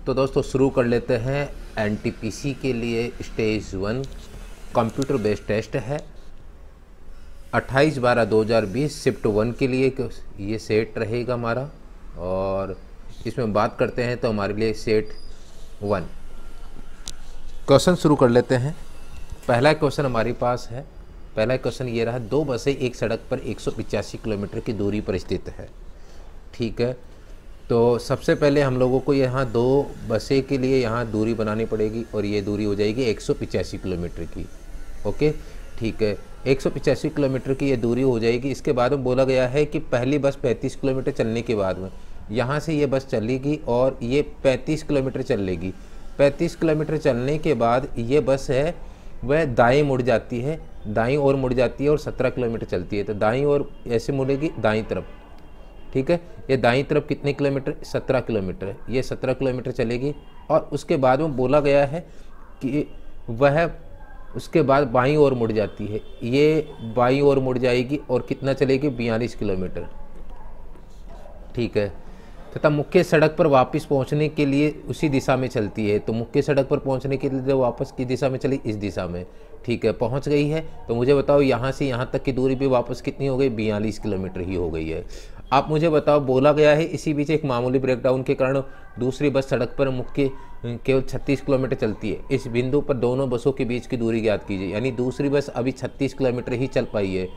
तो दोस्तों शुरू कर लेते हैं। एनटीपीसी के लिए स्टेज 1 कंप्यूटर बेस्ड टेस्ट है 28/12/2020 शिफ्ट 1 के लिए ये सेट रहेगा हमारा। और इसमें बात करते हैं तो हमारे लिए सेट 1 क्वेश्चन शुरू कर लेते हैं। पहला क्वेश्चन हमारे पास है। पहला क्वेश्चन ये रहा, दो बसें एक सड़क पर 185 किलोमीटर की दूरी पर स्थित है। ठीक है, तो सबसे पहले हम लोगों को यहाँ दो बसें के लिए यहाँ दूरी बनानी पड़ेगी और ये दूरी हो जाएगी 185 किलोमीटर की। ओके, ठीक है, 185 किलोमीटर की ये दूरी हो जाएगी। इसके बाद में बोला गया है कि पहली बस 35 किलोमीटर चलने के बाद में यहाँ से ये बस चलेगी और ये 35 किलोमीटर चलेगी। 35 किलोमीटर चलने के बाद ये बस है वह दाएं मुड़ जाती है, दाईं ओर मुड़ जाती है और 17 किलोमीटर चलती है। तो दाईं ओर ऐसे मुड़ेगी दाईं तरफ। ठीक है, ये दाईं तरफ कितने किलोमीटर? 17 किलोमीटर। ये 17 किलोमीटर चलेगी और उसके बाद में बोला गया है कि वह उसके बाद बाईं ओर मुड़ जाती है। ये बाईं ओर मुड़ जाएगी और कितना चलेगी? 42 किलोमीटर। ठीक है, तथा मुख्य सड़क पर वापस पहुंचने के लिए उसी दिशा में चलती है। तो मुख्य सड़क पर पहुंचने के लिए जो वापस की दिशा में चली, इस दिशा में। ठीक है, पहुंच गई है। तो मुझे बताओ यहाँ से यहाँ तक की दूरी भी वापस कितनी हो गई? 42 किलोमीटर ही हो गई है। आप मुझे बताओ, बोला गया है इसी बीच एक मामूली ब्रेकडाउन के कारण दूसरी बस सड़क पर मुख्य केवल 36 किलोमीटर चलती है। इस बिंदु पर दोनों बसों के बीच की दूरी ज्ञात कीजिए। यानी दूसरी बस अभी 36 किलोमीटर ही चल पाई है।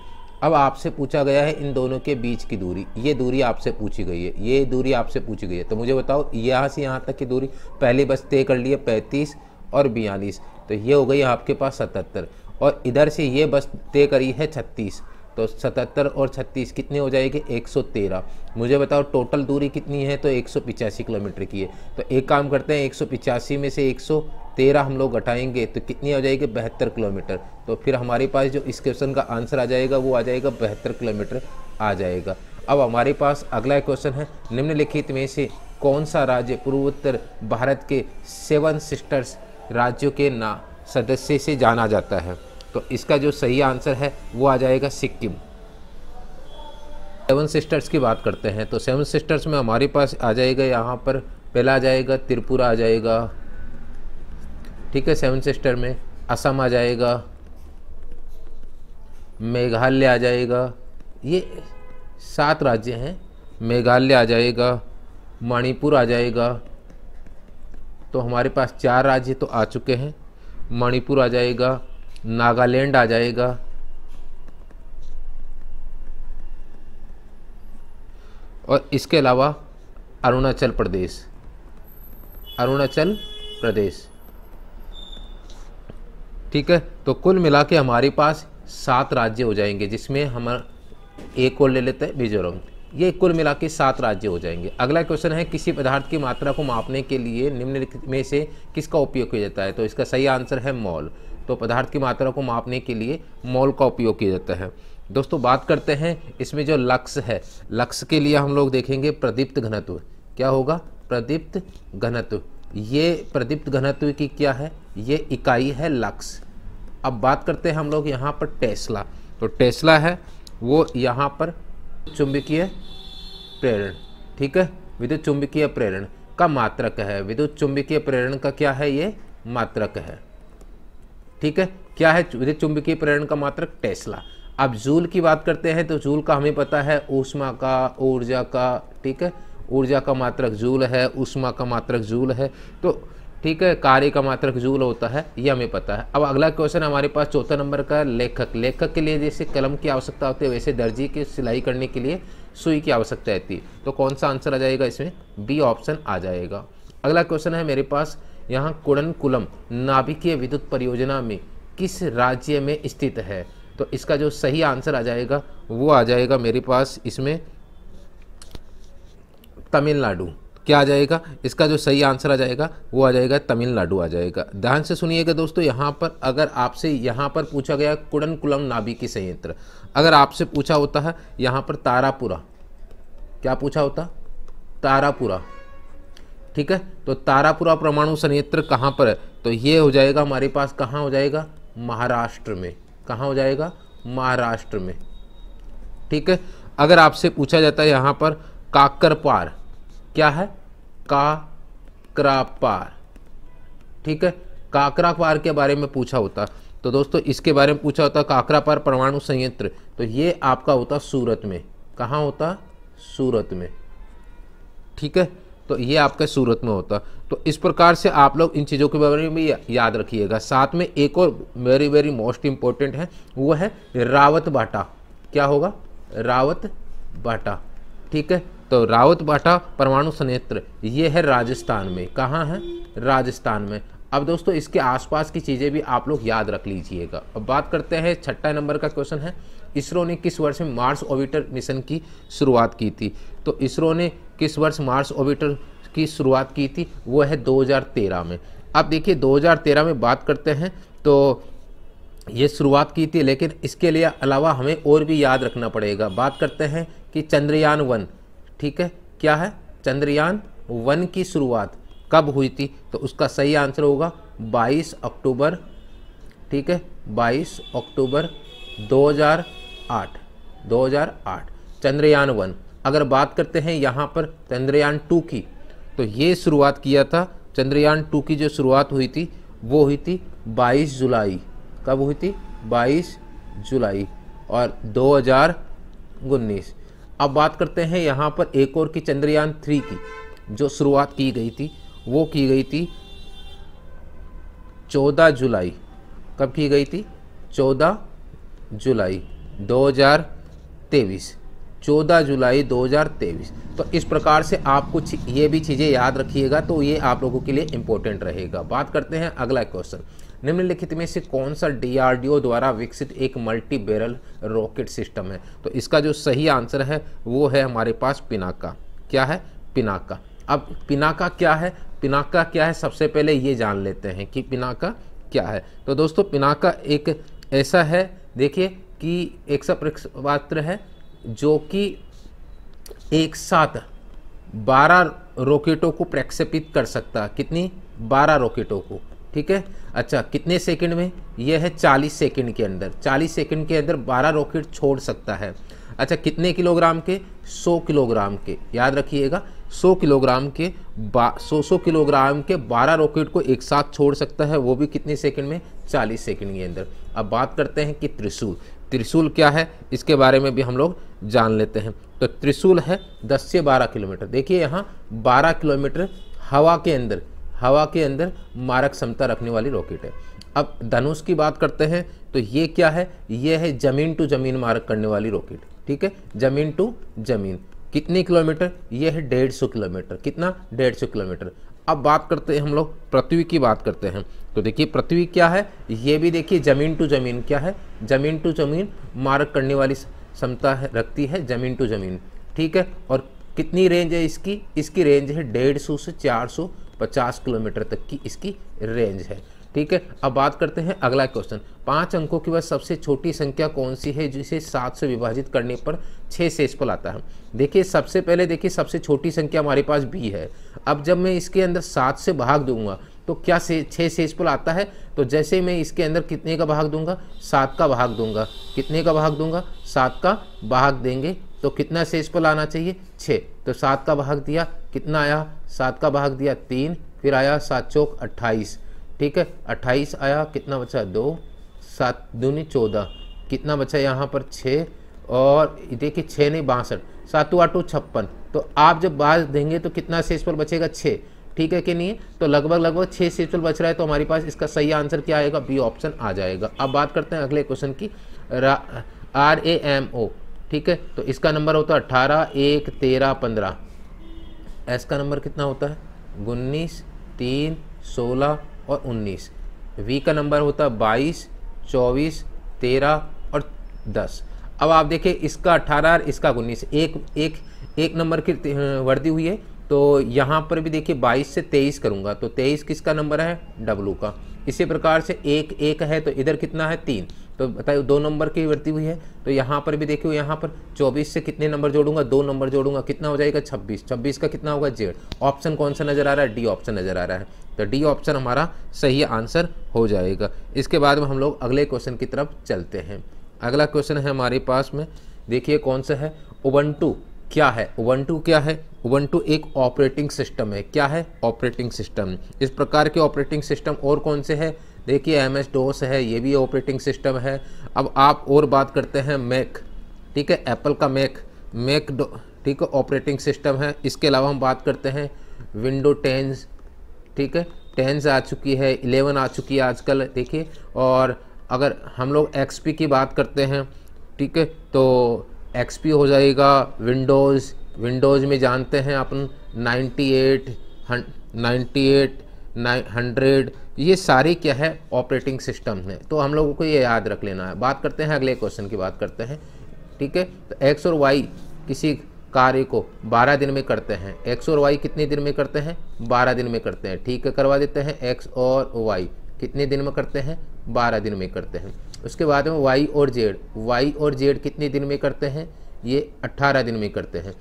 अब आपसे पूछा गया है इन दोनों के बीच की दूरी। ये दूरी आपसे पूछी गई है, ये दूरी आपसे पूछी गई है। तो मुझे बताओ यहाँ से यहाँ तक की दूरी पहली बस तय कर ली है 35 और 42, तो ये हो गई आपके पास 77। और इधर से ये बस तय करी है 36, तो 77 और 36 कितने हो जाएंगे? 113। मुझे बताओ टोटल दूरी कितनी है? तो 185 किलोमीटर की है। तो एक काम करते हैं, 185 में से 113 हम लोग घटाएंगे तो कितनी हो जाएगी? 72 किलोमीटर। तो फिर हमारे पास जो इस क्वेश्चन का आंसर आ जाएगा वो आ जाएगा 72 किलोमीटर आ जाएगा। अब हमारे पास अगला क्वेश्चन है, निम्नलिखित में से कौन सा राज्य पूर्वोत्तर भारत के 7 सिस्टर्स राज्यों के सदस्य से जाना जाता है? तो इसका जो सही आंसर है वो आ जाएगा सिक्किम। 7 सिस्टर्स की बात करते हैं तो 7 सिस्टर्स में हमारे पास आ जाएगा यहाँ पर पहला आ जाएगा त्रिपुरा आ जाएगा। ठीक है, 7 सिस्टर में असम आ जाएगा, मेघालय आ जाएगा। ये 7 राज्य हैं। मेघालय आ जाएगा, मणिपुर आ जाएगा। तो हमारे पास 4 राज्य तो आ चुके हैं। मणिपुर आ जाएगा, नागालैंड आ जाएगा, और इसके अलावा अरुणाचल प्रदेश। अरुणाचल प्रदेश। ठीक है, तो कुल मिला के हमारे पास 7 राज्य हो जाएंगे, जिसमें हम एक और ले लेते हैं मिजोरम। ये कुल मिला के 7 राज्य हो जाएंगे। अगला क्वेश्चन है, किसी पदार्थ की मात्रा को मापने के लिए निम्नलिखित में से किसका उपयोग किया जाता है? तो इसका सही आंसर है मोल। तो पदार्थ की मात्रा को मापने के लिए मोल का उपयोग किया जाता है। दोस्तों बात करते हैं इसमें जो लक्स है, लक्स के लिए हम लोग देखेंगे प्रदीप्त घनत्व। क्या होगा? प्रदीप्त घनत्व। ये प्रदीप्त घनत्व की क्या है? ये इकाई है लक्स। अब बात करते हैं हम लोग यहाँ पर टेस्ला। तो टेस्ला है वो यहाँ पर चुंबकीय प्रेरण। ठीक है, विद्युत चुंबकीय प्रेरण का मात्रक है। विद्युत चुंबकीय प्रेरण का क्या है? ये मात्रक है। ठीक है, क्या है विद्युत चुंबकीय प्रेरण का मात्रक? टेस्ला। अब जूल की बात करते हैं तो जूल का हमें पता है ऊष्मा का, ऊर्जा का। ठीक है, ऊर्जा का मात्रक जूल है, ऊष्मा का मात्रक जूल है। तो ठीक है, कार्य का मात्रक जूल होता है, ये हमें पता है। अब अगला क्वेश्चन हमारे पास 4 नंबर का लेखक। लेखक के लिए जैसे कलम की आवश्यकता होती है, वैसे दर्जी की सिलाई करने के लिए सुई की आवश्यकता रहती है। तो कौन सा आंसर आ जाएगा इसमें? बी ऑप्शन आ जाएगा। अगला क्वेश्चन है मेरे पास यहाँ, कुडनकुलम नाभिकीय विद्युत परियोजना में किस राज्य में स्थित है? तो इसका जो सही आंसर आ जाएगा वो आ जाएगा मेरे पास इसमें तमिलनाडु। क्या आ जाएगा? इसका जो सही आंसर आ जाएगा वो आ जाएगा तमिलनाडु आ जाएगा। ध्यान से सुनिएगा दोस्तों, यहाँ पर अगर आपसे यहाँ पर पूछा गया कुडनकुलम नाभिकीय संयंत्र, अगर आपसे पूछा होता है यहाँ पर तारापुरा, क्या पूछा होता? तारापुरा। ठीक है, तो तारापुरा परमाणु संयंत्र कहाँ पर है? तो ये हो जाएगा हमारे पास, कहाँ हो जाएगा? महाराष्ट्र में। कहाँ हो जाएगा? महाराष्ट्र में। ठीक है, अगर आपसे पूछा जाता है यहाँ पर काकरपार, क्या है? काकरापार, ठीक है, काकरापार के बारे में पूछा होता तो दोस्तों इसके बारे में पूछा होता काकरापार परमाणु संयंत्र, तो ये आपका होता सूरत में। कहाँ होता? सूरत में, ठीक है, तो ये आपके सूरत में होता। तो इस प्रकार से आप लोग इन चीज़ों के बारे में भी याद रखिएगा। साथ में एक और वेरी वेरी मोस्ट इम्पोर्टेंट है, वो है रावतबाटा। क्या होगा? रावतबाटा, ठीक है। तो रावतबाटा परमाणु संयंत्र ये है राजस्थान में। कहाँ है? राजस्थान में। अब दोस्तों इसके आसपास की चीज़ें भी आप लोग याद रख लीजिएगा। अब बात करते हैं, छठा नंबर का क्वेश्चन है, इसरो ने किस वर्ष में मार्स ऑर्बिटर मिशन की शुरुआत की थी? तो इसरो ने किस वर्ष मार्स ऑर्बिटर की शुरुआत की थी? वो है 2013 में। अब देखिए 2013 में बात करते हैं तो ये शुरुआत की थी, लेकिन इसके लिए अलावा हमें और भी याद रखना पड़ेगा। बात करते हैं कि चंद्रयान 1, ठीक है, क्या है? चंद्रयान 1 की शुरुआत कब हुई थी? तो उसका सही आंसर होगा 22 अक्टूबर, ठीक है, 22 अक्टूबर 2008 चंद्रयान 1। अगर बात करते हैं यहाँ पर चंद्रयान 2 की, तो ये शुरुआत किया था, चंद्रयान 2 की जो शुरुआत हुई थी वो हुई थी 22 जुलाई। कब हुई थी? 22 जुलाई और 2019। अब बात करते हैं यहाँ पर एक और की चंद्रयान 3 की जो शुरुआत की गई थी, वो की गई थी 14 जुलाई। कब की गई थी? 14 जुलाई 2023, 14 जुलाई 2023। तो इस प्रकार से आप कुछ ये भी चीज़ें याद रखिएगा, तो ये आप लोगों के लिए इम्पोर्टेंट रहेगा। बात करते हैं अगला क्वेश्चन, निम्नलिखित में से कौन सा DRDO द्वारा विकसित एक मल्टी बैरल रॉकेट सिस्टम है? तो इसका जो सही आंसर है वो है हमारे पास पिनाका। क्या है? पिनाका। अब पिनाका क्या है? पिनाका क्या है सबसे पहले ये जान लेते हैं कि पिनाका क्या है। तो दोस्तों पिनाका एक ऐसा है, देखिए कि एक सा प्रक्षेपास्त्र है जो कि एक साथ 12 रॉकेटों को प्रक्षेपित कर सकता है। कितनी? 12 रॉकेटों को, ठीक है। अच्छा, कितने सेकंड में? यह है 40 सेकंड के अंदर। 40 सेकंड के अंदर 12 रॉकेट छोड़ सकता है। अच्छा, कितने किलोग्राम के? 100 किलोग्राम के। याद रखिएगा 100 किलोग्राम के 100 किलोग्राम के 12 रॉकेट को एक साथ छोड़ सकता है, वो भी कितने सेकंड में? 40 सेकंड के अंदर। अब बात करते हैं कि त्रिशूल। त्रिशूल क्या है इसके बारे में भी हम लोग जान लेते हैं। तो त्रिशूल है 10 से 12 किलोमीटर। देखिए यहाँ 12 किलोमीटर हवा के अंदर मारक क्षमता रखने वाली रॉकेट है। अब धनुष की बात करते हैं तो ये क्या है? ये है जमीन टू जमीन मारक करने वाली रॉकेट, ठीक है, जमीन टू जमीन। कितने किलोमीटर? ये है 150 किलोमीटर। कितना? 150 किलोमीटर। अब बात करते हैं हम लोग पृथ्वी की बात करते हैं। तो देखिए पृथ्वी क्या है? ये भी देखिए जमीन टू जमीन क्या है? जमीन टू जमीन मारक करने वाली क्षमता रखती है, जमीन टू जमीन, ठीक है। और कितनी रेंज है इसकी? इसकी रेंज है 150 से 450 किलोमीटर तक की इसकी रेंज है, ठीक है। अब बात करते हैं अगला क्वेश्चन, 5 अंकों की वह सबसे छोटी संख्या कौन सी है जिसे 7 से विभाजित करने पर 6 शेषफल आता है? देखिए सबसे पहले देखिए सबसे छोटी संख्या हमारे पास b है। अब जब मैं इसके अंदर 7 से भाग दूंगा तो क्या 6 शेषफल आता है? तो जैसे मैं इसके अंदर कितने का भाग दूंगा? 7 का भाग दूंगा। कितने का भाग दूंगा? 7 का भाग देंगे तो कितना शेषफल आना चाहिए? 6। तो 7 का भाग दिया, कितना आया? 7 का भाग दिया 3, फिर आया 7 चौक 28, ठीक है, 28 आया, कितना बचा? 2, 7 दूनी 14, कितना बचा यहाँ पर? 6, और देखिए 6 नहीं 62, 7 8 56। तो आप जब भाग देंगे तो कितना शेषफल बचेगा? 6, ठीक है कि नहीं? तो लगभग 6 शेषफल बच रहा है, तो हमारे पास इसका सही आंसर क्या आएगा? बी ऑप्शन आ जाएगा। अब बात करते हैं अगले क्वेश्चन की, RAMO, ठीक है। तो इसका नंबर होता है 18, 1, 13, 15। एस का नंबर कितना होता है? 19, 3, 16 और 19। वी का नंबर होता है 22, 24, 13 और 10। अब आप देखिए इसका 18 और इसका 19, एक नंबर की वर्दी हुई है। तो यहाँ पर भी देखिए 22 से 23 करूँगा तो 23 किसका नंबर है? डब्लू का। इसी प्रकार से 1 है तो इधर कितना है? 3। तो बताइए 2 नंबर की वृद्धि हुई है। तो यहाँ पर भी देखिए यहाँ पर 24 से कितने नंबर जोड़ूंगा? 2 नंबर जोड़ूंगा, कितना हो जाएगा? 26। 26 का कितना होगा? जेड। ऑप्शन कौन सा नज़र आ रहा है? डी ऑप्शन नज़र आ रहा है। तो डी ऑप्शन हमारा सही आंसर हो जाएगा। इसके बाद में हम लोग अगले क्वेश्चन की तरफ चलते हैं। अगला क्वेश्चन है हमारे पास में, देखिए कौन सा है? उबंटू क्या है उबंटू? क्या है उबंटू? एक ऑपरेटिंग सिस्टम है। क्या है? Operating system. इस प्रकार के ऑपरेटिंग सिस्टम और कौन से हैं? देखिए एमएस डोस है, ये भी ऑपरेटिंग सिस्टम है। अब आप और बात करते हैं मैक, ठीक है, एप्पल का मैक, ठीक है, ऑपरेटिंग सिस्टम है। इसके अलावा हम बात करते हैं विंडो 10, ठीक है, 10 आ चुकी है, 11 आ चुकी है आजकल, देखिए। और अगर हम लोग एक्सपी की बात करते हैं, ठीक है, तो एक्सपी हो जाएगा विंडोज़ में जानते हैं अपन 98, 100, ये सारी क्या है? ऑपरेटिंग सिस्टम है। तो हम लोगों को ये याद रख लेना है। बात करते हैं अगले क्वेश्चन की बात करते हैं, ठीक है। तो एक्स और वाई किसी कार्य को 12 दिन में करते हैं। एक्स और वाई कितने दिन में करते हैं? 12 दिन में करते हैं, ठीक है। करवा देते हैं एक्स और वाई कितने दिन में करते हैं? 12 दिन में करते हैं। उसके बाद में वाई और जेड कितने दिन में करते हैं? ये 18 दिन में करते हैं।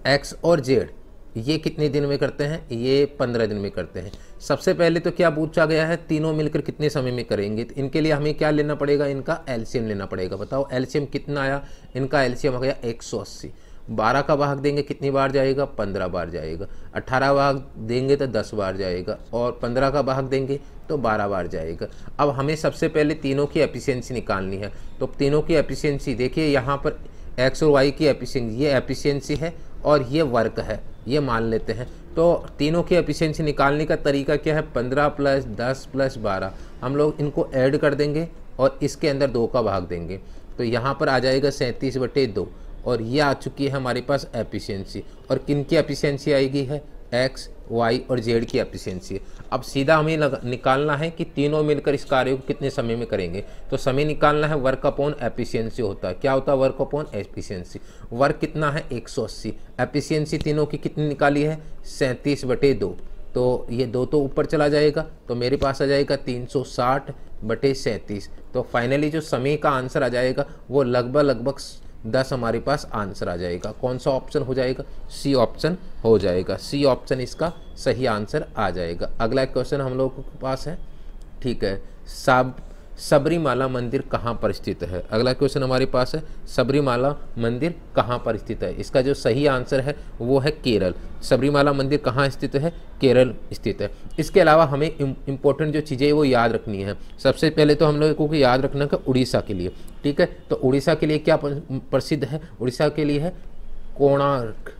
एक्स और जेड ये कितने दिन में करते हैं? ये 15 दिन में करते हैं। सबसे पहले तो क्या पूछा गया है? तीनों मिलकर कितने समय में करेंगे? तो इनके लिए हमें क्या लेना पड़ेगा? इनका एलसीएम लेना पड़ेगा। बताओ एलसीएम कितना आया? इनका एलसीएम आ गया 180। 12 का भाग देंगे कितनी बार जाएगा? 15 बार जाएगा। 18 भाग देंगे तो 10 बार जाएगा, और 15 का भाग देंगे तो 12 बार जाएगा। अब हमें सबसे पहले तीनों की एफिशिएंसी निकालनी है। तो तीनों की एफिशिएंसी देखिए, यहाँ पर एक्स और वाई की एफिशिएंसी, ये एफिशिएंसी है और ये वर्क है, ये मान लेते हैं। तो तीनों की एफिशिएंसी निकालने का तरीका क्या है? 15 + 10 + 12, हम लोग इनको ऐड कर देंगे और इसके अंदर 2 का भाग देंगे। तो यहाँ पर आ जाएगा 37/2, और ये आ चुकी है हमारे पास एफिशिएंसी। और किन की एफिशिएंसी आएगी? है एक्स, वाई और जेड की एफिशिएंसी। अब सीधा हमें निकालना है कि तीनों मिलकर इस कार्य को कितने समय में करेंगे। तो समय निकालना है, वर्क अपॉन एफिशिएंसी होता है। क्या होता है? Work upon efficiency. वर्क कितना है? 180। एफिशिएंसी तीनों की कितनी निकाली है? 37/2। तो ये 2 तो ऊपर चला जाएगा, तो मेरे पास आ जाएगा 360/37। तो फाइनली जो समय का आंसर आ जाएगा वो लगभग 10 हमारे पास आंसर आ जाएगा। कौन सा ऑप्शन हो जाएगा? सी ऑप्शन हो जाएगा। सी ऑप्शन इसका सही आंसर आ जाएगा। अगला क्वेश्चन हम लोगों के पास है, ठीक है, सबरीमाला मंदिर कहाँ पर स्थित है? अगला क्वेश्चन हमारे पास है, सबरीमाला मंदिर कहाँ पर स्थित है? इसका जो सही आंसर है वो है केरल। सबरीमाला मंदिर कहाँ स्थित है? केरल स्थित है। इसके अलावा हमें इम्पोर्टेंट जो चीज़ें वो याद रखनी है। सबसे पहले तो हम लोगों को याद रखना है उड़ीसा के लिए, ठीक है। तो उड़ीसा के लिए क्या प्रसिद्ध है? उड़ीसा के लिए है कोणार्क,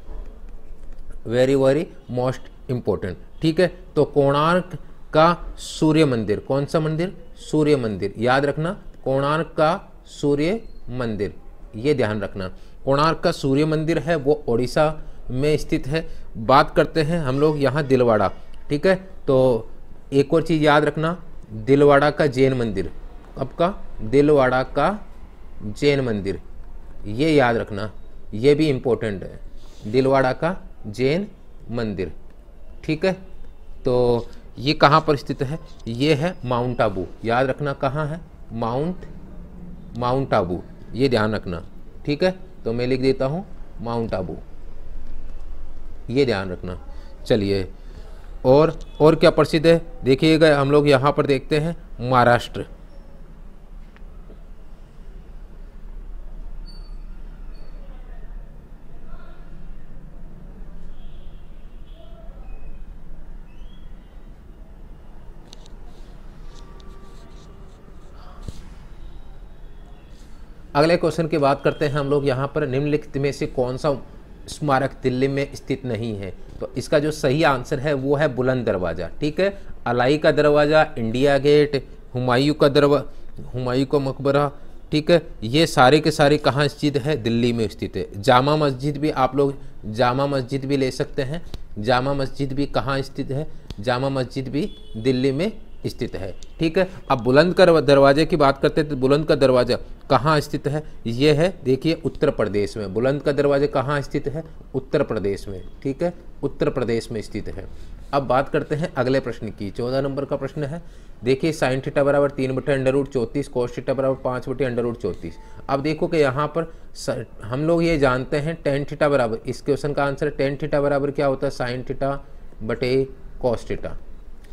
वेरी मोस्ट इम्पोर्टेंट, ठीक है। तो कोणार्क का सूर्य मंदिर, कौन सा मंदिर? सूर्य मंदिर, याद रखना, कोणार्क का सूर्य मंदिर, ये ध्यान रखना। कोणार्क का सूर्य मंदिर है वो उड़ीसा में स्थित है। बात करते हैं हम लोग यहाँ दिलवाड़ा, ठीक है। तो एक और चीज़ याद रखना, दिलवाड़ा का जैन मंदिर, आपका दिलवाड़ा का जैन मंदिर, ये याद रखना, ये भी इम्पोर्टेंट है, दिलवाड़ा का जैन मंदिर, ठीक है। तो ये कहाँ पर स्थित है? ये है माउंट आबू, याद रखना कहाँ है? माउंट आबू, ये ध्यान रखना, ठीक है। तो मैं लिख देता हूँ माउंट आबू, ये ध्यान रखना। चलिए, और क्या प्रसिद्ध है? देखिएगा, हम लोग यहाँ पर देखते हैं महाराष्ट्र, अगले क्वेश्चन की बात करते हैं हम लोग यहाँ पर, निम्नलिखित में से कौन सा स्मारक दिल्ली में स्थित नहीं है? तो इसका जो सही आंसर है वो है बुलंद दरवाज़ा, ठीक है। अलाई का दरवाज़ा, इंडिया गेट, हुमायूं का मकबरा, ठीक है, ये सारे के सारे कहाँ स्थित है? दिल्ली में स्थित है। जामा मस्जिद भी, आप लोग जामा मस्जिद भी ले सकते हैं। जामा मस्जिद भी कहाँ स्थित है? जामा मस्जिद भी दिल्ली में स्थित है, ठीक है। अब बुलंद का दरवाजे की बात करते हैं, तो बुलंद का दरवाज़ा कहाँ स्थित है? ये है, देखिए, उत्तर प्रदेश में। बुलंद का दरवाजा कहाँ स्थित है? उत्तर प्रदेश में, ठीक है, उत्तर प्रदेश में स्थित है। अब बात करते हैं अगले प्रश्न की। 14 नंबर का प्रश्न है, देखिए, sin θ = 3/√34, cos θ = 5/√34। अब देखो कि यहाँ पर हम लोग ये जानते हैं tan θ बराबर, इस क्वेश्चन का आंसर tan θ बराबर क्या होता है? sin θ / cos θ,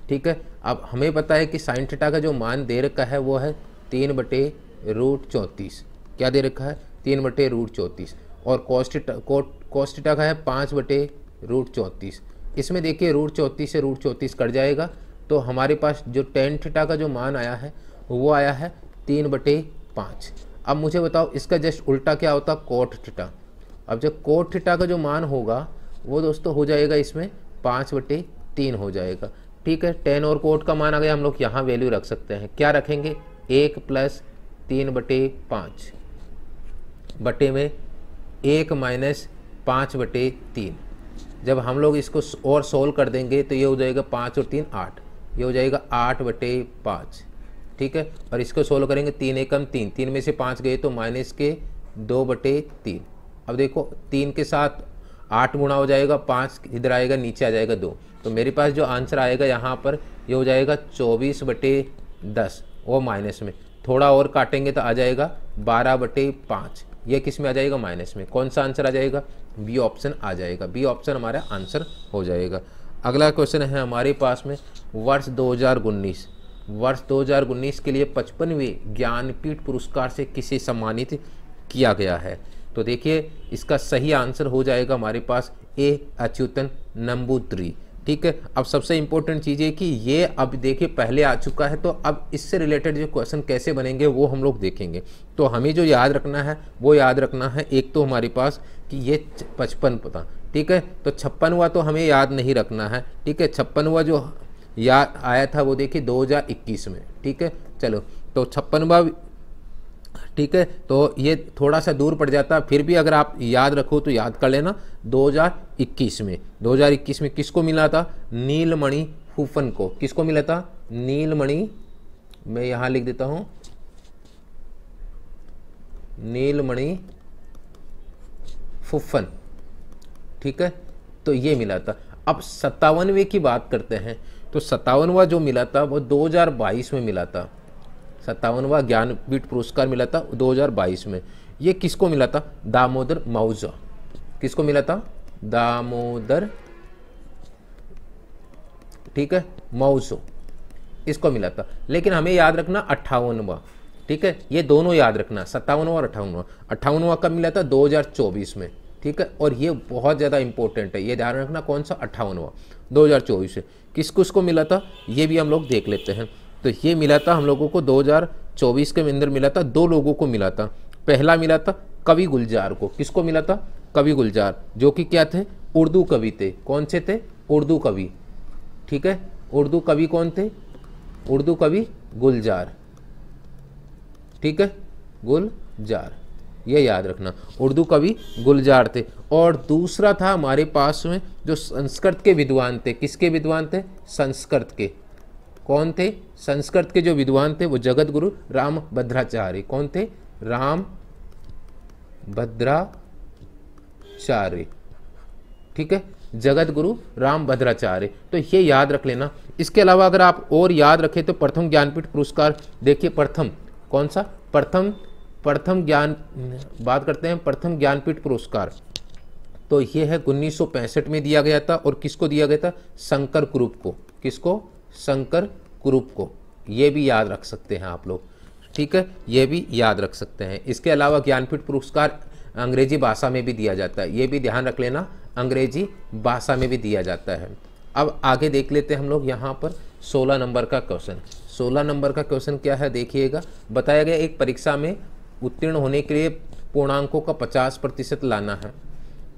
ठीक है। अब हमें पता है कि sin θ का जो मान दे रखा है वो है 3/√34। क्या दे रखा है? 3/√34। और cos थीटा का है 5/√34। इसमें देखिए √34 से √34 कट जाएगा, तो हमारे पास जो tan थीटा का जो मान आया है वो आया है 3/5। अब मुझे बताओ इसका जस्ट उल्टा क्या होता, cot थीटा। अब जब cot थीटा का जो मान होगा वो दोस्तों हो जाएगा इसमें 5/3 हो जाएगा। ठीक है, tan और cot का मान आ गया, हम लोग यहाँ वैल्यू रख सकते हैं। क्या रखेंगे, 1 + 3/5 बटे में 1 - 5/3। जब हम लोग इसको और सोल्व कर देंगे तो ये हो जाएगा 5 और 3 8, ये हो जाएगा 8/5। ठीक है, और इसको सोल्व करेंगे 3 एकम 3, 3 में से 5 गए तो -2/3। अब देखो 3 के साथ 8 गुणा हो जाएगा, 5 इधर आएगा, नीचे आ जाएगा 2, तो मेरे पास जो आंसर आएगा यहाँ पर ये हो जाएगा 24/10, वो माइनस में थोड़ा और काटेंगे तो आ जाएगा 12/5। ये किस में आ जाएगा, माइनस में। कौन सा आंसर आ जाएगा, बी ऑप्शन आ जाएगा। बी ऑप्शन हमारा आंसर हो जाएगा। अगला क्वेश्चन है हमारे पास में वर्ष 2019 के लिए 55वें ज्ञानपीठ पुरस्कार से किसे सम्मानित किया गया है। तो देखिए इसका सही आंसर हो जाएगा हमारे पास ए अच्युतन नंबूद्री। ठीक है, अब सबसे इम्पोर्टेंट चीज़ है कि ये अब देखिए पहले आ चुका है, तो अब इससे रिलेटेड जो क्वेश्चन कैसे बनेंगे वो हम लोग देखेंगे। तो हमें जो याद रखना है वो याद रखना है, एक तो हमारे पास कि ये 55 पता, ठीक है, तो 56वां तो हमें याद नहीं रखना है। ठीक है, 56वां जो याद आया था वो देखिए 2021 में। ठीक है, चलो तो 56वां, ठीक है, तो ये थोड़ा सा दूर पड़ जाता, फिर भी अगर आप याद रखो तो याद कर लेना। 2021 में किसको मिला था, नीलमणि फुफन को। किसको मिला था, नीलमणि, मैं यहां लिख देता हूं, नीलमणि फुफन। ठीक है, तो ये मिला था। अब 57वें की बात करते हैं, तो 57वां जो मिला था वो 2022 में मिला था। 57वां ज्ञानपीठ पुरस्कार मिला था 2022 में। ये किसको मिला था, दामोदर मौजा। किसको मिला था, दामोदर, ठीक है, मौजो, इसको मिला था। लेकिन हमें याद रखना 58वां, ठीक है, ये दोनों याद रखना, 57वां और 58वां। 58वां कब मिला था, 2024 में। ठीक है, और ये बहुत ज़्यादा इंपॉर्टेंट है, ये ध्यान रखना, कौन सा, 58वां 2024 से। किसको मिला था ये भी हम लोग देख लेते हैं। तो ये मिला था हम लोगों को 2024 के अंदर मिला था, 2 लोगों को मिला था। पहला मिला था कवि गुलजार को। किसको मिला था, कवि गुलजार, जो कि क्या थे, उर्दू कवि थे। कौन से थे, उर्दू कवि। ठीक है, उर्दू कवि कौन थे, उर्दू कवि गुलजार। ठीक है, गुलजार, ये याद रखना, उर्दू कवि गुलजार थे। और दूसरा था हमारे पास में जो संस्कृत के विद्वान थे। किसके विद्वान थे, संस्कृत के। कौन थे, संस्कृत के जो विद्वान थे वो जगत गुरु रामभद्राचार्य। कौन थे, रामभद्राचार्य। ठीक है, जगत गुरु रामभद्राचार्य, तो ये याद रख लेना। इसके अलावा अगर आप और याद रखें तो प्रथम ज्ञानपीठ पुरस्कार देखिए, प्रथम कौन सा, प्रथम ज्ञान, बात करते हैं प्रथम ज्ञानपीठ पुरस्कार, तो ये है 1965 में दिया गया था। और किसको दिया गया था, शंकर कुरूप को। किसको, शंकर कुरूप को। ये भी याद रख सकते हैं आप लोग। ठीक है, ये भी याद रख सकते हैं। इसके अलावा ज्ञानपीठ पुरस्कार अंग्रेजी भाषा में भी दिया जाता है, ये भी ध्यान रख लेना, अंग्रेजी भाषा में भी दिया जाता है। अब आगे देख लेते हैं हम लोग यहाँ पर 16 नंबर का क्वेश्चन। 16 नंबर का क्वेश्चन क्या है देखिएगा। बताया गया एक परीक्षा में उत्तीर्ण होने के लिए पूर्णांकों का 50% लाना है।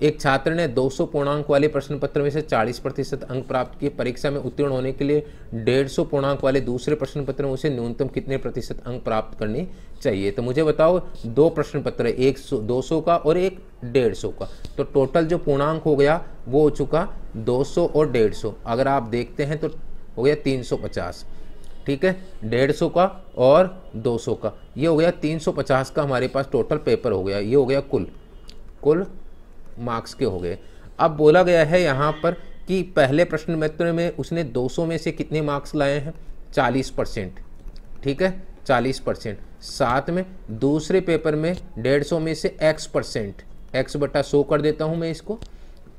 एक छात्र ने 200 पूर्णांक वाले प्रश्न पत्र में से 40% अंक प्राप्त किए। परीक्षा में उत्तीर्ण होने के लिए 150 पूर्णांक वाले दूसरे प्रश्न पत्र में उसे न्यूनतम कितने प्रतिशत अंक प्राप्त करने चाहिए। तो मुझे बताओ, 2 प्रश्न पत्र, एक 200 का और एक 150 का, तो टोटल जो पूर्णांक हो गया वो हो चुका 200 और 150। अगर आप देखते हैं तो हो गया 350। ठीक है, 150 का और 200 का, ये हो गया 350 का हमारे पास टोटल पेपर हो गया। ये हो गया कुल मार्क्स के हो गए। अब बोला गया है यहाँ पर कि पहले प्रश्न पत्र में उसने 200 में से कितने मार्क्स लाए हैं, 40%। ठीक है, 40%। साथ में दूसरे पेपर में 150 में से x%, x/100 कर देता हूँ मैं इसको,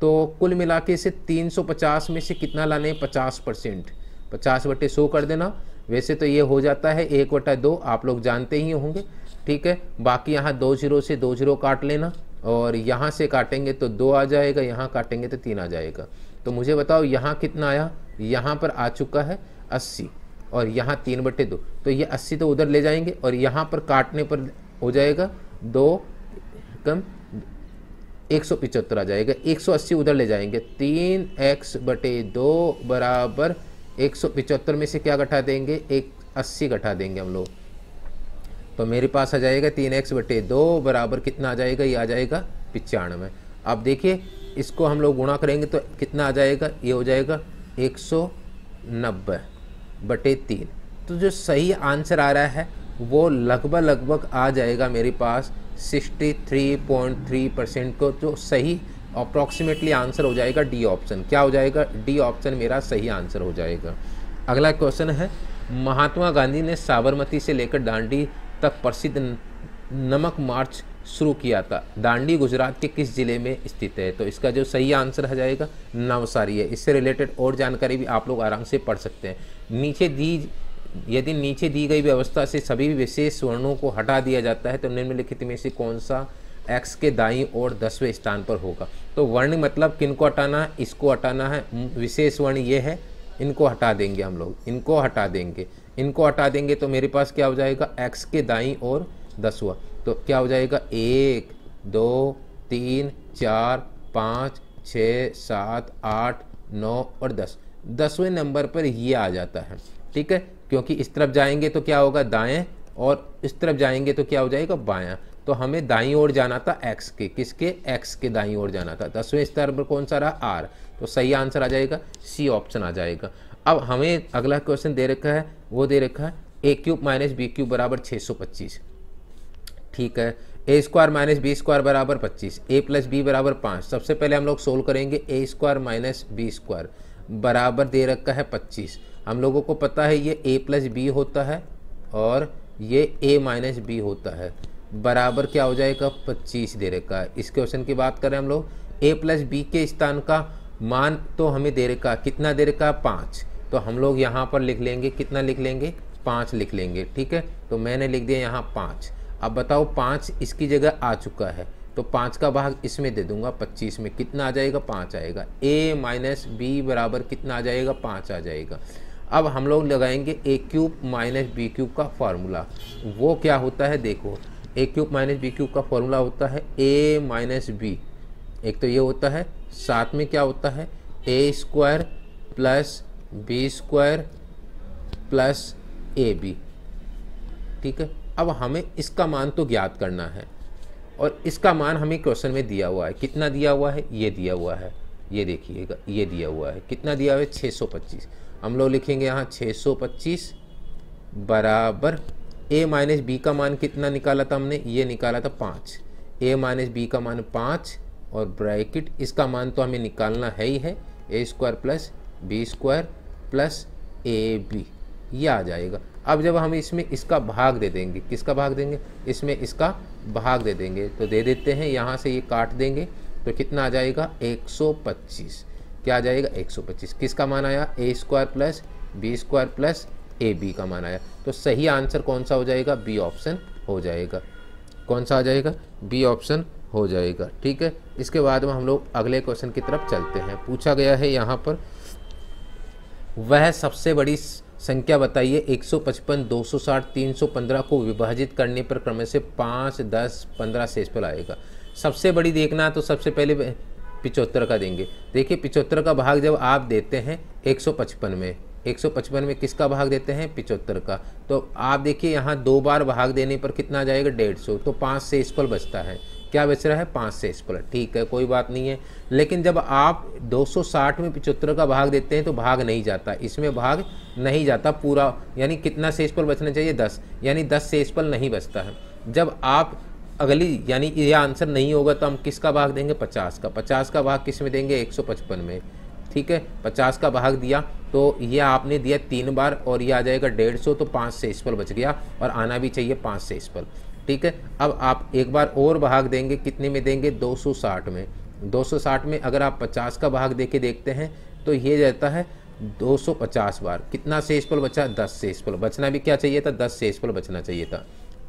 तो कुल मिला के इसे 350 में से कितना लाने हैं, 50%, 50/100 कर देना। वैसे तो ये हो जाता है 1/2, आप लोग जानते ही होंगे। ठीक है, बाकी यहाँ 2 0 से 2 0 काट लेना और यहाँ से काटेंगे तो 2 आ जाएगा, यहाँ काटेंगे तो 3 आ जाएगा। तो मुझे बताओ यहाँ कितना आया, यहाँ पर आ चुका है 80 और यहाँ 3/2, तो ये 80 तो उधर ले जाएंगे और यहाँ पर काटने पर हो जाएगा 2 कम 175 आ जाएगा, 180 उधर ले जाएंगे, 3x/2 बराबर 175 में से क्या घटा देंगे, 80 घटा देंगे हम लोग। तो मेरे पास आ जाएगा 3x/2 बराबर कितना आ जाएगा, ये आ जाएगा 95। अब देखिए इसको हम लोग गुणा करेंगे तो कितना आ जाएगा, ये हो जाएगा 190/3। तो जो सही आंसर आ रहा है वो लगभग आ जाएगा मेरे पास 63.3% को, जो सही अप्रॉक्सीमेटली आंसर हो जाएगा डी ऑप्शन। क्या हो जाएगा, डी ऑप्शन मेरा सही आंसर हो जाएगा। अगला क्वेश्चन है, महात्मा गांधी ने साबरमती से लेकर दांडी तक प्रसिद्ध नमक मार्च शुरू किया था। दांडी गुजरात के किस जिले में स्थित है? तो इसका जो सही आंसर हो जाएगा नवसारी है। इससे रिलेटेड और जानकारी भी आप लोग आराम से पढ़ सकते हैं। यदि नीचे दी गई व्यवस्था से सभी विशेष वर्णों को हटा दिया जाता है तो निम्नलिखित में से कौन सा एक्स के दाईं ओर 10वें स्थान पर होगा? तो वर्ण मतलब किनको हटाना है, इसको हटाना है। विशेष वर्ण ये है, इनको हटा देंगे हम लोग, इनको हटा देंगे तो मेरे पास क्या हो जाएगा, एक्स के दाईं ओर 10वां। तो क्या हो जाएगा, 1 2 3 4 5 6 7 8 9 और 10, 10वें नंबर पर ये आ जाता है। ठीक है, क्योंकि इस तरफ जाएंगे तो क्या होगा दाएं और इस तरफ जाएंगे तो क्या हो जाएगा बायां। तो हमें दाईं ओर जाना था एक्स के, किसके, एक्स के दाईं ओर जाना था। 10वें स्तर पर कौन सा रहा, आर। तो सही आंसर आ जाएगा सी ऑप्शन आ जाएगा। अब हमें अगला क्वेश्चन दे रखा है, वो दे रखा है a³ - b³ बराबर 625। ठीक है, a² - b² बराबर 25, a + b बराबर 5। सबसे पहले हम लोग सोल्व करेंगे, a² - b² बराबर दे रखा है 25। हम लोगों को पता है ये a + b होता है और ये a - b होता है, बराबर क्या हो जाएगा 25 दे रखा है। इस क्वेश्चन की बात करें हम लोग, a + b के स्थान का मान तो हमें दे रखा, कितना दे रखा, 5। तो हम लोग यहाँ पर लिख लेंगे, कितना लिख लेंगे, 5 लिख लेंगे। ठीक है, तो मैंने लिख दिया यहाँ 5। अब बताओ 5 इसकी जगह आ चुका है तो 5 का भाग इसमें दे दूंगा, 25 में कितना आ जाएगा, 5 आएगा। a - b बराबर कितना आ जाएगा, 5 आ जाएगा। अब हम लोग लगाएंगे a³ - b³ का फॉर्मूला। वो क्या होता है, देखो a³ - b³ का फॉर्मूला होता है a - b, एक तो ये होता है, साथ में क्या होता है a² + b² + ab। ठीक है, अब हमें इसका मान तो ज्ञात करना है और इसका मान हमें क्वेश्चन में दिया हुआ है। कितना दिया हुआ है, ये दिया हुआ है, ये देखिएगा, ये दिया हुआ है, कितना दिया हुआ है, 625। हम लोग लिखेंगे यहाँ 625 बराबर a - b का मान कितना निकाला था हमने, ये निकाला था 5। a - b का मान 5 और ब्रैकेट, इसका मान तो हमें निकालना है ही है, a² + b² + ab, ये आ जाएगा। अब जब हम इसमें इसका भाग दे देंगे, किसका भाग देंगे, इसमें इसका भाग दे देंगे, तो दे देते हैं, यहाँ से ये काट देंगे तो कितना आ जाएगा, 125। क्या आ जाएगा, 125। किसका मान आया, a² + b² + ab का मान आया। तो सही आंसर कौन सा हो जाएगा, बी ऑप्शन हो जाएगा। कौन सा आ जाएगा, बी ऑप्शन हो जाएगा। ठीक है, इसके बाद में हम लोग अगले क्वेश्चन की तरफ चलते हैं। पूछा गया है यहाँ पर, वह सबसे बड़ी संख्या बताइए 155, 260, 315 को विभाजित करने पर क्रम से 5, 10, 15 शेष पर आएगा। सबसे बड़ी देखना तो सबसे पहले 75 का देंगे। देखिए 75 का भाग जब आप देते हैं 155 में, 155 में किसका भाग देते हैं, 75 का, तो आप देखिए यहाँ 2 बार भाग देने पर कितना आ जाएगा, 150। तो 5 शेषफल बचता है, क्या बच रहा है, 5 शेषफल। ठीक है, कोई बात नहीं है। लेकिन जब आप 260 में 75 का भाग देते हैं तो भाग नहीं जाता, इसमें भाग नहीं जाता पूरा, यानी कितना शेषफल बचना चाहिए, 10, यानी 10 शेषफल नहीं बचता है। जब आप अगली, यानी ये आंसर नहीं होगा तो हम किसका भाग देंगे, 50 का। 50 का भाग किस में देंगे, 155 में। ठीक है, 50 का भाग दिया तो ये आपने दिया 3 बार और ये आ जाएगा 150, तो 5 शेषफल बच गया और आना भी चाहिए 5 शेषफल। ठीक है, अब आप एक बार और भाग देंगे, कितने में देंगे, 260 में। 260 में अगर आप 50 का भाग दे के देखते हैं तो ये जाता है 250 बार। कितना शेषफल बचा, 10 शेषफल। बचना भी क्या चाहिए था, 10 शेषफल बचना चाहिए था।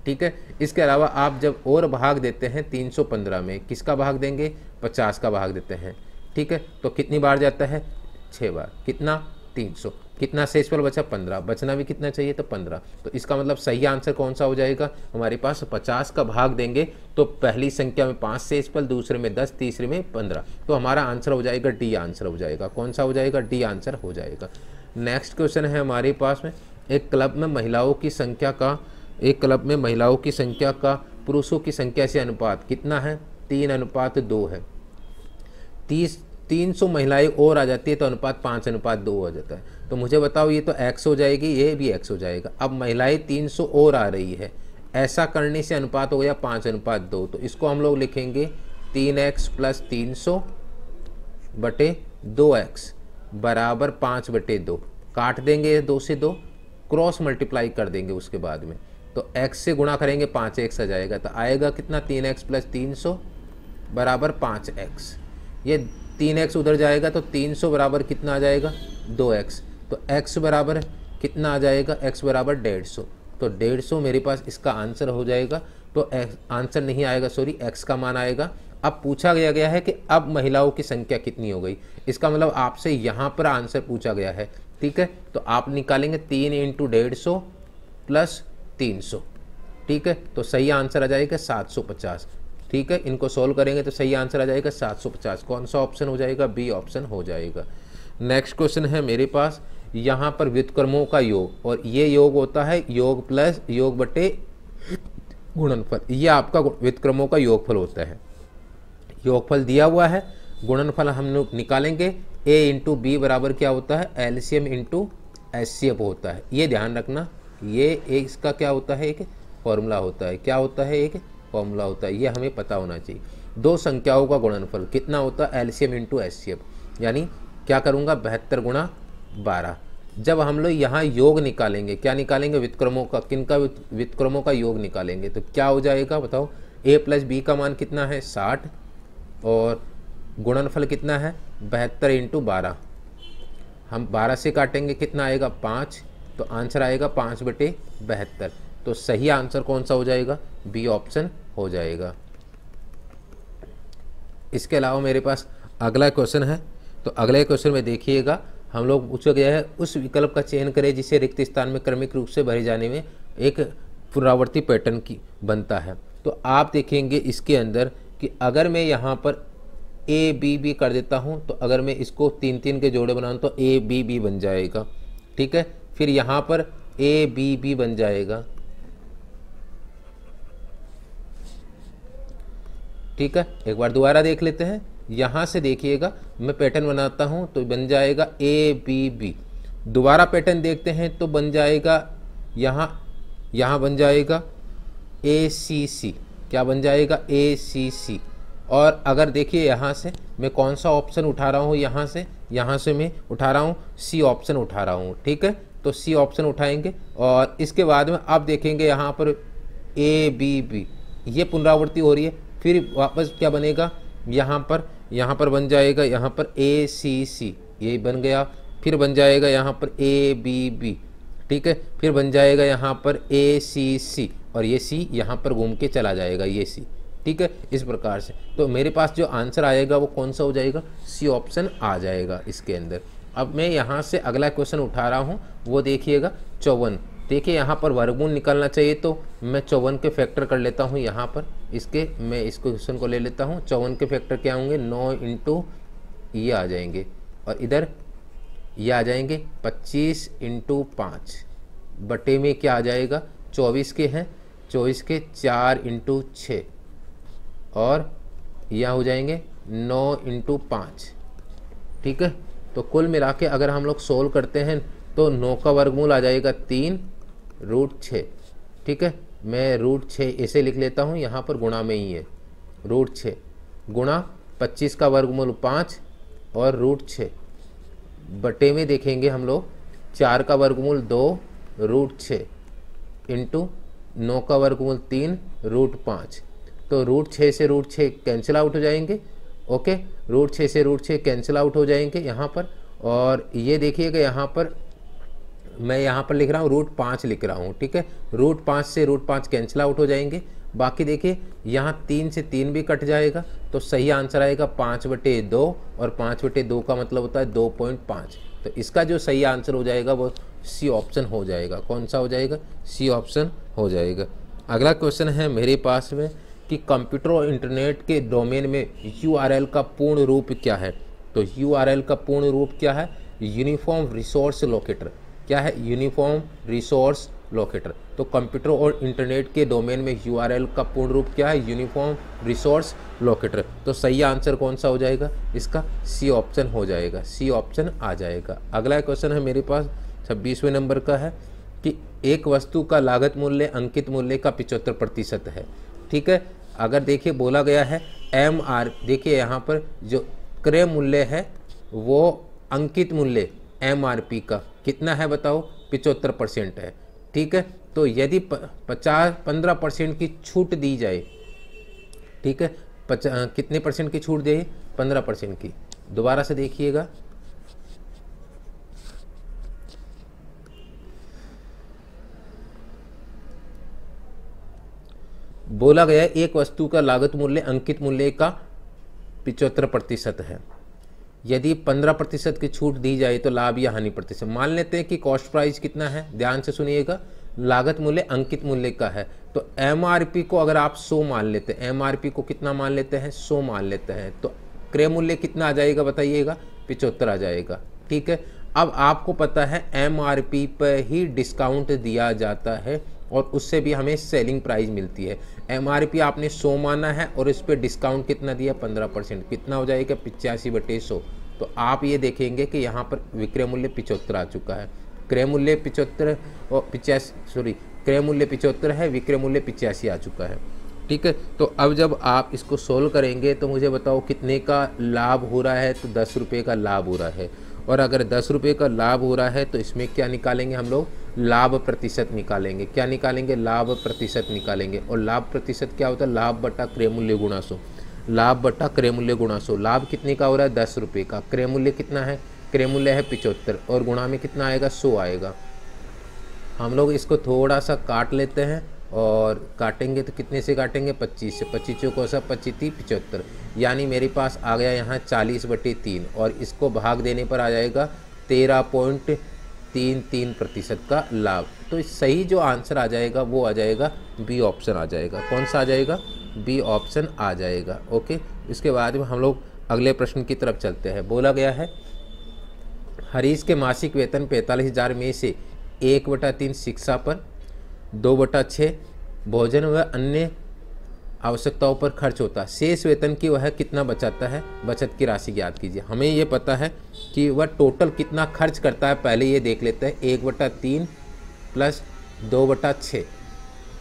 ठीक है। इसके अलावा आप जब और भाग देते हैं 315 में, किसका भाग देंगे, 50 का भाग देते हैं, ठीक है। तो कितनी बार जाता है, 6 बार, कितना, 300। कितना शेषफल बचा, 15, बचना भी कितना चाहिए, तो 15। तो इसका मतलब सही आंसर कौन सा हो जाएगा हमारे पास, 50 का भाग देंगे तो पहली संख्या में 5 शेषफल, दूसरे में 10, तीसरे में 15। तो हमारा आंसर हो जाएगा डी आंसर हो जाएगा। कौन सा हो जाएगा, डी आंसर हो जाएगा। नेक्स्ट क्वेश्चन है हमारे पास में, एक क्लब में महिलाओं की संख्या का पुरुषों की संख्या से अनुपात कितना है, 3:2 है। 300 महिलाएं और आ जाती है तो अनुपात 5:2 हो जाता है। तो मुझे बताओ, ये तो x हो जाएगी, ये भी x हो जाएगा। अब महिलाएं 300 और आ रही है, ऐसा करने से अनुपात हो गया 5:2। तो इसको हम लोग लिखेंगे 3x + 300 बटे 2x बराबर 5/2। काट देंगे 2 से 2, क्रॉस मल्टीप्लाई कर देंगे उसके बाद में, तो x से गुणा करेंगे 5x आ जाएगा। तो आएगा कितना, 3x + 300 बराबर 5x। ये 3x उधर जाएगा तो 300 बराबर कितना आ जाएगा, 2x। तो x बराबर कितना आ जाएगा, x बराबर 150। तो 150 मेरे पास इसका आंसर हो जाएगा। तो आंसर नहीं आएगा, सॉरी, x का मान आएगा। अब पूछा गया है कि अब महिलाओं की संख्या कितनी हो गई, इसका मतलब आपसे यहाँ पर आंसर पूछा गया है, ठीक है। तो आप निकालेंगे 3 × 150 + 300, ठीक है। तो सही आंसर आ जाएगा 750, ठीक है। इनको सोल्व करेंगे तो सही आंसर आ जाएगा 750। कौन सा ऑप्शन हो जाएगा, बी ऑप्शन हो जाएगा। नेक्स्ट क्वेश्चन है मेरे पास, यहाँ पर व्युत्क्रमों का योग, और ये योग होता है योग प्लस योग बटे गुणनफल। ये आपका व्युत्क्रमों का योगफल होता है। योगफल दिया हुआ है, गुणनफल हम लोग निकालेंगे। a × b बराबर क्या होता है, एलसीएम × एचसीएफ होता है। ये ध्यान रखना, ये इसका क्या होता है, एक फॉर्मूला होता है। क्या होता है, एक फॉर्मूला होता है, ये हमें पता होना चाहिए। दो संख्याओं का गुणनफल कितना होता है, एलसीएम × एचसीएफ। यानी क्या करूँगा, 72 × 12। जब हम लोग यहाँ योग निकालेंगे, क्या निकालेंगे, व्युत्क्रमों का, किनका, व्युत्क्रमों का योग निकालेंगे, तो क्या हो जाएगा बताओ। a + b का मान कितना है, 60, और गुणनफल कितना है, 72 × 12। हम 12 से काटेंगे, कितना आएगा, 5। तो आंसर आएगा 5/72। तो सही आंसर कौन सा हो जाएगा, बी ऑप्शन हो जाएगा। इसके अलावा मेरे पास अगला क्वेश्चन है। तो अगले क्वेश्चन में देखिएगा, हम लोग पूछा गया है, उस विकल्प का चयन करें जिसे रिक्त स्थान में क्रमिक रूप से भरे जाने में एक पुनरावृत्ति पैटर्न की बनता है। तो आप देखेंगे इसके अंदर कि अगर मैं यहाँ पर ए बी बी कर देता हूँ, तो अगर मैं इसको 3-3 के जोड़े बनाऊँ तो ए बी बी बन जाएगा, ठीक है। फिर यहाँ पर ए बी बी बन जाएगा, ठीक है। एक बार दोबारा देख लेते हैं, यहाँ से देखिएगा, मैं पैटर्न बनाता हूँ तो बन जाएगा ए बी बी। दोबारा पैटर्न देखते हैं तो बन जाएगा यहाँ बन जाएगा ए सी सी। क्या बन जाएगा, ए सी सी। और अगर देखिए यहाँ से मैं कौन सा ऑप्शन उठा रहा हूँ, यहाँ से मैं उठा रहा हूँ सी ऑप्शन उठा रहा हूँ, ठीक है। तो सी ऑप्शन उठाएंगे और इसके बाद में आप देखेंगे यहाँ पर ए बी बी, ये पुनरावृत्ति हो रही है। फिर वापस क्या बनेगा, यहाँ पर बन जाएगा, यहाँ पर ए सी सी, ये बन गया। फिर बन जाएगा यहाँ पर ए बी बी, ठीक है। फिर बन जाएगा यहाँ पर ए सी सी, और ये सी यहाँ पर घूम के चला जाएगा, ये सी, ठीक है। इस प्रकार से तो मेरे पास जो आंसर आएगा वो कौन सा हो जाएगा, सी ऑप्शन आ जाएगा इसके अंदर। अब मैं यहाँ से अगला क्वेश्चन उठा रहा हूँ, वो देखिएगा 54। देखिए यहाँ पर वर्गमूल निकालना चाहिए, तो मैं 54 के फैक्टर कर लेता हूँ। यहाँ पर मैं इस क्वेश्चन को ले लेता हूँ। 54 के फैक्टर क्या होंगे, 9 × ये आ जाएंगे, और इधर ये आ जाएंगे 25 × 5 बटे में क्या आ जाएगा, 24 के हैं, 24 के 4 × 6, और यह हो जाएंगे 9 × 5, ठीक है। तो कुल मिला के अगर हम लोग सोल्व करते हैं तो 9 का वर्गमूल आ जाएगा 3√6, ठीक है। मैं √6 ऐसे लिख लेता हूँ, यहाँ पर गुणा में ही है, √6 गुणा 25 का वर्गमूल 5 और √6 बटे में देखेंगे हम लोग 4 का वर्गमूल 2√6 इंटू 9 का वर्गमूल 3√5। तो √6 से √6 कैंसिल आउट हो जाएंगे, ओके। √6 से √6 कैंसिल आउट हो जाएंगे यहाँ पर। और ये देखिएगा यहाँ पर मैं यहाँ पर लिख रहा हूँ √5 लिख रहा हूँ, ठीक है। √5 से √5 कैंसिल आउट हो जाएंगे। बाकी देखिए यहाँ 3 से 3 भी कट जाएगा, तो सही आंसर आएगा 5/2, और 5/2 का मतलब होता है 2.5। तो इसका जो सही आंसर हो जाएगा वो सी ऑप्शन हो जाएगा। कौन सा हो जाएगा? सी ऑप्शन हो जाएगा। अगला क्वेश्चन है मेरे पास में कि कंप्यूटर और इंटरनेट के डोमेन में URL का पूर्ण रूप क्या है? तो URL का पूर्ण रूप क्या है? Uniform resource locator. क्या है? Uniform resource locator. तो कंप्यूटर और इंटरनेट के डोमेन में URL का पूर्ण रूप क्या है? Uniform resource locator. तो सही आंसर कौन सा हो जाएगा? इसका सी ऑप्शन हो जाएगा, सी ऑप्शन आ जाएगा। अगला क्वेश्चन है मेरे पास 26वें नंबर का है कि एक वस्तु का लागत मूल्य अंकित मूल्य का 75% है, ठीक है। अगर देखिए बोला गया है MR, देखिए यहाँ पर जो क्रय मूल्य है वो अंकित मूल्य MRP का कितना है बताओ? 75% है, ठीक है। तो यदि 15% की छूट दी जाए, ठीक है, कितने परसेंट की छूट दे? 15% की। दोबारा से देखिएगा, बोला गया है एक वस्तु का लागत मूल्य अंकित मूल्य का 75% है। यदि 15% की छूट दी जाए तो लाभ या हानि प्रतिशत। मान लेते हैं कि कॉस्ट प्राइस कितना है, ध्यान से सुनिएगा, लागत मूल्य अंकित मूल्य का है। तो MRP को अगर आप 100 मान लेते हैं, MRP को कितना मान लेते हैं? 100 मान लेते हैं, तो क्रय मूल्य कितना आ जाएगा बताइएगा? 75 आ जाएगा, ठीक है। अब आपको पता है MRP पर ही डिस्काउंट दिया जाता है और उससे भी हमें सेलिंग प्राइस मिलती है। MRP आपने 100 माना है और इस पर डिस्काउंट कितना दिया? 15%। कितना हो जाएगा? 85/100। तो आप ये देखेंगे कि यहाँ पर विक्रय मूल्य 75 आ चुका है। क्रय मूल्य 75 और 85, क्रय मूल्य 75 है, विक्रय मूल्य 85 आ चुका है, ठीक है। तो अब जब आप इसको सोल्व करेंगे तो मुझे बताओ कितने का लाभ हो रहा है? तो 10 रुपये का लाभ हो रहा है। और अगर 10 रुपये का लाभ हो रहा है तो इसमें क्या निकालेंगे हम लोग? लाभ प्रतिशत निकालेंगे। क्या निकालेंगे? लाभ प्रतिशत निकालेंगे। और लाभ प्रतिशत क्या होता है? लाभ बटा क्रय मूल्य गुणा 100। लाभ बटा क्रय मूल्य गुणा 100। लाभ कितने का हो रहा है? 10 रुपये का। क्रय मूल्य कितना है? क्रय मूल्य है 75 और गुणा में कितना आएगा? 100 आएगा। हम लोग इसको थोड़ा सा काट लेते हैं और काटेंगे तो कितने से काटेंगे? 25 से। 25 को सा 25 75, यानी मेरे पास आ गया यहाँ 40/3 और इसको भाग देने पर आ जाएगा 13.33% का लाभ। तो सही जो आंसर आ जाएगा वो आ जाएगा बी ऑप्शन आ जाएगा। कौन सा आ जाएगा? बी ऑप्शन आ जाएगा। ओके, इसके बाद में हम लोग अगले प्रश्न की तरफ चलते हैं। बोला गया है हरीश के मासिक वेतन 45,000 में से 1/3 शिक्षा पर, 2/6 भोजन व अन्य आवश्यकताओं पर खर्च होता है। शेष वेतन की वह कितना बचाता है? बचत की राशि ज्ञात कीजिए। हमें ये पता है कि वह टोटल कितना खर्च करता है, पहले ये देख लेते हैं। 1/3 प्लस 2/6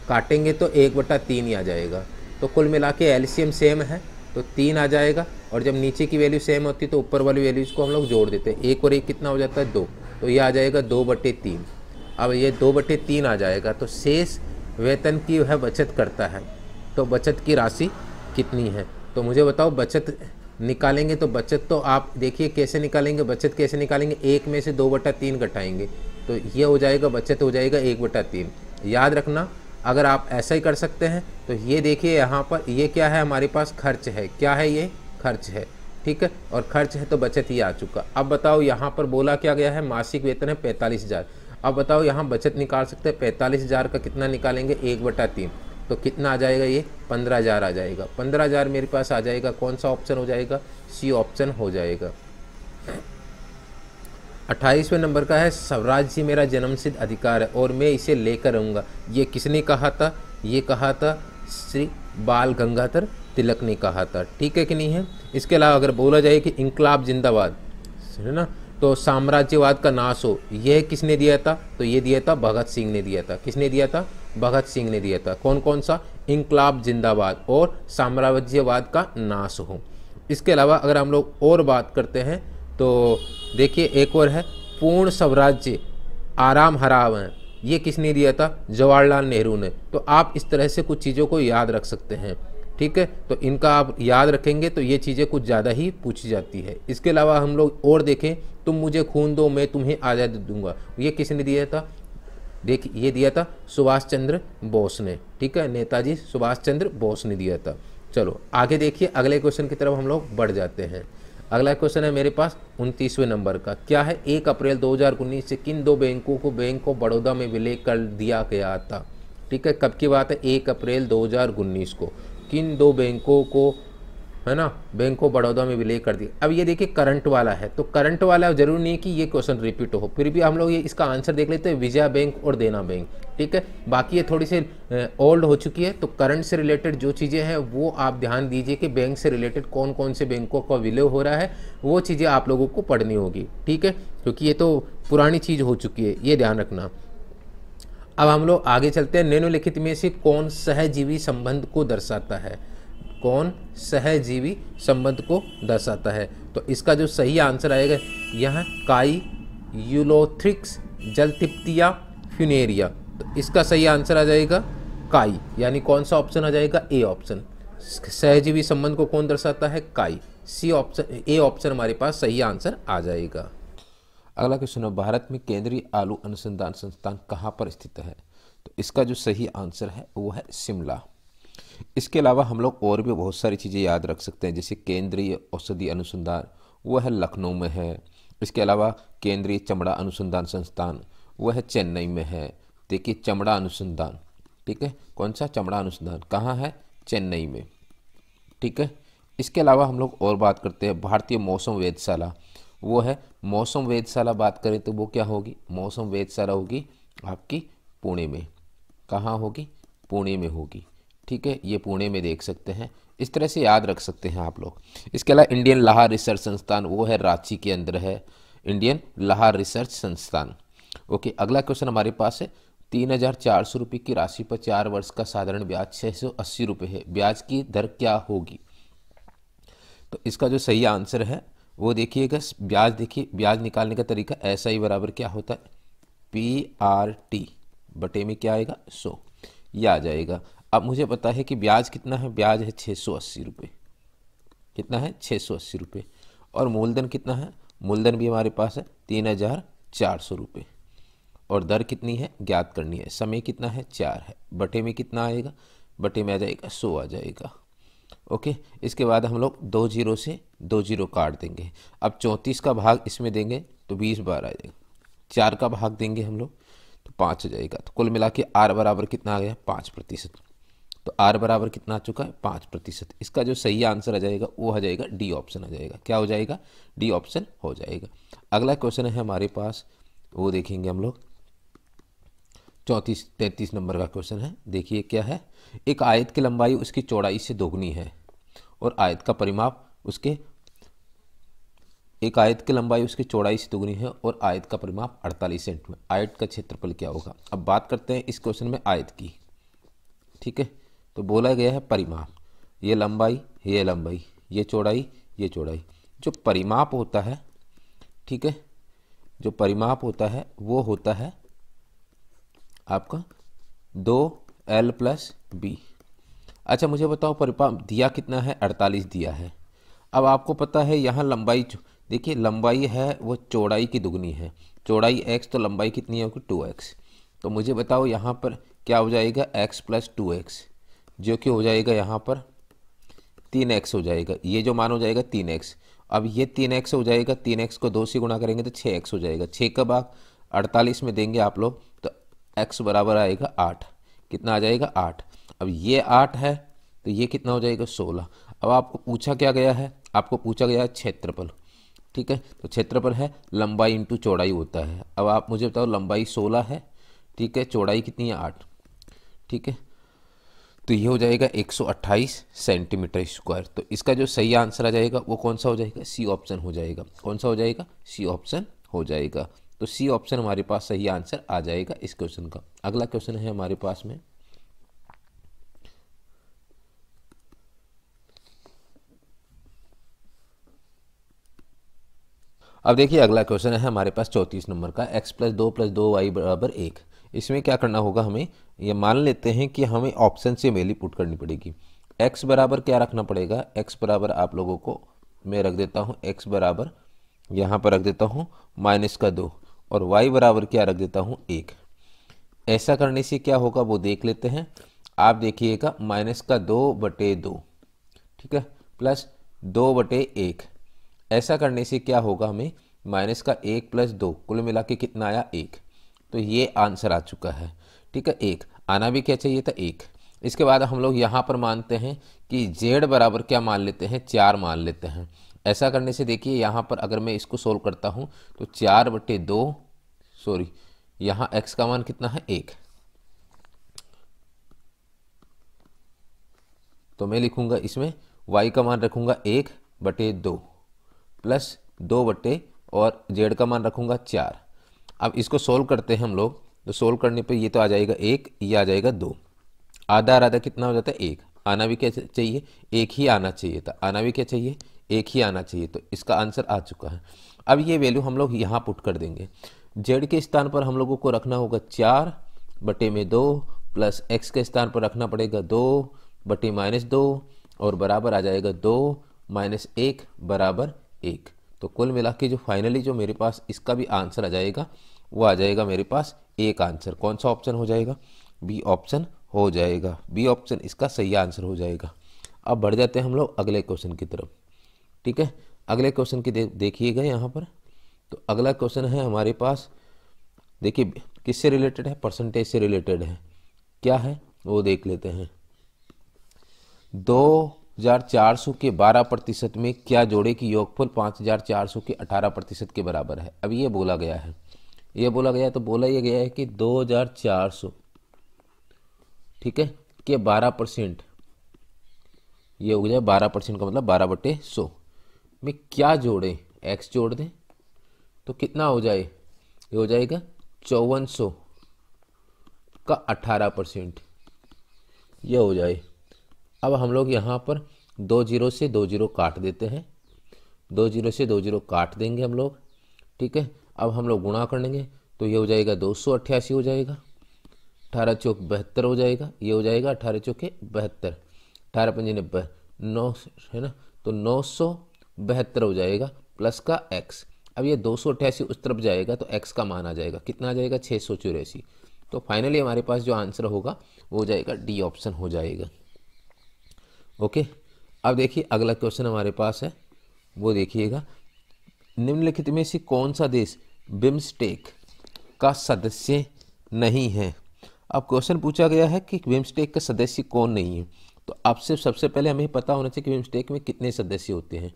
काटेंगे तो 1/3 ही आ जाएगा। तो कुल मिला के एलसीएम सेम है तो 3 आ जाएगा, और जब नीचे की वैल्यू सेम होती है तो ऊपर वाली वैल्यूज़ को हम लोग जोड़ देते हैं। 1 और 1 कितना हो जाता है? 2, तो ये आ जाएगा 2/3। अब ये 2/3 आ जाएगा। तो शेष वेतन की वह बचत करता है, तो बचत की राशि कितनी है? तो मुझे बताओ, बचत निकालेंगे तो बचत तो आप देखिए कैसे निकालेंगे। बचत कैसे निकालेंगे? 1 में से 2/3 घटाएंगे तो ये हो जाएगा, बचत हो जाएगा 1/3। याद रखना, अगर आप ऐसा ही कर सकते हैं तो ये देखिए यहाँ पर ये क्या है? हमारे पास खर्च है। क्या है? ये खर्च है, ठीक है, और खर्च है तो बचत ही आ चुका। अब बताओ यहाँ पर बोला क्या गया है? मासिक वेतन है 45,000। अब बताओ यहाँ बचत निकाल सकते हैं। 45,000 का कितना निकालेंगे? 1/3, तो कितना आ जाएगा? ये 15,000 आ जाएगा। 15,000 मेरे पास आ जाएगा। कौन सा ऑप्शन हो जाएगा? सी ऑप्शन हो जाएगा। 28वें नंबर का है स्वराज्य मेरा जन्मसिद्ध अधिकार है और मैं इसे लेकर रहूँगा। ये किसने कहा था? ये कहा था श्री बाल गंगाधर तिलक ने कहा था, ठीक है कि नहीं है। इसके अलावा अगर बोला जाए कि इंकलाब जिंदाबाद, है ना, तो साम्राज्यवाद का नाश हो, यह किसने दिया था? तो ये दिया था भगत सिंह ने दिया था। किसने दिया था? भगत सिंह ने दिया था। कौन कौन सा? इंकलाब जिंदाबाद और साम्राज्यवाद का नाश हो। इसके अलावा अगर हम लोग और बात करते हैं तो देखिए एक और है पूर्ण स्वराज्य आराम हराम है, ये किसने दिया था? जवाहरलाल नेहरू ने। तो आप इस तरह से कुछ चीज़ों को याद रख सकते हैं, ठीक है। तो इनका आप याद रखेंगे तो ये चीज़ें कुछ ज़्यादा ही पूछी जाती है। इसके अलावा हम लोग और देखें तुम मुझे खून दो मैं तुम्हें आज़ादी दूंगा। ये किसने दिया था? देखिए ये दिया था सुभाष चंद्र बोस ने, ठीक है, नेताजी सुभाष चंद्र बोस ने दिया था। चलो आगे देखिए, अगले क्वेश्चन की तरफ हम लोग बढ़ जाते हैं। अगला क्वेश्चन है मेरे पास 29वें नंबर का। क्या है? 1 अप्रैल 2019 से किन दो बैंकों को बैंक ऑफ बड़ौदा में विलय कर दिया गया था? ठीक है, कब की बात है? 1 अप्रैल 2019 को किन दो बैंकों को, है ना, बैंक ऑफ बड़ौदा में विलय कर दिया। अब ये देखिए करंट वाला है, तो करंट वाला जरूरी नहीं कि ये क्वेश्चन रिपीट हो, फिर भी हम लोग ये इसका आंसर देख लेते हैं, विजया बैंक और देना बैंक। ठीक है, बाकी ये थोड़ी सी ओल्ड हो चुकी है, तो करंट से रिलेटेड जो चीज़ें हैं वो आप ध्यान दीजिए कि बैंक से रिलेटेड कौन कौन से बैंकों का विलय हो रहा है, वो चीज़ें आप लोगों को पढ़नी होगी। ठीक है, क्योंकि ये तो पुरानी चीज़ हो चुकी है, ये ध्यान रखना। अब हम लोग आगे चलते हैं। निम्नलिखित में से कौन सहजीवी संबंध को दर्शाता है? कौन सहजीवी संबंध को दर्शाता है? तो इसका जो सही आंसर आएगा यहाँ काई यूलोथ्रिक्स जलतिप्तिया फ्यूनेरिया। तो इसका सही आंसर आ जाएगा काई, यानी कौन सा ऑप्शन आ जाएगा? A option. सहजीवी संबंध को कौन दर्शाता है? काई। सी ऑप्शन, ए ऑप्शन हमारे पास सही आंसर आ जाएगा। अगला क्वेश्चन है, भारत में केंद्रीय आलू अनुसंधान संस्थान कहाँ पर स्थित है? तो इसका जो सही आंसर है वो है शिमला। इसके अलावा हम लोग और भी बहुत सारी चीज़ें याद रख सकते हैं, जैसे केंद्रीय औषधि अनुसंधान वो है लखनऊ में है। इसके अलावा केंद्रीय चमड़ा अनुसंधान संस्थान वो है चेन्नई में है। देखिए चमड़ा अनुसंधान, ठीक है, कौन सा? चमड़ा अनुसंधान कहाँ है? चेन्नई में। ठीक है, इसके अलावा हम लोग और बात करते हैं, भारतीय मौसम वेधशाला वो है, मौसम वेधशाला बात करें तो वो क्या होगी? मौसम वेधशाला होगी आपकी पुणे में। कहाँ होगी? पुणे में होगी। ठीक है, ये पुणे में देख सकते हैं, इस तरह से याद रख सकते हैं आप लोग। इसके अलावा इंडियन लाहौर रिसर्च संस्थान वो है रांची के अंदर है, इंडियन लाहौर रिसर्च संस्थान। ओके, अगला क्वेश्चन हमारे पास है, 3,400 रुपये की राशि पर 4 वर्ष का साधारण ब्याज 680 रुपये है, ब्याज की दर क्या होगी? तो इसका जो सही आंसर है वो देखिएगा, ब्याज देखिए, ब्याज निकालने का तरीका ऐसा ही बराबर क्या होता है? PRT बटे में क्या आएगा? 100, यह आ जाएगा। अब मुझे पता है कि ब्याज कितना है, ब्याज है 680 रुपये। कितना है? 680 रुपये। और मूलधन कितना है? मूलधन भी हमारे पास है 3,400 रुपये। और दर कितनी है ज्ञात करनी है। समय कितना है? 4 है। बटे में कितना आएगा? बटे में आ जाएगा 100 आ जाएगा। ओके, इसके बाद हम लोग 2 जीरो से 2 जीरो काट देंगे। अब 34 का भाग इसमें देंगे तो 20 बार आ जाएगा। 4 का भाग देंगे हम लोग तो 5 आ जाएगा। तो कुल मिला के आर बराबर कितना आ गया? 5%। तो आर बराबर कितना आ चुका है? 5%। इसका जो सही आंसर आ जाएगा वो आ जाएगा डी ऑप्शन आ जाएगा। क्या हो जाएगा? डी ऑप्शन हो जाएगा। अगला क्वेश्चन है हमारे पास, वो देखेंगे हम लोग 33 नंबर का क्वेश्चन है। देखिए क्या है, एक आयत की लंबाई उसकी चौड़ाई से दोगुनी है और आयत का परिमाप उसके, एक आयत की लंबाई उसकी चौड़ाई से दोगुनी है और आयत का परिमाप 48 सेंटीमीटर। आयत का क्षेत्रफल क्या होगा? अब बात करते हैं इस क्वेश्चन में आयत की। ठीक है, तो बोला गया है परिमाप, ये लंबाई, ये लंबाई, ये चौड़ाई, ये चौड़ाई। जो परिमाप होता है, ठीक है, जो परिमाप होता है वो होता है आपका 2L + B। अच्छा मुझे बताओ परिमाप दिया कितना है? 48 दिया है। अब आपको पता है यहाँ लंबाई, देखिए लंबाई है वो चौड़ाई की दुगनी है। चौड़ाई x तो लंबाई कितनी है? 2x। तो मुझे बताओ यहाँ पर क्या हो जाएगा? x + 2x, जो कि हो जाएगा यहाँ पर 3x हो जाएगा। ये जो मान हो जाएगा 3x। अब ये 3x हो जाएगा, 3x को 2 से गुणा करेंगे तो 6x हो जाएगा। 6 का भाग 48 में देंगे आप लोग तो x बराबर आएगा 8। कितना आ जाएगा? 8। अब ये 8 है तो ये कितना हो जाएगा? 16। अब आपको पूछा क्या गया है? आपको पूछा गया है क्षेत्रफल। ठीक है, तो क्षेत्रफल है लंबाई इंटू चौड़ाई होता है। अब आप मुझे बताओ लंबाई 16 है, ठीक है, चौड़ाई कितनी है? 8। ठीक है, तो ये हो जाएगा 128 सेंटीमीटर स्क्वायर। तो इसका जो सही आंसर आ जाएगा वो कौन सा हो जाएगा? सी ऑप्शन हो जाएगा। कौन सा हो जाएगा? सी ऑप्शन हो जाएगा। तो सी ऑप्शन हमारे पास सही आंसर आ जाएगा इस क्वेश्चन का। अगला क्वेश्चन है हमारे पास में, अब देखिए अगला क्वेश्चन है हमारे पास 34 नंबर का, x + 2 + 2y = 1। इसमें क्या करना होगा हमें? ये मान लेते हैं कि हमें ऑप्शन से वैल्यू पुट करनी पड़ेगी। x बराबर क्या रखना पड़ेगा? x बराबर आप लोगों को मैं रख देता हूँ, x बराबर यहाँ पर रख देता हूँ -2 और y बराबर क्या रख देता हूँ 1। ऐसा करने से क्या होगा वो देख लेते हैं। आप देखिएगा -2/2, ठीक है, प्लस 2/1। ऐसा करने से क्या होगा, हमें -1 + 2 कुल मिला के कितना आया 1। तो ये आंसर आ चुका है, ठीक है। 1 आना भी क्या चाहिए था 1। इसके बाद हम लोग यहाँ पर मानते हैं कि z बराबर क्या मान लेते हैं 4 मान लेते हैं। ऐसा करने से देखिए यहाँ पर अगर मैं इसको सोल्व करता हूँ तो 4/2, सॉरी यहाँ x का मान कितना है 1, तो मैं लिखूंगा इसमें y का मान रखूंगा 1/2 प्लस 2 और z का मान रखूंगा 4। अब इसको सोल्व करते हैं हम लोग, तो सोल्व करने पे ये तो आ जाएगा 1, ये आ जाएगा 2, आधा और आधा कितना हो जाता है 1। आना भी क्या चाहिए 1 ही आना चाहिए था, आना भी क्या चाहिए 1 ही आना चाहिए, तो इसका आंसर आ चुका है। अब ये वैल्यू हम लोग यहाँ पुट कर देंगे। z के स्थान पर हम लोगों को रखना होगा 4/2 प्लस x के स्थान पर रखना पड़ेगा 2/-2 और बराबर आ जाएगा 2 - 1 = 1। तो कुल मिला के जो फाइनली जो मेरे पास इसका भी आंसर आ जाएगा वो आ जाएगा मेरे पास एक आंसर। कौन सा ऑप्शन हो जाएगा, बी ऑप्शन हो जाएगा। बी ऑप्शन इसका सही आंसर हो जाएगा। अब बढ़ जाते हैं हम लोग अगले क्वेश्चन की तरफ, ठीक है। अगले क्वेश्चन की देखिएगा यहाँ पर, तो अगला क्वेश्चन है हमारे पास, देखिए किससे रिलेटेड है, परसेंटेज से रिलेटेड है। क्या है वो देख लेते हैं। 2400 के 12% में क्या जोड़े कि योगफल 5400 के 18% के बराबर है। अब ये बोला गया है, ये बोला गया है, तो बोला ये गया है कि 2400, ठीक है, के 12%, ये हो जाए 12% का मतलब 12/100 में क्या जोड़े, x जोड़ दें तो कितना हो जाए, ये हो जाएगा 5400 का 18%, ये हो जाए। अब हम लोग यहाँ पर 2 0 से 2 0 काट देते हैं, 2 0 से 2 0 काट देंगे हम लोग, ठीक है। अब हम लोग गुणा कर लेंगे तो ये हो जाएगा 288 हो जाएगा, 18 चौक 72 हो जाएगा, ये हो जाएगा 18 चौके 72, 18 पंजे 90, 9 है ना, तो 972 हो जाएगा प्लस का x। अब ये 288 उस तरफ जाएगा तो x का मान आ जाएगा, कितना आ जाएगा 684। तो फाइनली हमारे पास जो आंसर होगा वो हो जाएगा डी ऑप्शन हो जाएगा। ओके, अब देखिए अगला क्वेश्चन हमारे पास है, वो देखिएगा। निम्नलिखित में से कौन सा देश बिम्स्टेक का सदस्य नहीं है। अब क्वेश्चन पूछा गया है कि बिम्स्टेक का सदस्य कौन नहीं है, तो आपसे सबसे पहले हमें पता होना चाहिए कि बिम्स्टेक में कितने सदस्य होते हैं,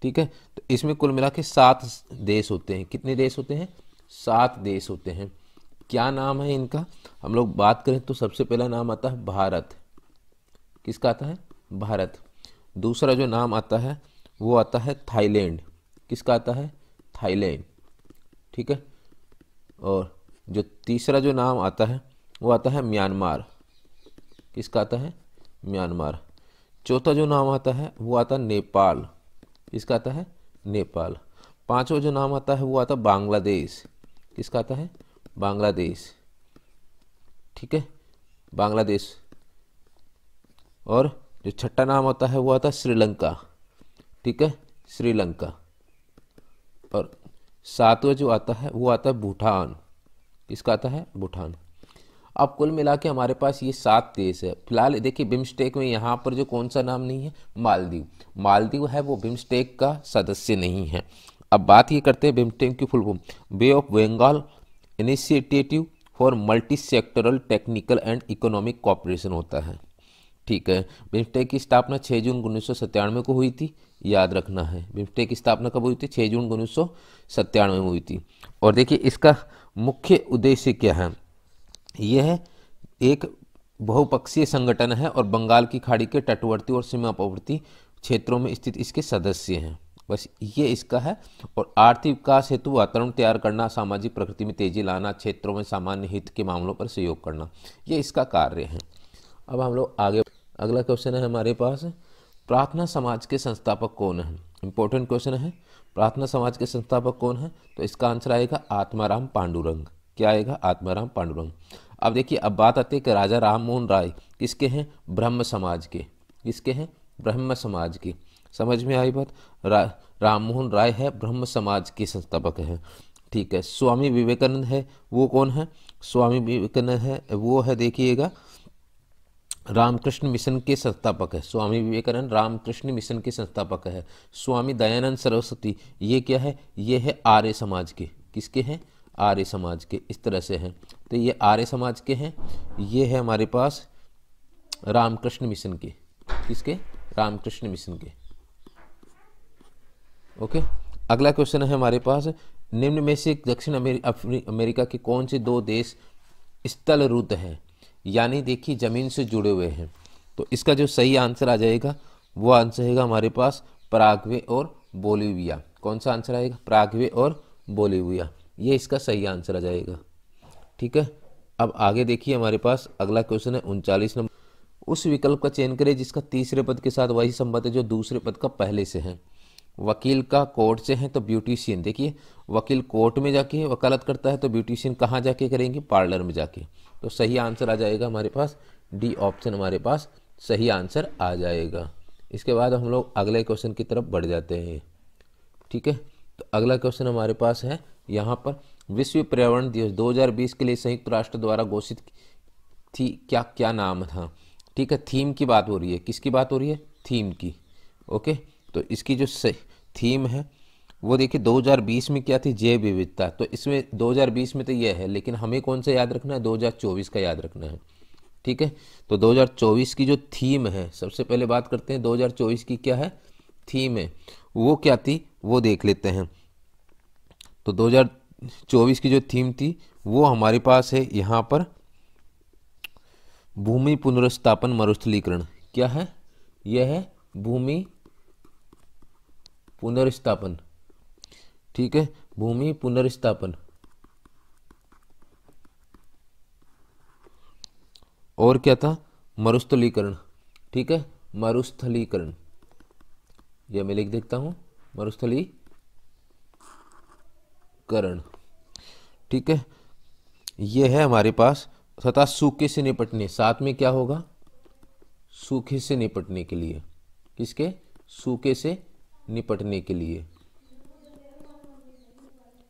ठीक है। तो इसमें कुल मिला के 7 देश होते हैं। कितने देश होते हैं, 7 देश होते हैं। क्या नाम है इनका, हम लोग बात करें तो सबसे पहला नाम आता है भारत। किसका आता है, भारत। दूसरा जो नाम आता है वो आता है थाईलैंड। किसका आता है, थाईलैंड, ठीक है। और जो तीसरा जो नाम आता है वो आता है म्यांमार। किसका आता है, म्यांमार। चौथा जो नाम आता है वो आता है नेपाल। किसका आता है, नेपाल। पांचवा जो नाम आता है वो आता है बांग्लादेश। किसका आता है, बांग्लादेश, ठीक है, बांग्लादेश। और जो छठा नाम आता है वो आता है श्रीलंका, ठीक है, श्रीलंका। और सातवां जो आता है वो आता है भूटान। किसका आता है, भूटान। अब कुल मिला के हमारे पास ये 7 देश है। फिलहाल देखिए बिम्स्टेक में यहाँ पर जो कौन सा नाम नहीं है, मालदीव। मालदीव है वो बिम्स्टेक का सदस्य नहीं है। अब बात ये करते हैं बिम्स्टेक की full form, bay of Bengal initiative for multi sectoral technical and economic cooperation होता है, ठीक है। बिम्स्टेक की स्थापना 6 जून 1997 को हुई थी, याद रखना है। बिम्स्टेक की स्थापना कब हुई थी, 6 जून 1997 में हुई थी। और देखिए इसका मुख्य उद्देश्य क्या है, यह एक बहुपक्षीय संगठन है और बंगाल की खाड़ी के तटवर्ती और सीमावर्ती क्षेत्रों में स्थित इसके सदस्य हैं। बस ये इसका है। और आर्थिक विकास हेतु वातावरण तैयार करना, सामाजिक प्रकृति में तेजी लाना, क्षेत्रों में सामान्य हित के मामलों पर सहयोग करना, ये इसका कार्य है। अब हम लोग आगे, अगला क्वेश्चन है हमारे पास, प्रार्थना समाज के संस्थापक कौन है। इंपॉर्टेंट क्वेश्चन है, प्रार्थना समाज के संस्थापक कौन है, तो इसका आंसर आएगा आत्माराम पांडुरंग। क्या आएगा, आत्माराम पांडुरंग। अब देखिए अब बात आती है कि राजा राम मोहन राय किसके हैं, ब्रह्म समाज के। किसके हैं, ब्रह्म समाज के। समझ में आई बात। राम मोहन राय है ब्रह्म समाज के संस्थापक है। ठीक है, स्वामी विवेकानंद है, वो कौन है? स्वामी विवेकानंद है वो है, देखिएगा, रामकृष्ण मिशन के संस्थापक है। स्वामी विवेकानंद रामकृष्ण मिशन के संस्थापक है। स्वामी दयानंद सरस्वती, ये क्या है? ये है आर्य समाज के। किसके हैं? आर्य समाज के। इस तरह से हैं, तो ये आर्य समाज के हैं। ये है हमारे पास रामकृष्ण मिशन के। किसके? रामकृष्ण मिशन के। ओके, अगला क्वेश्चन है हमारे पास, निम्न में से दक्षिण अमेरिका के कौन से दो देश स्थल रुद्ध हैं, यानी देखिए जमीन से जुड़े हुए हैं? तो इसका जो सही आंसर आ जाएगा वो आंसर है हमारे पास पराग्वे और बोलिविया। कौन सा आंसर आएगा? पराग्वे और बोलिविया, ये इसका सही आंसर आ जाएगा। ठीक है, अब आगे देखिए हमारे पास अगला क्वेश्चन है 39 नंबर। उस विकल्प का चयन करें जिसका तीसरे पद के साथ वही संबंध है जो दूसरे पद का पहले से है। वकील का कोर्ट से है तो ब्यूटिशियन, देखिए वकील कोर्ट में जाके वकालत करता है तो ब्यूटिशियन कहाँ जाके करेंगे? पार्लर में जाके। तो सही आंसर आ जाएगा हमारे पास डी ऑप्शन, हमारे पास सही आंसर आ जाएगा। इसके बाद हम लोग अगले क्वेश्चन की तरफ बढ़ जाते हैं। ठीक है, तो अगला क्वेश्चन हमारे पास है यहाँ पर, विश्व पर्यावरण दिवस 2020 के लिए संयुक्त राष्ट्र द्वारा घोषित थी क्या क्या नाम था? ठीक है, थीम की बात हो रही है। किसकी बात हो रही है? थीम की। ओके, तो इसकी जो थीम है वो देखिए 2020 में क्या थी? जैव विविधता। तो इसमें 2020 में तो ये है, लेकिन हमें कौन सा याद रखना है? 2024 का याद रखना है। ठीक है, तो 2024 की जो थीम है, सबसे पहले बात करते हैं 2024 की क्या है थीम है, वो क्या थी वो देख लेते हैं। तो 2024 की जो थीम थी वो हमारे पास है यहाँ पर, भूमि पुनर्स्थापन मरुस्थलीकरण। क्या है? यह है भूमि पुनर्स्थापन। ठीक है, भूमि पुनर्स्थापन। और क्या था? मरुस्थलीकरण। ठीक है, मरुस्थलीकरण, यह मैं लिख देता हूं, मरुस्थलीकरण। ठीक है, यह है हमारे पास। तथा सूखे से निपटने, साथ में क्या होगा? सूखे से निपटने के लिए। किसके? सूखे से निपटने के लिए,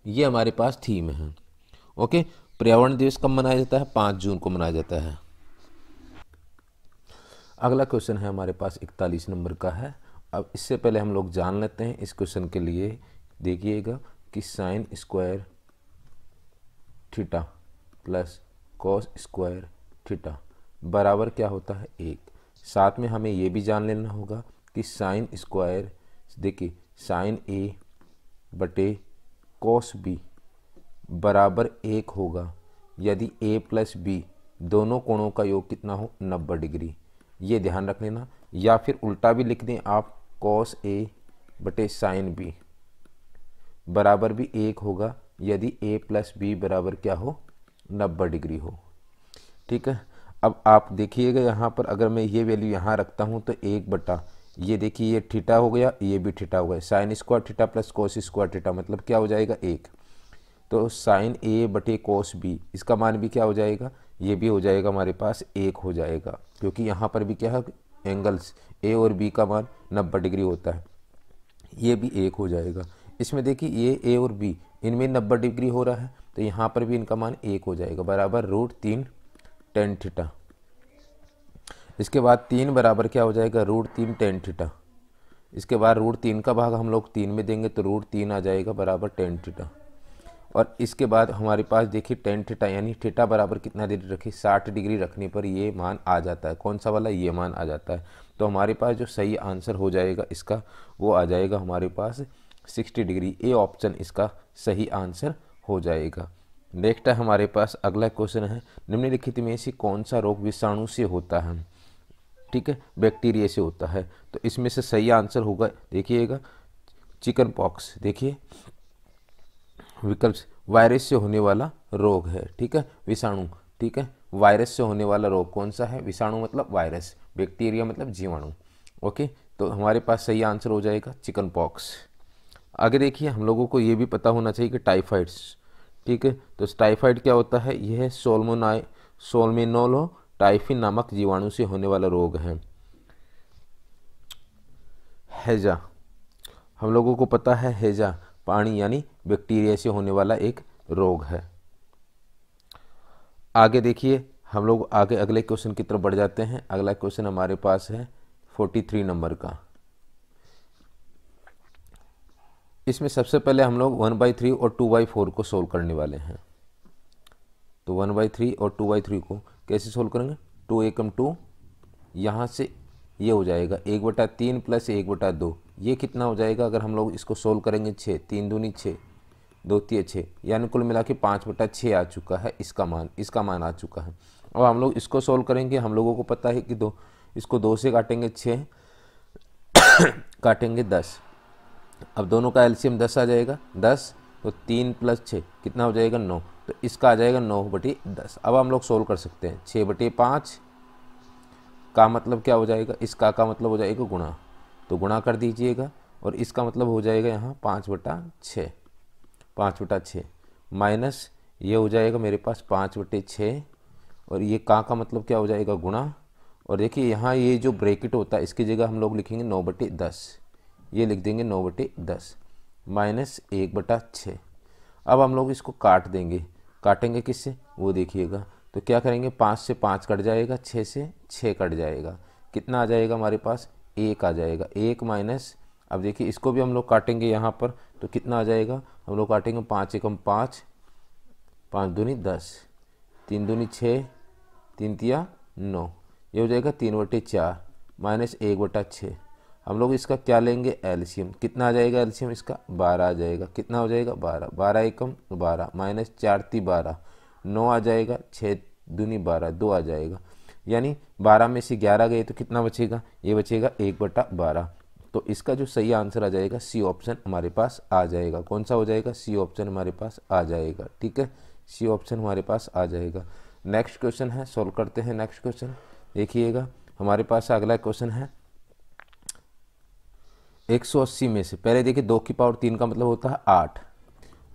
ये हमारे पास थीम है। ओके, पर्यावरण दिवस कब मनाया जाता है? 5 जून को मनाया जाता है। अगला क्वेश्चन है हमारे पास 41 नंबर का है। अब इससे पहले हम लोग जान लेते हैं इस क्वेश्चन के लिए, देखिएगा कि sine square theta plus cos square theta बराबर क्या होता है? 1। साथ में हमें ये भी जान लेना होगा कि साइन स्क्वायर, देखिए साइन ए बटे कॉस बी बराबर 1 होगा यदि a प्लस बी दोनों कोणों का योग कितना हो? 90 डिग्री। ये ध्यान रख लेना, या फिर उल्टा भी लिख दें आप, कॉस ए बटे साइन बी बराबर भी 1 होगा यदि a प्लस बी बराबर क्या हो? 90 डिग्री हो। ठीक है, अब आप देखिएगा यहाँ पर अगर मैं ये वैल्यू यहाँ रखता हूँ तो 1 बटा, ये देखिए ये थीटा हो गया, ये भी थीटा हो गया, sine square theta plus cos square theta मतलब क्या हो जाएगा? 1। तो साइन ए बटे कोस बी, इसका मान भी क्या हो जाएगा? ये भी हो जाएगा हमारे पास 1 हो जाएगा, क्योंकि यहाँ पर भी क्या है? एंगल्स ए और बी का मान 90 डिग्री होता है, ये भी 1 हो जाएगा। इसमें देखिए ये ए और बी इनमें 90 डिग्री हो रहा है, तो यहाँ पर भी इनका मान 1 हो जाएगा, बराबर √3 tan थीटा। इसके बाद 3 बराबर क्या हो जाएगा? √3 tan थीटा। इसके बाद √3 का भाग हम लोग 3 में देंगे तो √3 आ जाएगा बराबर tan थीटा। और इसके बाद हमारे पास देखिए tan थीटा, यानी थीटा बराबर कितना डिग्री रखिए? 60 डिग्री रखने पर ये मान आ जाता है। कौन सा वाला? ये मान आ जाता है। तो हमारे पास जो सही आंसर हो जाएगा इसका, वो आ जाएगा हमारे पास 60 डिग्री। ए ऑप्शन इसका सही आंसर हो जाएगा। नेक्स्ट है हमारे पास अगला क्वेश्चन है, निम्नलिखित में से कौन सा रोग विषाणु से होता है? ठीक है, बैक्टीरिया से होता है। तो इसमें से सही आंसर होगा, देखिएगा, चिकन पॉक्स। देखिए विकल्प, वायरस से होने वाला रोग है। ठीक है, विषाणु। ठीक है, वायरस से होने वाला रोग कौन सा है? विषाणु मतलब वायरस, बैक्टीरिया मतलब जीवाणु। ओके, तो हमारे पास सही आंसर हो जाएगा चिकन पॉक्स। आगे देखिए, हम लोगों को ये भी पता होना चाहिए कि टाइफाइड्स। ठीक है, तो टाइफाइड क्या होता है? यह सोलमोनेलो टाइफिन नामक जीवाणु से होने वाला रोग है। हैजा, हम लोगों को पता है हैजा पानी यानी बैक्टीरिया से होने वाला एक रोग है। आगे देखिए, हम लोग आगे अगले क्वेश्चन की तरफ बढ़ जाते हैं। अगला क्वेश्चन हमारे पास है 43 नंबर का। इसमें सबसे पहले हम लोग 1/3 और 2/4 को सोल्व करने वाले हैं। तो 1/3 और 2/3 को कैसे सोल्व करेंगे? 2 एकम 2, यहाँ से ये हो जाएगा 1/3 प्लस 1/2। ये कितना हो जाएगा अगर हम लोग इसको सोल्व करेंगे? 6, 3 दूनी 6, 2 तिया 6, यानी कुल मिला के 5/6 आ चुका है इसका मान आ चुका है। अब हम लोग इसको सोल्व करेंगे। हम लोगों को पता है कि इसको 2 से काटेंगे 6 काटेंगे 10। अब दोनों का एलसीएम 10 आ जाएगा। 10 तो 3 + 6 कितना हो जाएगा? 9। तो इसका आ जाएगा 9/10। अब हम लोग सोल्व कर सकते हैं। 6/5 का मतलब क्या हो जाएगा? इसका का मतलब हो जाएगा गुणा, तो गुणा कर दीजिएगा। और इसका मतलब हो जाएगा यहाँ 5/6 माइनस ये हो जाएगा मेरे पास 5/6, और ये का मतलब क्या हो जाएगा? गुणा। और देखिए यहाँ ये जो ब्रैकेट होता है इसकी जगह हम लोग लिखेंगे 9/10, ये लिख देंगे 9/10 माइनस 1/6। अब हम लोग इसको काट देंगे। काटेंगे किससे? वो देखिएगा। तो क्या करेंगे? 5 से 5 कट जाएगा, 6 से 6 कट जाएगा। कितना आ जाएगा हमारे पास? 1 आ जाएगा। 1 माइनस, अब देखिए इसको भी हम लोग काटेंगे यहाँ पर, तो कितना आ जाएगा? हम लोग काटेंगे 5 एकम 5, 5 दूनी 10, 3 दूनी 6, 3 तिया 9, ये हो जाएगा 3/4 माइनस 1/6। हम लोग इसका क्या लेंगे? एलसीएम। कितना आ जाएगा एलसीएम इसका? 12 आ जाएगा। कितना हो जाएगा? 12, 12 एकम 12 माइनस 4 × 12, 9 आ जाएगा। 6 दूनी 12, 2 आ जाएगा। यानी 12 में से 11 गए तो कितना बचेगा? ये बचेगा 1/12। तो इसका जो सही आंसर आ जाएगा सी ऑप्शन हमारे पास आ जाएगा। कौन सा हो जाएगा? सी ऑप्शन हमारे पास आ जाएगा। ठीक है, सी ऑप्शन हमारे पास आ जाएगा। नेक्स्ट क्वेश्चन है, सॉल्व करते हैं नेक्स्ट क्वेश्चन। देखिएगा हमारे पास अगला क्वेश्चन है 180 में से, पहले देखिए 2 की पावर 3 का मतलब होता है 8,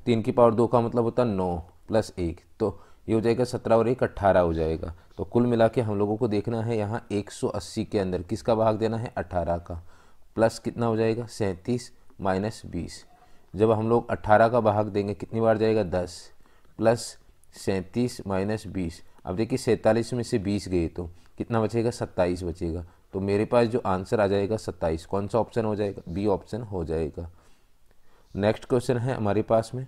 3 की पावर 2 का मतलब होता है 9 + 1, तो ये हो जाएगा 17 और 1 18 हो जाएगा। तो कुल मिला के हम लोगों को देखना है यहाँ 180 के अंदर किसका भाग देना है? 18 का। प्लस कितना हो जाएगा? 37 माइनस 20। जब हम लोग 18 का भाग देंगे कितनी बार जाएगा? 10 प्लस 37 माइनस 20। अब देखिए 47 में से 20 गए तो कितना बचेगा? 27 बचेगा। तो मेरे पास जो आंसर आ जाएगा 27। कौन सा ऑप्शन हो जाएगा? बी ऑप्शन हो जाएगा। नेक्स्ट क्वेश्चन है हमारे पास में,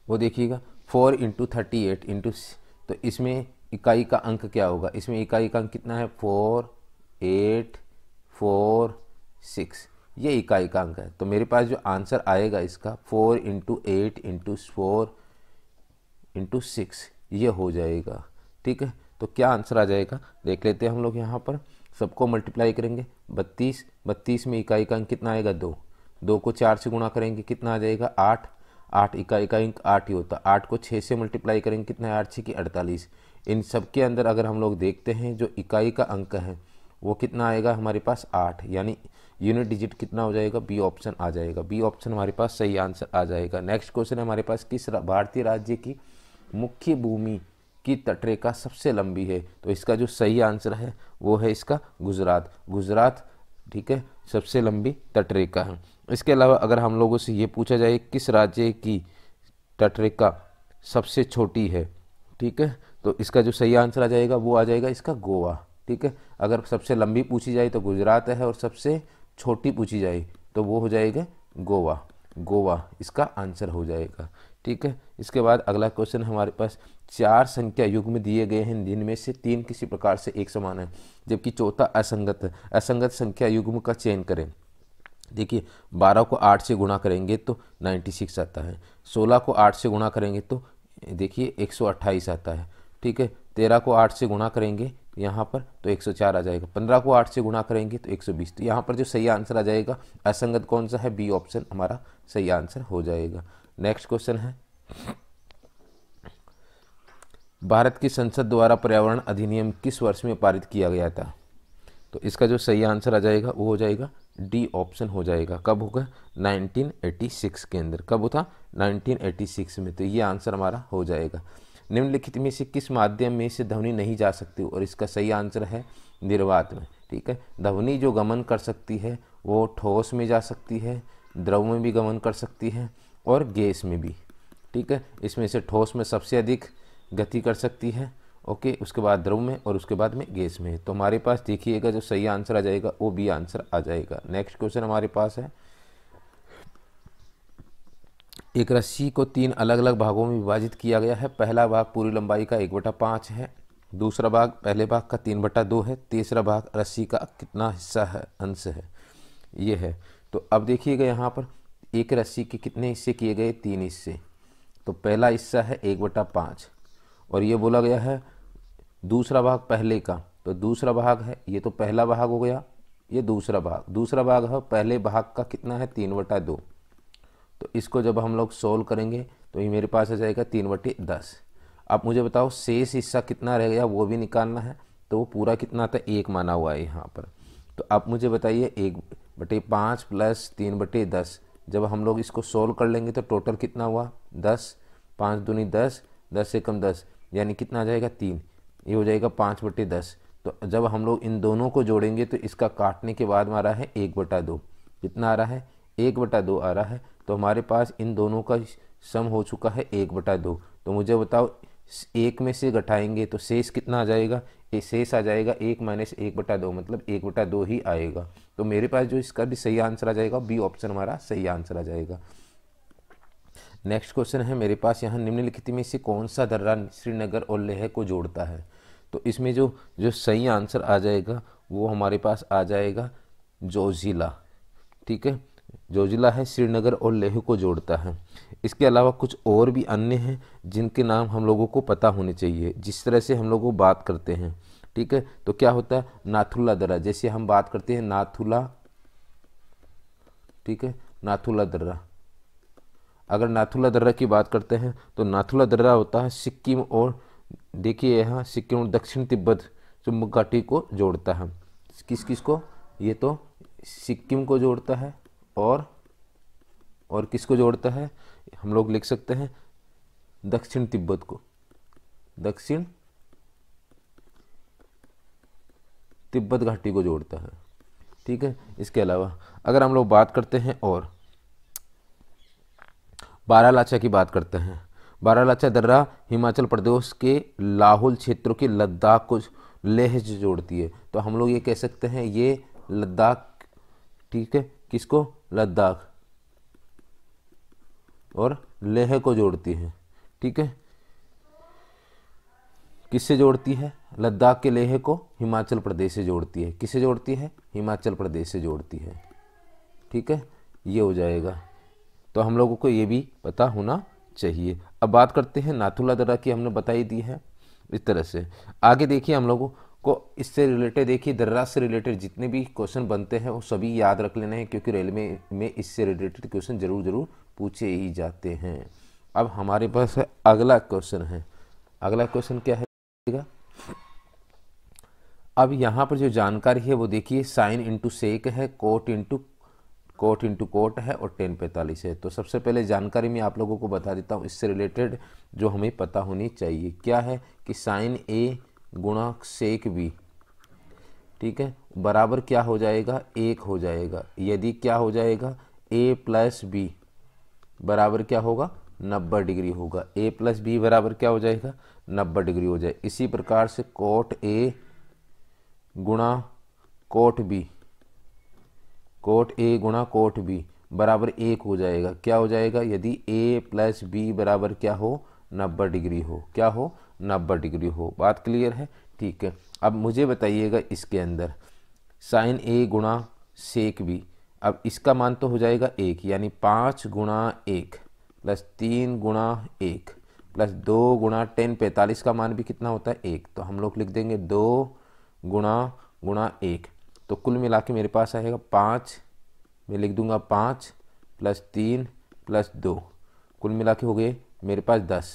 वो देखिएगा 4 × 38 × तो इसमें इकाई का अंक क्या होगा? इसमें इकाई का अंक कितना है? 4 8 4 6, ये इकाई का अंक है। तो मेरे पास जो आंसर आएगा इसका 4 × 8 × 4 × 6 ये हो जाएगा। ठीक है, तो क्या आंसर आ जाएगा देख लेते हैं हम लोग। यहाँ पर सबको मल्टीप्लाई करेंगे। 32 में इकाई का अंक कितना आएगा? 2, 2 को 4 से गुणा करेंगे कितना आ जाएगा? 8, 8 इकाई का अंक 8 ही होता। 8 को 6 से मल्टीप्लाई करेंगे कितना है? 8 6 की 48। इन सब के अंदर अगर हम लोग देखते हैं जो इकाई का अंक है वो कितना आएगा हमारे पास? 8, यानी यूनिट डिजिट कितना हो जाएगा? बी ऑप्शन आ जाएगा। बी ऑप्शन हमारे पास सही आंसर आ जाएगा। नेक्स्ट क्वेश्चन है हमारे पास, किस भारतीय राज्य की मुख्य भूमि की तटरेखा सबसे लंबी है? तो इसका जो सही आंसर है वो है इसका गुजरात। गुजरात, ठीक है, सबसे लंबी तटरेखा है। इसके अलावा अगर हम लोगों से ये पूछा जाए किस राज्य की तटरेखा सबसे छोटी है, ठीक है, तो इसका जो सही आंसर आ जाएगा वो आ जाएगा इसका गोवा। ठीक है, अगर सबसे लंबी पूछी जाए तो गुजरात है, और सबसे छोटी पूछी जाए तो वो हो जाएगा गोवा। गोवा इसका आंसर हो जाएगा। ठीक है, इसके बाद अगला क्वेश्चन हमारे पास 4 संख्या युग्म दिए गए हैं जिनमें से 3 किसी प्रकार से एक समान है जबकि चौथा असंगत है। असंगत संख्या युग्म का चयन करें। देखिए 12 को 8 से गुणा करेंगे तो 96 आता है। 16 को 8 से गुणा करेंगे तो देखिए 128 आता है। ठीक है, 13 को 8 से गुणा करेंगे यहाँ पर तो 104 आ जाएगा। 15 को 8 से गुणा करेंगे तो 120। तो यहाँ पर जो सही आंसर आ जाएगा असंगत कौन सा है? बी ऑप्शन हमारा सही आंसर हो जाएगा। नेक्स्ट क्वेश्चन है, भारत की संसद द्वारा पर्यावरण अधिनियम किस वर्ष में पारित किया गया था? तो इसका जो सही आंसर आ जाएगा वो हो जाएगा डी ऑप्शन हो जाएगा। कब होगा? 1986 के अंदर। कब होता? 1986 में। तो ये आंसर हमारा हो जाएगा। निम्नलिखित में से किस माध्यम में से ध्वनि नहीं जा सकती, और इसका सही आंसर है निर्वात में। ठीक है, ध्वनि जो गमन कर सकती है वो ठोस में जा सकती है, द्रव में भी गमन कर सकती है और गैस में भी। ठीक है, इसमें से ठोस में सबसे अधिक गति कर सकती है, ओके, उसके बाद द्रव में और उसके बाद में गैस में। तो हमारे पास देखिएगा जो सही आंसर आ जाएगा वो बी आंसर आ जाएगा। नेक्स्ट क्वेश्चन हमारे पास है, एक रस्सी को 3 अलग अलग भागों में विभाजित किया गया है। पहला भाग पूरी लंबाई का 1/5 है, दूसरा भाग पहले भाग का 3/2 है, तीसरा भाग रस्सी का कितना हिस्सा है, अंश है, ये है। तो अब देखिएगा यहाँ पर एक रस्सी के कितने हिस्से किए गए, 3 हिस्से। तो पहला हिस्सा है 1/5 और ये बोला गया है दूसरा भाग पहले का, तो दूसरा भाग है, ये तो पहला भाग हो गया, ये दूसरा भाग है पहले भाग का कितना है, 3/2। तो इसको जब हम लोग सोल्व करेंगे तो ये मेरे पास आ जाएगा 3/10। अब मुझे बताओ शेष हिस्सा कितना रह गया वो भी निकालना है, तो वो पूरा कितना था, 1 माना हुआ है यहाँ पर। तो अब मुझे बताइए 1/5 प्लस 3/10, जब हम लोग इसको सोल्व कर लेंगे तो टोटल कितना हुआ, 10, 5 दूनी 10, 10 से कम 10, यानी कितना आ जाएगा 3, ये हो जाएगा 5/10। तो जब हम लोग इन दोनों को जोड़ेंगे तो इसका काटने के बाद हमारा है 1/2, कितना आ रहा है, 1/2 आ रहा है। तो हमारे पास इन दोनों का सम हो चुका है 1/2। तो मुझे बताओ एक में से घटाएंगे तो शेष कितना आ जाएगा, ये शेष आ जाएगा 1 - 1/2, मतलब 1/2 ही आएगा। तो मेरे पास जो इसका भी सही आंसर आ जाएगा, बी ऑप्शन हमारा सही आंसर आ जाएगा। नेक्स्ट क्वेश्चन है मेरे पास यहाँ, निम्नलिखित में से कौन सा दर्रा श्रीनगर और लेह को जोड़ता है। तो इसमें जो सही आंसर आ जाएगा वो हमारे पास आ जाएगा जोजिला। ठीक है, जोजिला है श्रीनगर और लेह को जोड़ता है। इसके अलावा कुछ और भी अन्य हैं जिनके नाम हम लोगों को पता होने चाहिए, जिस तरह से हम लोग बात करते हैं। ठीक है, तो क्या होता है, नाथुला दर्रा, जैसे हम बात करते हैं नाथुला, ठीक है, नाथुला दर्रा। अगर नाथुला दर्रा की बात करते हैं तो नाथुला दर्रा होता है सिक्किम और, देखिए यहाँ सिक्किम और दक्षिण तिब्बत चुंबक घाटी को जोड़ता है। किस किस को, ये तो सिक्किम को जोड़ता है और किसको जोड़ता है, हम लोग लिख सकते हैं दक्षिण तिब्बत को, दक्षिण तिब्बत घाटी को जोड़ता है। ठीक है, इसके अलावा अगर हम लोग बात करते हैं और बारालाचा की बात करते हैं, बारालाचा दर्रा हिमाचल प्रदेश के लाहौल क्षेत्रों के लद्दाख को लेह से जोड़ती है। तो हम लोग ये कह सकते हैं ये लद्दाख, ठीक है, किसको, लद्दाख और लेह को जोड़ती है। ठीक है, किससे जोड़ती है, लद्दाख के लेह को हिमाचल प्रदेश से जोड़ती है। किससे जोड़ती है, हिमाचल प्रदेश से जोड़ती है। ठीक है, ये हो जाएगा। तो हम लोगों को ये भी पता होना चाहिए। अब बात करते हैं नाथुला दर्रा की, हमने बताई दी है इस तरह से। आगे देखिए हम लोगों को इससे रिलेटेड, देखिए दर्रा से रिलेटेड जितने भी क्वेश्चन बनते हैं वो सभी याद रख लेने हैं, क्योंकि रेलवे में इससे रिलेटेड क्वेश्चन जरूर पूछे ही जाते हैं। अब हमारे पास है अगला क्वेश्चन है, अगला क्वेश्चन क्या है, अब यहाँ पर जो जानकारी है वो देखिए साइन इंटू सेक है, कोट इंटू कोट है और 1045 है। तो सबसे पहले जानकारी मैं आप लोगों को बता देता हूँ इससे रिलेटेड जो हमें पता होनी चाहिए। क्या है कि साइन ए गुणा सेक बी, ठीक है, बराबर क्या हो जाएगा, 1 हो जाएगा। यदि क्या हो जाएगा, ए प्लस बी बराबर क्या होगा, 90 डिग्री होगा। ए प्लस बी बराबर क्या हो जाएगा, 90 डिग्री हो जाए। इसी प्रकार से कोट ए गुणा कोट बी, कोट ए गुणा कोट बी बराबर 1 हो जाएगा। क्या हो जाएगा, यदि ए प्लस बी बराबर क्या हो, 90 डिग्री हो। क्या हो, 90 डिग्री हो। बात क्लियर है, ठीक है। अब मुझे बताइएगा इसके अंदर साइन ए गुणा सेक बी, अब इसका मान तो हो जाएगा 1, यानी 5 गुणा 1 प्लस 3 गुणा 1 प्लस 2 गुणा 1045 का मान भी कितना होता है, 1। तो हम लोग लिख देंगे 2 गुणा 1, तो कुल मिला के मेरे पास आएगा 5, मैं लिख दूंगा 5 प्लस 3 प्लस 2, कुल मिला के हो गए मेरे पास 10,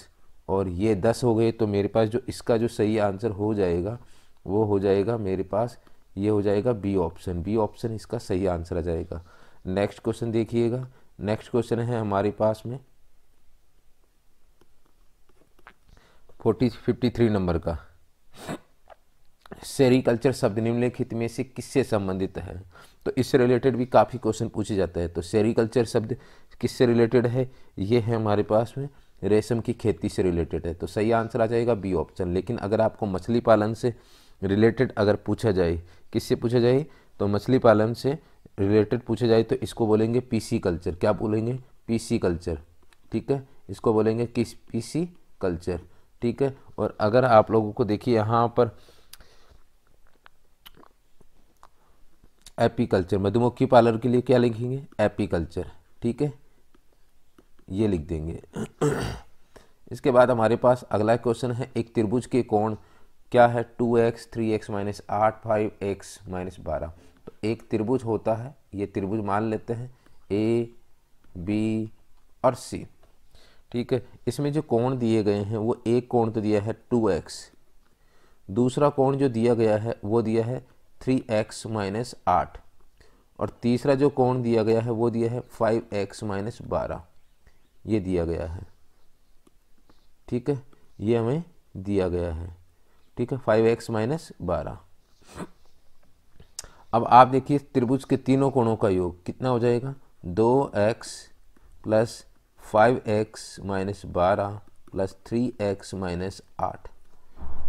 और ये 10 हो गए। तो मेरे पास जो इसका जो सही आंसर हो जाएगा वो हो जाएगा मेरे पास, ये हो जाएगा बी ऑप्शन। बी ऑप्शन इसका सही आंसर आ जाएगा। नेक्स्ट क्वेश्चन देखिएगा, नेक्स्ट क्वेश्चन है हमारे पास में 53 नंबर का, सेरीकल्चर शब्द निम्नलिखित में से किससे संबंधित है? तो इससे रिलेटेड भी काफ़ी क्वेश्चन पूछे जाते हैं। तो सेरीकल्चर शब्द किससे रिलेटेड है? ये है हमारे पास में रेशम की खेती से रिलेटेड है। तो सही आंसर आ जाएगा बी ऑप्शन। लेकिन अगर आपको मछली पालन से रिलेटेड अगर पूछा जाए, किससे पूछा जाए? तो मछली पालन से रिलेटेड पूछा जाए तो इसको बोलेंगे पीसी कल्चर। क्या बोलेंगे? PC culture. ठीक है, इसको बोलेंगे किस? PC culture. ठीक है, और अगर आप लोगों को देखिए यहाँ पर एपीकल्चर, मधुमक्खी पालन के लिए क्या लिखेंगे? एपीकल्चर। ठीक है, ये लिख देंगे। इसके बाद हमारे पास अगला क्वेश्चन है, एक त्रिभुज के कोण क्या है? 2x 3x - 8 5x - 12। तो एक त्रिभुज होता है, ये त्रिभुज मान लेते हैं ए बी और सी। ठीक है, इसमें जो कोण दिए गए हैं वो एक कोण तो दिया है 2x, दूसरा कोण जो दिया गया है वो दिया है 3x - 8, और तीसरा जो कोण दिया गया है वो दिया है 5x - 12। ये दिया गया है। ठीक है, ये हमें दिया गया है। ठीक है, 5x - 12। अब आप देखिए त्रिभुज के तीनों कोणों का योग कितना हो जाएगा? 2x + 5x - 12 + 3x - 8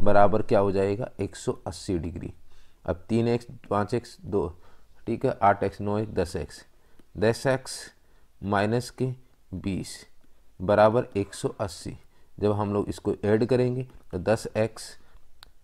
बराबर क्या हो जाएगा? 180 डिग्री। अब 3x 5x 2, ठीक है, 8x 9x 10x 10x minus के 20 बराबर 180। जब हम लोग इसको ऐड करेंगे तो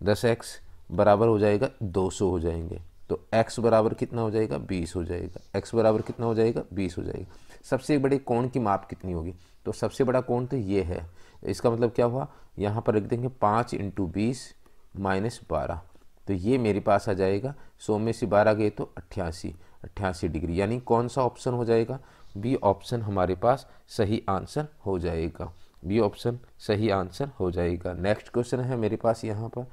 10x बराबर हो जाएगा 200 हो जाएंगे। तो x बराबर कितना हो जाएगा? 20 हो जाएगा। x बराबर कितना हो जाएगा? 20 हो जाएगा। सबसे बड़े कोण की माप कितनी होगी? तो सबसे बड़ा कोण तो ये है। इसका मतलब क्या हुआ? यहाँ पर रख देंगे 5 × 20 - 12। तो ये मेरे पास आ जाएगा 100 में से 12 गए तो 88 डिग्री। यानी कौन सा ऑप्शन हो जाएगा? बी ऑप्शन हमारे पास सही आंसर हो जाएगा। बी ऑप्शन सही आंसर हो जाएगा। नेक्स्ट क्वेश्चन है मेरे पास यहाँ पर,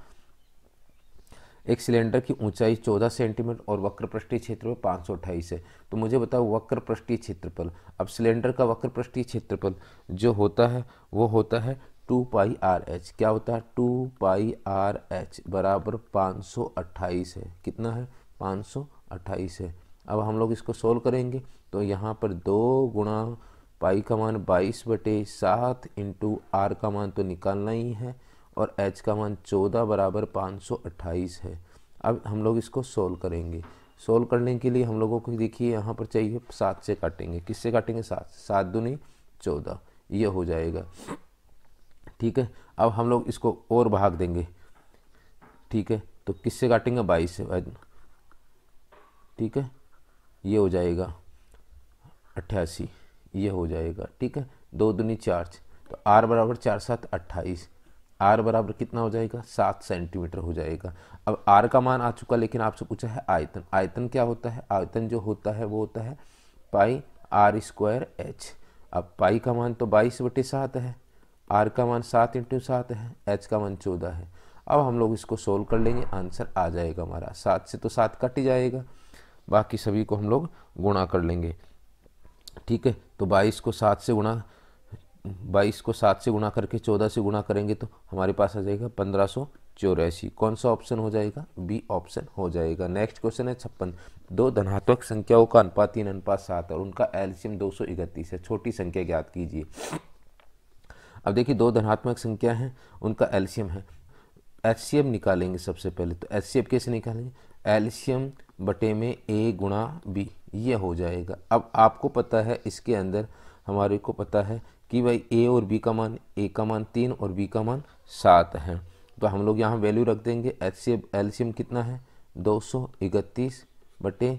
एक सिलेंडर की ऊंचाई 14 सेंटीमीटर और वक्र पृष्ठीय क्षेत्रफल 528 है। तो मुझे बताओ वक्र पृष्ठीय क्षेत्रफल। अब सिलेंडर का वक्र पृष्ठीय क्षेत्रफल जो होता है वो होता है 2πRh। क्या होता है? 2πRh बराबर 528 है। कितना है? 528 है। अब हम लोग इसको सोल्व करेंगे तो यहाँ पर 2 गुणा पाई का मान 22/7 × r का मान तो निकालना ही है, और h का मान 14 बराबर 528 है। अब हम लोग इसको सोल्व करेंगे। सोल्व करने के लिए हम लोगों को देखिए यहाँ पर चाहिए 7 से काटेंगे। किससे काटेंगे? 7 दूनी 14, ये हो जाएगा। ठीक है, अब हम लोग इसको और भाग देंगे। ठीक है, तो किससे काटेंगे? 22 से। ठीक है, ये हो जाएगा 88, ये हो जाएगा। ठीक है, 2 दूनी 4, तो r बराबर 4 × 7 = 28। r बराबर कितना हो जाएगा? 7 सेंटीमीटर हो जाएगा। अब r का मान आ चुका, लेकिन आपसे पूछा है आयतन। आयतन क्या होता है? आयतन जो होता है वो होता है πr²h। अब पाई का मान तो 22/7 है, r का मान 7 × 7 है, h का मान 14 है। अब हम लोग इसको सोल्व कर लेंगे, आंसर आ जाएगा हमारा। 7 से तो 7 कट ही जाएगा, बाकी सभी को हम लोग गुणा कर लेंगे। ठीक है, तो 22 को 7 से गुणा करके 14 से गुणा करेंगे तो हमारे पास आ जाएगा 1584। कौन सा ऑप्शन हो जाएगा? बी ऑप्शन हो जाएगा। नेक्स्ट क्वेश्चन है 56। 2 धनात्मक संख्याओं का अनुपात 3:7 और उनका एलसीएम 231 है। छोटी संख्या ज्ञात कीजिए। अब देखिए 2 धनात्मक संख्या हैं, उनका एलसीएम है। एचसीएम निकालेंगे सबसे पहले। तो एचसीएम कैसे निकालेंगे? एलसीएम बटे में a गुणा b, ये हो जाएगा। अब आपको पता है इसके अंदर हमारे को पता है कि भाई a और b का मान, a का मान 3 और b का मान 7 है। तो हम लोग यहाँ वैल्यू रख देंगे। एलसीएम कितना है? 231 बटे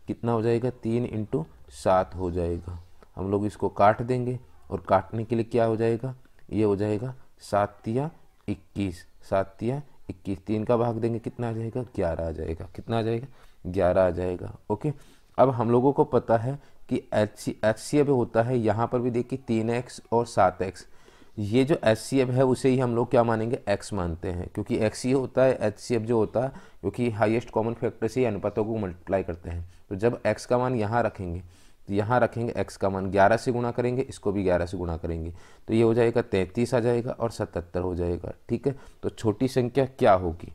कितना हो जाएगा? 3 × 7 हो जाएगा। हम लोग इसको काट देंगे, और काटने के लिए क्या हो जाएगा? ये हो जाएगा 7 × 21, 7 × 21, 3 का भाग देंगे कितना आ जाएगा? 11 आ जाएगा। कितना आ जाएगा? 11 आ जाएगा। ओके, अब हम लोगों को पता है कि एचसीएफ होता है, यहाँ पर भी देखिए 3x और 7x। ये जो एचसीएफ है उसे ही हम लोग क्या मानेंगे? x मानते हैं, क्योंकि x ही होता है एचसीएफ जो होता है, क्योंकि हाईएस्ट कॉमन फैक्टर से ही अनुपातों को मल्टीप्लाई करते हैं। तो जब x का मान यहाँ रखेंगे तो यहाँ रखेंगे x का मान 11 से गुणा करेंगे, इसको भी 11 से गुणा करेंगे, तो ये हो जाएगा 33 आ जाएगा और 77 हो जाएगा। ठीक है, तो छोटी संख्या क्या होगी,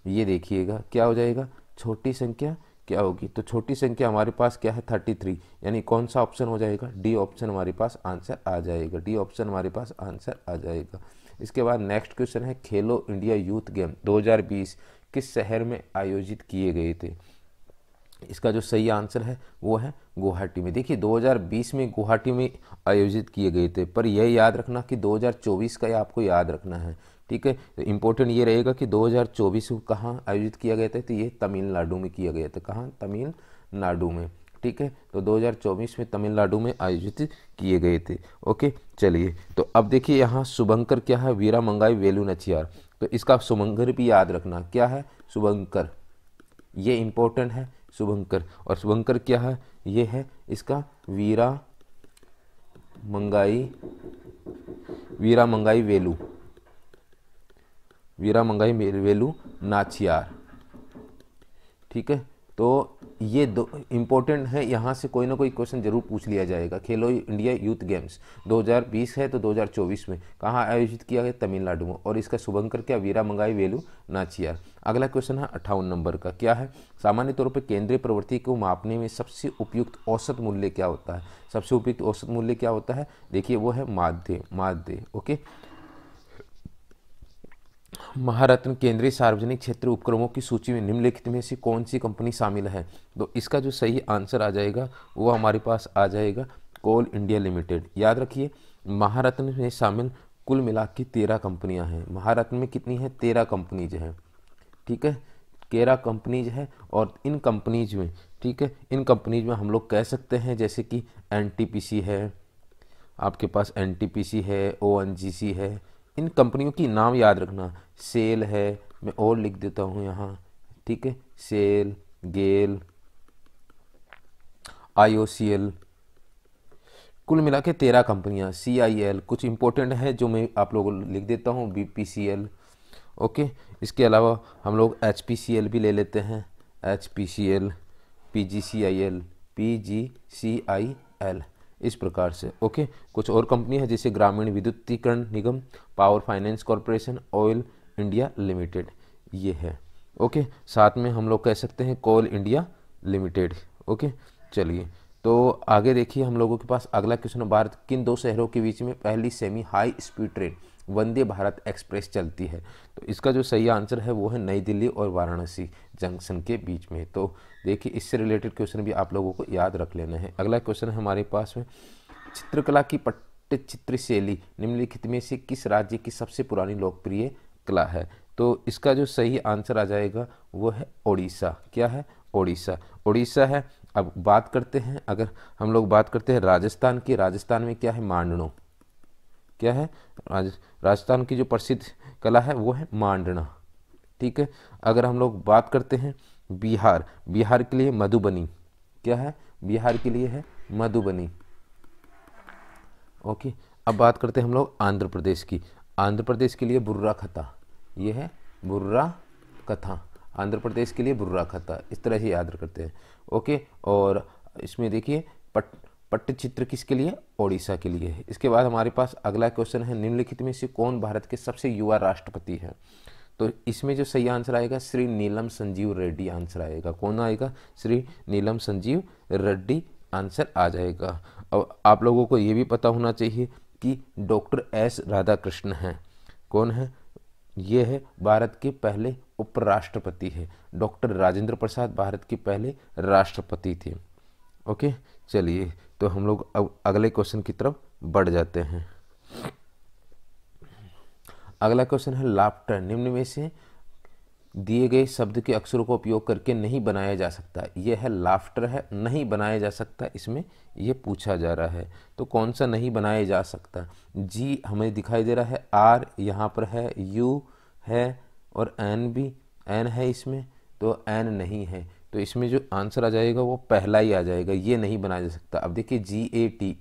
ये देखिएगा क्या हो जाएगा, छोटी संख्या क्या होगी, तो छोटी संख्या हमारे पास क्या है 33, यानी कौन सा ऑप्शन हो जाएगा, डी ऑप्शन हमारे पास आंसर आ जाएगा, डी ऑप्शन हमारे पास आंसर आ जाएगा। इसके बाद नेक्स्ट क्वेश्चन है, खेलो इंडिया यूथ गेम 2020 किस शहर में आयोजित किए गए थे। इसका जो सही आंसर है वो है गुवाहाटी में। देखिए 2020 में गुवाहाटी में आयोजित किए गए थे, पर यह याद रखना कि 2024 का आपको याद रखना है। ठीक है, तो इम्पोर्टेंट ये रहेगा कि 2024 को कहाँ आयोजित किया गया था, तो ये तमिलनाडु में किया गया था। कहाँ, तमिलनाडु में। ठीक है, तो 2024 में तमिलनाडु में आयोजित किए गए थे। ओके, चलिए तो अब देखिए यहाँ शुभंकर क्या है, वीरा मंगाई वेलू नचियार, तो इसका शुभंकर भी याद रखना, क्या है शुभंकर, ये इम्पोर्टेंट है शुभंकर। और शुभंकर क्या है, ये है इसका वीरा मंगाई वेलू, वीरा मंगाई वेलू नाचियार। ठीक है, तो ये दो इम्पोर्टेंट है, यहाँ से कोई ना कोई क्वेश्चन जरूर पूछ लिया जाएगा। खेलो इंडिया यूथ गेम्स 2020 है तो 2024 में कहाँ आयोजित किया गया, तमिलनाडु में, और इसका शुभंकर क्या, वीरा मंगाई वेलू नाचियार। अगला क्वेश्चन है 58 नंबर का, क्या है, सामान्य तौर पर केंद्रीय प्रवृत्ति को मापने में सबसे उपयुक्त औसत मूल्य क्या होता है। सबसे उपयुक्त औसत मूल्य क्या होता है, देखिए वो है माध्य। ओके, महारत्न केंद्रीय सार्वजनिक क्षेत्र उपक्रमों की सूची में निम्नलिखित में से कौन सी कंपनी शामिल है। तो इसका जो सही आंसर आ जाएगा वो हमारे पास आ जाएगा कोल इंडिया लिमिटेड। याद रखिए महारत्न में शामिल कुल मिला के 13 कंपनियां हैं। महारत्न में कितनी है, 13 कंपनीज हैं। ठीक है, 13 कंपनीज है, और इन कंपनीज में, ठीक है, इन कंपनीज में हम लोग कह सकते हैं जैसे कि NTPC है, आपके पास NTPC है, ONGC है, इन कंपनियों की नाम याद रखना। सेल है, मैं और लिख देता हूँ यहाँ, ठीक है, सेल, गेल, IOCL, कुल मिला के 13 कंपनियाँ। CIL कुछ इंपॉर्टेंट है जो मैं आप लोगों को लिख देता हूँ, BPCL। ओके, इसके अलावा हम लोग HPCL भी ले लेते हैं, HPCL, PGCIL, PGCIL, इस प्रकार से। ओके, कुछ और कंपनी है जैसे ग्रामीण विद्युतीकरण निगम, Power Finance Corporation, Oil India Limited, ये है। ओके, साथ में हम लोग कह सकते हैं कोल इंडिया लिमिटेड। ओके, चलिए तो आगे देखिए हम लोगों के पास अगला क्वेश्चन, भारत किन दो शहरों के बीच में पहली semi high speed train Vande Bharat express चलती है। तो इसका जो सही आंसर है वो है नई दिल्ली और वाराणसी जंक्शन के बीच में। तो देखिए इससे रिलेटेड क्वेश्चन भी आप लोगों को याद रख लेना है। अगला क्वेश्चन है हमारे पास में, चित्रकला की पट्टचित्र शैली निम्नलिखित में से किस राज्य की सबसे पुरानी लोकप्रिय कला है। तो इसका जो सही आंसर आ जाएगा वो है ओडिशा। क्या है, ओडिशा, ओडिशा है। अब बात करते हैं, अगर हम लोग बात करते हैं राजस्थान की, राजस्थान में क्या है, मांडनो। क्या है, राजस्थान की जो प्रसिद्ध कला है वो है मांडना। ठीक है, अगर हम लोग बात करते हैं बिहार, बिहार के लिए मधुबनी। क्या है, बिहार के लिए है मधुबनी। ओके, अब बात करते हैं हम लोग आंध्र प्रदेश की, आंध्र प्रदेश के लिए बुर्रा खता, ये है बुर्रा कथा, आंध्र प्रदेश के लिए बुर्रा खता, इस तरह से याद करते हैं। ओके, और इसमें देखिए पट्टचित्र किसके लिए, ओडिशा के लिए है। इसके बाद हमारे पास अगला क्वेश्चन है, निम्नलिखित में से कौन भारत के सबसे युवा राष्ट्रपति है। तो इसमें जो सही आंसर आएगा श्री नीलम संजीव रेड्डी आंसर आएगा। कौन आएगा, श्री नीलम संजीव रेड्डी आंसर आ जाएगा। अब आप लोगों को ये भी पता होना चाहिए कि डॉक्टर S राधाकृष्ण हैं। कौन है, ये है भारत के पहले उपराष्ट्रपति है। डॉक्टर राजेंद्र प्रसाद भारत के पहले राष्ट्रपति थे। ओके, चलिए तो हम लोग अब अगले क्वेश्चन की तरफ बढ़ जाते हैं। अगला क्वेश्चन है, लाफ्टर निम्न में से दिए गए शब्द के अक्षरों का उपयोग करके नहीं बनाया जा सकता। यह है लाफ्टर है, नहीं बनाया जा सकता, इसमें यह पूछा जा रहा है। तो कौन सा नहीं बनाया जा सकता, जी हमें दिखाई दे रहा है, R यहाँ पर है, U है और N भी, N है इसमें, तो N नहीं है। तो इसमें जो आंसर आ जाएगा वो पहला ही आ जाएगा, ये नहीं बनाया जा सकता। अब देखिए GAT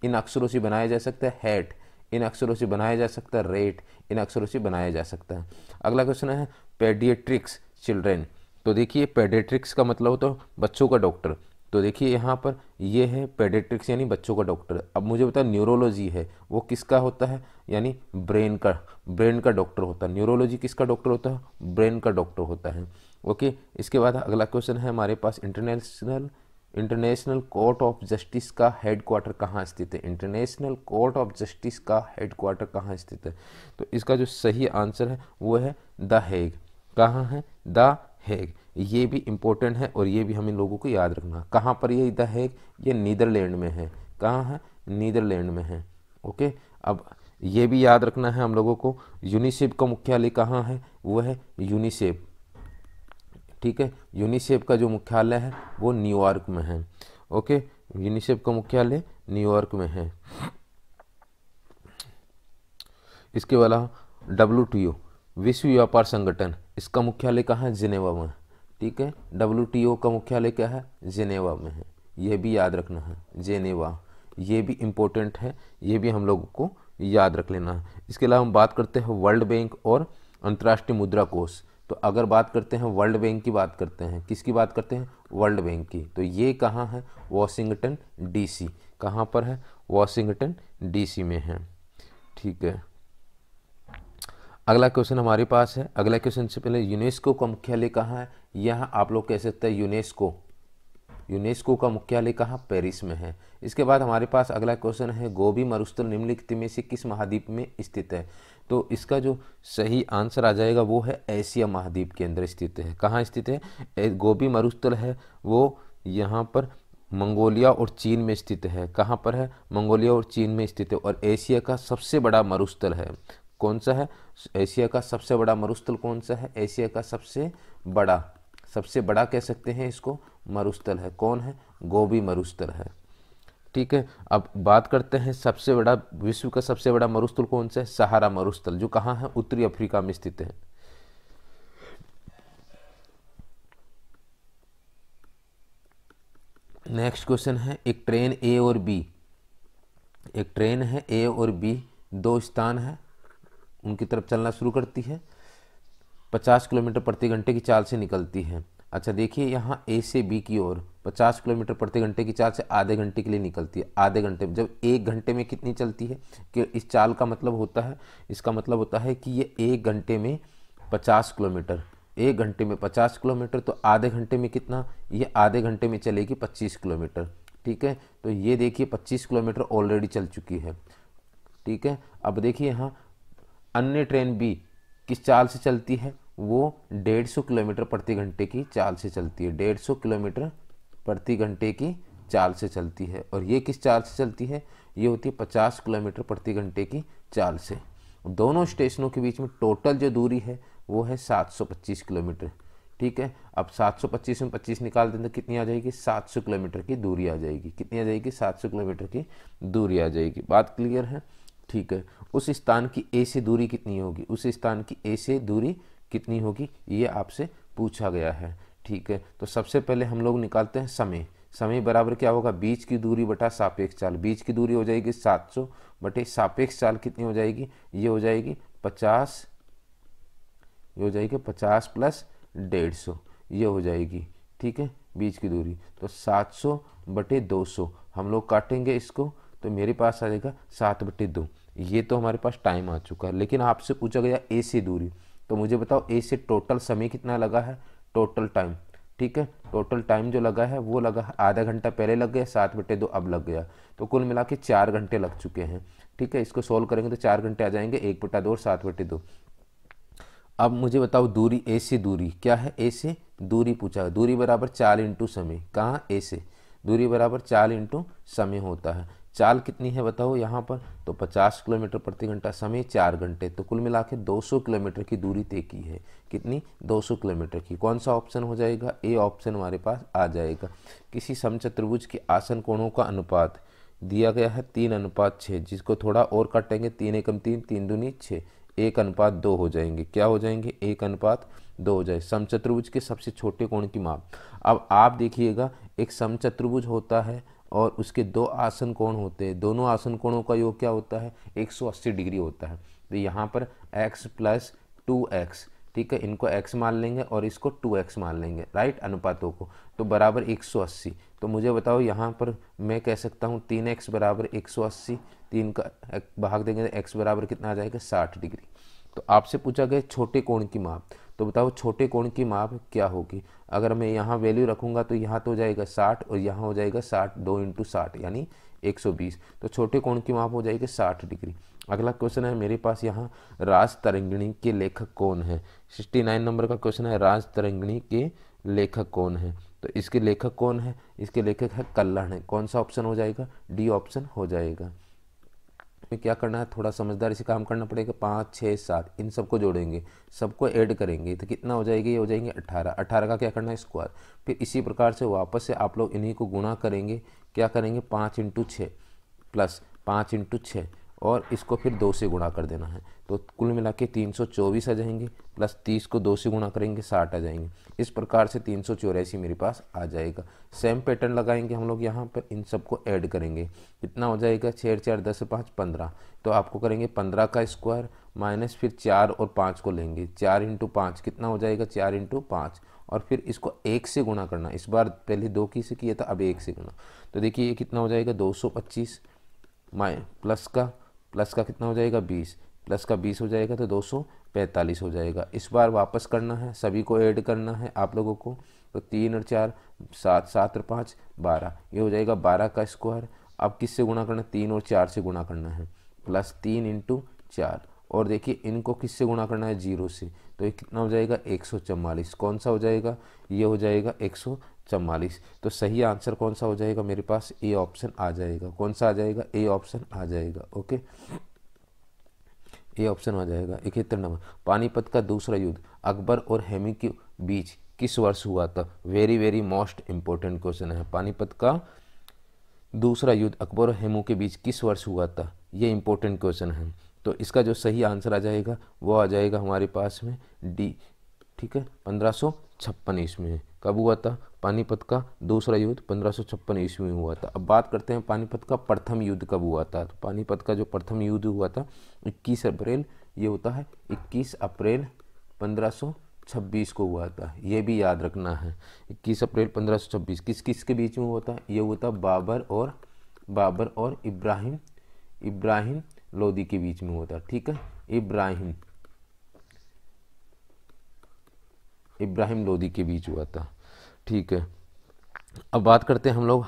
इन अक्षरों से बनाया जा सकता है, हैट इन अक्षरों से बनाया जा सकता है, रेट इन अक्षरों से बनाया जा सकता है। अगला क्वेश्चन है पेडियाट्रिक्स चिल्ड्रेन। तो देखिए पेडियाट्रिक्स का मतलब होता है बच्चों का डॉक्टर। तो देखिए यहाँ पर ये है पेडियाट्रिक्स यानी बच्चों का डॉक्टर। अब मुझे बताओ न्यूरोलॉजी है वो किसका होता है, यानी ब्रेन का डॉक्टर होता है। न्यूरोलॉजी किसका डॉक्टर होता है, ब्रेन का डॉक्टर होता है। ओके, इसके बाद अगला क्वेश्चन है हमारे पास, इंटरनेशनल कोर्ट ऑफ जस्टिस का हेडक्वार्टर कहाँ स्थित है। इंटरनेशनल कोर्ट ऑफ जस्टिस का हेडक्वार्टर कहाँ स्थित है, तो इसका जो सही आंसर है वो है द हेग। कहाँ है, द हेग। ये भी इम्पोर्टेंट है और ये भी हमें लोगों को याद रखना। कहाँ पर ये द हेग, ये नीदरलैंड में है। कहाँ है, नीदरलैंड में है। ओके, अब ये भी याद रखना है हम लोगों को, यूनिसेफ का मुख्यालय कहाँ है, वो है यूनिसेफ। ठीक है, यूनिसेफ का जो मुख्यालय है वो न्यूयॉर्क में है। ओके, यूनिसेफ का मुख्यालय न्यूयॉर्क में है। इसके अलावा WTO विश्व व्यापार संगठन, इसका मुख्यालय कहाँ है, जिनेवा में। ठीक है, WTO का मुख्यालय क्या है, जिनेवा में है। ये भी याद रखना है, जिनेवा। ये भी इम्पोर्टेंट है, ये भी हम लोगों को याद रख लेना है। इसके अलावा हम बात करते हैं वर्ल्ड बैंक और अंतर्राष्ट्रीय मुद्रा कोष। तो अगर बात करते हैं वर्ल्ड बैंक की बात करते हैं, किसकी बात करते हैं, वर्ल्ड बैंक की, तो ये कहाँ है, वॉशिंगटन DC। कहाँ पर है, वॉशिंगटन DC में है। ठीक है, अगला क्वेश्चन हमारे पास है। अगला क्वेश्चन से पहले, यूनेस्को का मुख्यालय कहाँ है। यहाँ आप लोग कह सकते हैं यूनेस्को का मुख्यालय कहाँ, पेरिस में है। इसके बाद हमारे पास अगला क्वेश्चन है, गोबी मरुस्थल निम्नलिखित में से किस महाद्वीप में स्थित है। तो इसका जो सही आंसर आ जाएगा वो है एशिया महाद्वीप के अंदर स्थित है। कहाँ स्थित है, गोबी मरुस्थल है वो यहाँ पर मंगोलिया और चीन में स्थित है। कहाँ पर है, मंगोलिया और चीन में स्थित है। और एशिया का सबसे बड़ा मरुस्थल है, कौन सा है, एशिया का सबसे बड़ा मरुस्थल कौन सा है, एशिया का सबसे बड़ा कह सकते हैं इसको, मरुस्थल है। कौन है, गोबी मरुस्थल है। ठीक है, अब बात करते हैं सबसे बड़ा, विश्व का सबसे बड़ा मरुस्थल कौन सा है, सहारा मरुस्थल, जो कहाँ है, उत्तरी अफ्रीका में स्थित है। नेक्स्ट क्वेश्चन है, एक ट्रेन A और B, दो स्थान है, उनकी तरफ चलना शुरू करती है, 50 किलोमीटर प्रति घंटे की चाल से निकलती है। अच्छा देखिए, यहाँ A से B की ओर 50 किलोमीटर प्रति घंटे की चाल से आधे घंटे के लिए निकलती है। आधे घंटे, जब 1 घंटे में कितनी चलती है, कि इस चाल का मतलब होता है, इसका मतलब होता है कि ये 1 घंटे में 50 किलोमीटर, 1 घंटे में 50 किलोमीटर, तो आधे घंटे में कितना, ये आधे घंटे में चलेगी 25 किलोमीटर। ठीक है, तो ये देखिए 25 किलोमीटर ऑलरेडी चल चुकी है। ठीक है, अब देखिए यहाँ अन्य ट्रेन B किस चाल से चलती है, वो 150 किलोमीटर प्रति घंटे की चाल से चलती है। 150 किलोमीटर प्रति घंटे की चाल से चलती है। और ये किस चाल से चलती है, ये होती है 50 किलोमीटर प्रति घंटे की चाल से। दोनों स्टेशनों के बीच में टोटल जो दूरी है वो है 725 किलोमीटर। ठीक है, अब 725 में 25 निकाल दें तो कितनी आ जाएगी, 700 किलोमीटर की दूरी आ जाएगी। कितनी आ जाएगी, 700 किलोमीटर की दूरी आ जाएगी। बात क्लियर है। ठीक है, उस स्थान की A से दूरी कितनी होगी, उस स्थान की A से दूरी कितनी होगी, ये आपसे पूछा गया है। ठीक है, तो सबसे पहले हम लोग निकालते हैं समय बराबर क्या होगा, बीच की दूरी बटा सापेक्ष चाल। बीच की दूरी हो जाएगी 700 बटे सापेक्ष चाल कितनी हो जाएगी, ये हो जाएगी 50, ये हो जाएगी 50 प्लस 150, ये हो जाएगी। ठीक है, बीच की दूरी, तो 700 बटे 200 हम लोग काटेंगे इसको, तो मेरे पास आ जाएगा 7/2। ये तो हमारे पास टाइम आ चुका है। लेकिन आपसे पूछा गया A से दूरी, तो मुझे बताओ A से टोटल समय कितना लगा है, टोटल टाइम। ठीक है, टोटल टाइम जो लगा है वो लगा है, आधा घंटा पहले लग गया, 7/2 अब लग गया, तो कुल मिला के 4 घंटे लग चुके हैं। ठीक है, इसको सोल्व करेंगे तो 4 घंटे आ जाएंगे, 1/2 और 7/2। अब मुझे बताओ दूरी, A से दूरी क्या है, A से दूरी पूछा है, दूरी बराबर 4 इंटू समय। कहाँ, A से दूरी बराबर 4 इंटू समय होता है। चाल कितनी है बताओ यहाँ पर, तो 50 किलोमीटर प्रति घंटा, समय 4 घंटे, तो कुल मिला के 200 किलोमीटर की दूरी तय की है। कितनी, 200 किलोमीटर की। कौन सा ऑप्शन हो जाएगा, A ऑप्शन हमारे पास आ जाएगा। किसी समचतुर्भुज के आसन कोणों का अनुपात दिया गया है 3:6, जिसको थोड़ा और काटेंगे, 3 एकम 3, 3 दूनी 6, 1:2 हो जाएंगे। क्या हो जाएंगे, 1:2 हो जाए। समचतुर्भुज के सबसे छोटे कोण की माप। अब आप देखिएगा, एक समचतुर्भुज होता है और उसके 2 आसन कोण होते हैं, दोनों आसन कोणों का योग क्या होता है, 180 डिग्री होता है। तो यहाँ पर x + 2x, ठीक है, इनको x मान लेंगे और इसको 2x मान लेंगे, राइट, अनुपातों को, तो बराबर 180। तो मुझे बताओ यहाँ पर मैं कह सकता हूँ 3x बराबर 180, 3 का भाग देंगे तो x बराबर कितना आ जाएगा 60 डिग्री। तो आपसे पूछा गया छोटे कोण की माप, तो बताओ छोटे कोण की माप क्या होगी। अगर मैं यहाँ वैल्यू रखूँगा तो यहाँ तो हो जाएगा 60 और यहाँ हो जाएगा 60, 2 × 60 यानी 120। तो छोटे कोण की माप हो जाएगी 60 डिग्री। अगला क्वेश्चन है मेरे पास यहाँ राज तरंगिणी के लेखक कौन है। 69 नंबर का क्वेश्चन है, राज तरंगिणी के लेखक कौन है। तो इसके लेखक कौन है, इसके लेखक है कल्हण। कौन सा ऑप्शन हो जाएगा, डी ऑप्शन हो जाएगा। क्या करना है, थोड़ा समझदारी से काम करना पड़ेगा। 5, 6, 7 इन सबको जोड़ेंगे, सबको ऐड करेंगे तो कितना हो जाएगी, ये हो जाएंगे 18। 18 का क्या करना है, स्क्वायर। फिर इसी प्रकार से वापस से आप लोग इन्हीं को गुणा करेंगे। क्या करेंगे, 5 × 6 प्लस 5 × 6 और इसको फिर 2 से गुणा कर देना है। तो कुल मिला के 324 आ जाएंगे, प्लस 30 को 2 से गुणा करेंगे 60 आ जाएंगे। इस प्रकार से 384 मेरे पास आ जाएगा। सेम पैटर्न लगाएंगे हम लोग यहाँ पर, इन सबको ऐड करेंगे। कितना हो जाएगा, 6 × 4 = 10, 5 = 15। तो आपको करेंगे 15 का स्क्वायर माइनस फिर 4 और 5 को लेंगे। 4 × 5 कितना हो जाएगा, 4 × 5 और फिर इसको 1 से गुणा करना। इस बार पहले 2 की से किया था, अब 1 से गुणा। तो देखिए ये कितना हो जाएगा, 225 प्लस का कितना हो जाएगा, 20 प्लस का 20 हो जाएगा तो 245 हो जाएगा। इस बार वापस करना है, सभी को ऐड करना है आप लोगों को। तो 3 और 4 7, 7 और 5 12, ये हो जाएगा 12 का स्क्वायर। अब किससे गुणा करना है, 3 और 4 से गुणा करना है, प्लस 3 × 4 और देखिए इनको किससे गुणा करना है, 0 से। तो ये कितना हो जाएगा, 144। कौन सा हो जाएगा, ये हो जाएगा 144। तो सही आंसर कौन सा हो जाएगा मेरे पास, ए ऑप्शन आ जाएगा। कौन सा आ जाएगा, ए ऑप्शन आ जाएगा। ओके, ए ऑप्शन आ जाएगा। 71 नंबर, पानीपत का दूसरा युद्ध अकबर और हेमी के बीच किस वर्ष हुआ था। Very very most important question है। पानीपत का दूसरा युद्ध अकबर और हेमू के बीच किस वर्ष हुआ था, ये इंपॉर्टेंट क्वेश्चन है। तो इसका जो सही आंसर आ जाएगा वो आ जाएगा हमारे पास में डी। ठीक है, 1556 ईस्वी में। कब हुआ था, पानीपत का दूसरा युद्ध 1556 ईस्वी में हुआ था। अब बात करते हैं पानीपत का प्रथम युद्ध कब हुआ था। तो पानीपत का जो प्रथम युद्ध हुआ था 21 अप्रैल, ये होता है 21 अप्रैल 1526 को हुआ था। ये भी याद रखना है, 21 अप्रैल 1526 किस किस के बीच में हुआ था, ये हुआ था बाबर और इब्राहिम लोदी के बीच में हुआ था। ठीक है, इब्राहिम लोदी के बीच हुआ था। ठीक है, अब बात करते हैं हम लोग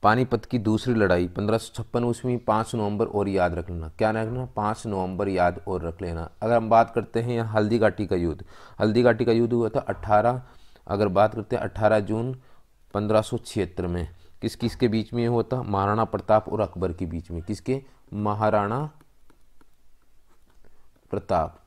पानीपत की दूसरी लड़ाई 1556 ईस्वी 5 नवंबर और याद रख लेना। क्या रखना, 5 नवंबर याद और रख लेना। अगर हम बात करते हैं यहाँ हल्दीघाटी का युद्ध हुआ था 18 जून 1576 में। किस किस के बीच में हुआ था, महाराणा प्रताप और अकबर के बीच में। किसके, महाराणा प्रताप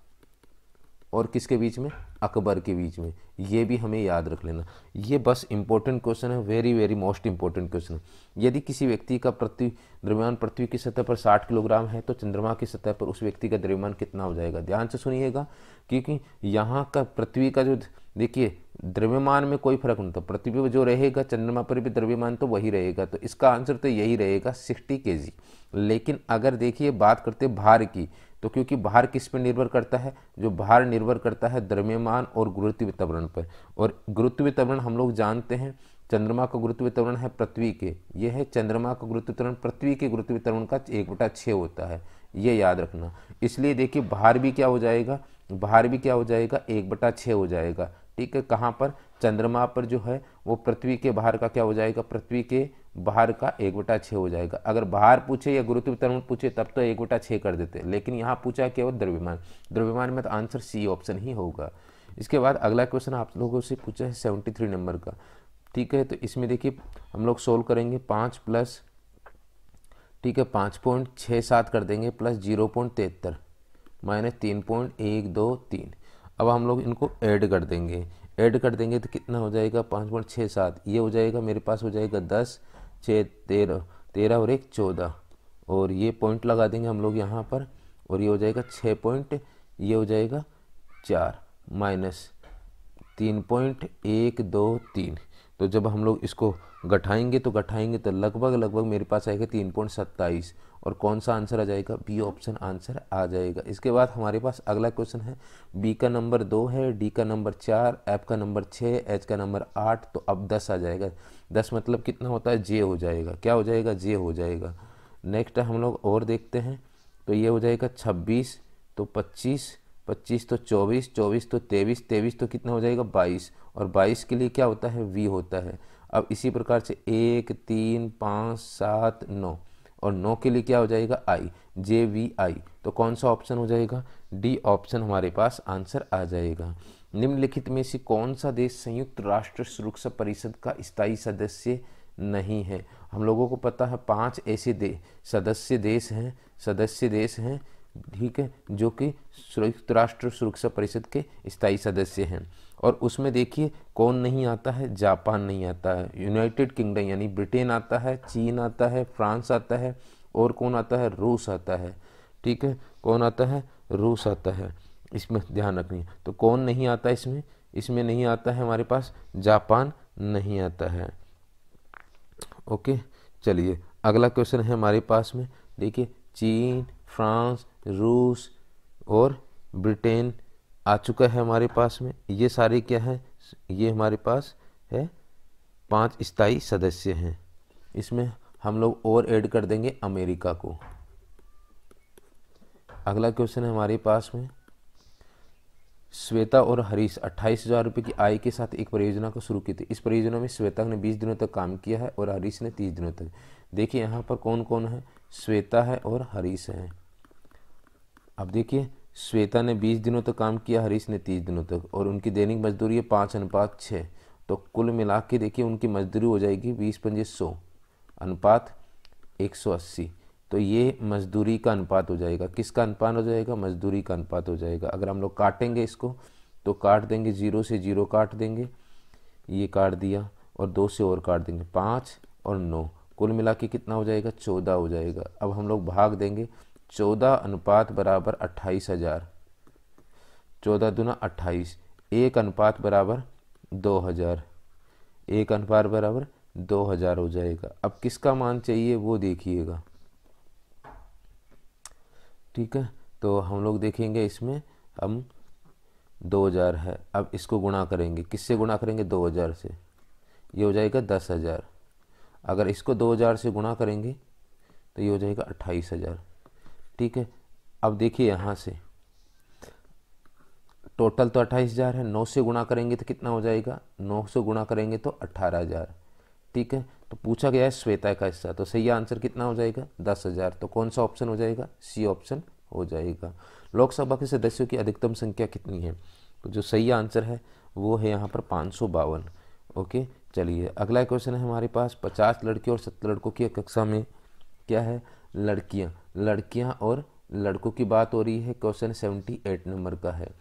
और किसके बीच में, अकबर के बीच में। ये भी हमें याद रख लेना। ये बस इंपॉर्टेंट क्वेश्चन है, very very most important question है। यदि किसी व्यक्ति का द्रव्यमान पृथ्वी की सतह पर 60 किलोग्राम है तो चंद्रमा की सतह पर उस व्यक्ति का द्रव्यमान कितना हो जाएगा। ध्यान से सुनिएगा, क्योंकि यहाँ का पृथ्वी का जो देखिए द्रव्यमान में कोई फर्क नहीं था। पृथ्वी पर जो रहेगा चंद्रमा पर भी द्रव्यमान तो वही रहेगा। तो इसका आंसर तो यही रहेगा 60 kg। लेकिन अगर देखिए बात करते भार की, तो क्योंकि भार किस पर निर्भर करता है, जो भार निर्भर करता है द्रव्यमान और गुरुत्वीय त्वरण पर। और गुरुत्वीय त्वरण हम लोग जानते हैं, चंद्रमा का गुरुत्वीय त्वरण है पृथ्वी के, ये है चंद्रमा का गुरुत्वीय त्वरण पृथ्वी के गुरुत्वीय त्वरण का 1/6 होता है। ये याद रखना। इसलिए देखिए भार भी क्या हो जाएगा, 1/6 हो जाएगा। ठीक है, कहाँ पर, चंद्रमा पर जो है वो पृथ्वी के भार का क्या हो जाएगा, पृथ्वी के भार का 1/6 हो जाएगा। अगर भार पूछे या गुरुत्वीय त्वरण पूछे तब तो 1/6 कर देते, लेकिन यहाँ पूछा केवल द्रव्यमान में तो आंसर सी ऑप्शन ही होगा। इसके बाद अगला क्वेश्चन आप लोगों से पूछा है 73 नंबर का। ठीक है, तो इसमें देखिए हम लोग सोल्व करेंगे 5 प्लस, ठीक है 5.67 कर देंगे प्लस 0.73 माइनस 3.123। अब हम लोग इनको ऐड कर देंगे तो कितना हो जाएगा, 5.67, ये हो जाएगा मेरे पास हो जाएगा 10, 6, 13 और 1 14 और ये पॉइंट लगा देंगे हम लोग यहाँ पर और ये हो जाएगा 6 पॉइंट, ये हो जाएगा 4 माइनस 3.123। तो जब हम लोग इसको घटाएंगे तो लगभग मेरे पास आएगा 3.27 और कौन सा आंसर आ जाएगा, बी ऑप्शन आंसर आ जाएगा। इसके बाद हमारे पास अगला क्वेश्चन है, बी का नंबर 2 है, डी का नंबर 4, एफ का नंबर 6, एच का नंबर 8, तो अब 10 आ जाएगा। 10 मतलब कितना होता है, जे हो जाएगा। क्या हो जाएगा, जे हो जाएगा। नेक्स्ट हम लोग और देखते हैं, तो ये हो जाएगा 26, तो 25, 25 तो 24, 24 तो 23, 23 तो कितना हो जाएगा 22, और 22 के लिए क्या होता है, वी होता है। अब इसी प्रकार से 1, 3, 5, 7, 9, और 9 के लिए क्या हो जाएगा, आई, जे वी आई। तो कौन सा ऑप्शन हो जाएगा, डी ऑप्शन हमारे पास आंसर आ जाएगा। निम्नलिखित में से कौन सा देश संयुक्त राष्ट्र सुरक्षा परिषद का स्थायी सदस्य नहीं है। हम लोगों को पता है 5 ऐसे सदस्य देश हैं, ठीक है, जो कि संयुक्त राष्ट्र सुरक्षा परिषद के स्थायी सदस्य हैं। और उसमें देखिए कौन नहीं आता है, जापान नहीं आता है, यूनाइटेड किंगडम यानी ब्रिटेन आता है, चीन आता है, फ्रांस आता है, और कौन आता है, रूस आता है। ठीक है, कौन आता है, रूस आता है। इसमें ध्यान रखनी है। तो कौन नहीं आता इसमें नहीं आता है हमारे पास, जापान नहीं आता है। ओके, चलिए अगला क्वेश्चन है हमारे पास में, देखिए चीन, फ्रांस, रूस और ब्रिटेन आ चुका है हमारे पास में। ये सारे क्या है, ये हमारे पास है 5 स्थायी सदस्य हैं। इसमें हम लोग और ऐड कर देंगे अमेरिका को। अगला क्वेश्चन है हमारे पास में, श्वेता और हरीश 28,000 रुपये की आय के साथ एक परियोजना को शुरू की थी। इस परियोजना में श्वेता ने 20 दिनों तक काम किया है और हरीश ने 30 दिनों तक। देखिए यहाँ पर कौन कौन है, श्वेता है और हरीश है। अब देखिए श्वेता ने 20 दिनों तक काम किया, हरीश ने 30 दिनों तक, और उनकी दैनिक मजदूरी है 5:6। तो कुल मिला के देखिए उनकी मजदूरी हो जाएगी 20×100 अनुपात 180। तो ये मजदूरी का अनुपात हो जाएगा। किसका अनुपात हो जाएगा, मजदूरी का अनुपात हो जाएगा। अगर हम लोग काटेंगे इसको तो काट देंगे, 0 से 0 काट देंगे, ये काट दिया, और 2 से और काट देंगे, 5 और 9, कुल मिला के कितना हो जाएगा, 14 हो जाएगा। अब हम लोग भाग देंगे, 14 अनुपात बराबर 28,000, 14 दूना 28, 1 अनुपात बराबर 2,000, 1 अनुपात बराबर 2,000 हो जाएगा। अब किसका मान चाहिए वो देखिएगा, ठीक है। तो हम लोग देखेंगे इसमें हम 2,000 है। अब इसको गुणा करेंगे, किससे गुणा करेंगे, 2,000 से, ये हो जाएगा 10,000। अगर इसको 2,000 से गुणा करेंगे तो ये हो जाएगा 28,000। ठीक है, अब देखिए यहाँ से टोटल तो 28,000 है, 9 से गुणा करेंगे तो कितना हो जाएगा, 9 से गुणा करेंगे तो 18,000। ठीक है, तो पूछा गया है श्वेता का हिस्सा, तो सही आंसर कितना हो जाएगा, 10,000। तो कौन सा ऑप्शन हो जाएगा, सी ऑप्शन हो जाएगा। लोकसभा के सदस्यों की अधिकतम संख्या कितनी है, तो जो सही आंसर है वो है यहाँ पर 552। ओके, चलिए अगला क्वेश्चन है हमारे पास, 50 लड़के और 70 लड़कों की कक्षा में क्या है, लड़कियाँ और लड़कों की बात हो रही है। क्वेश्चन 78 नंबर का है।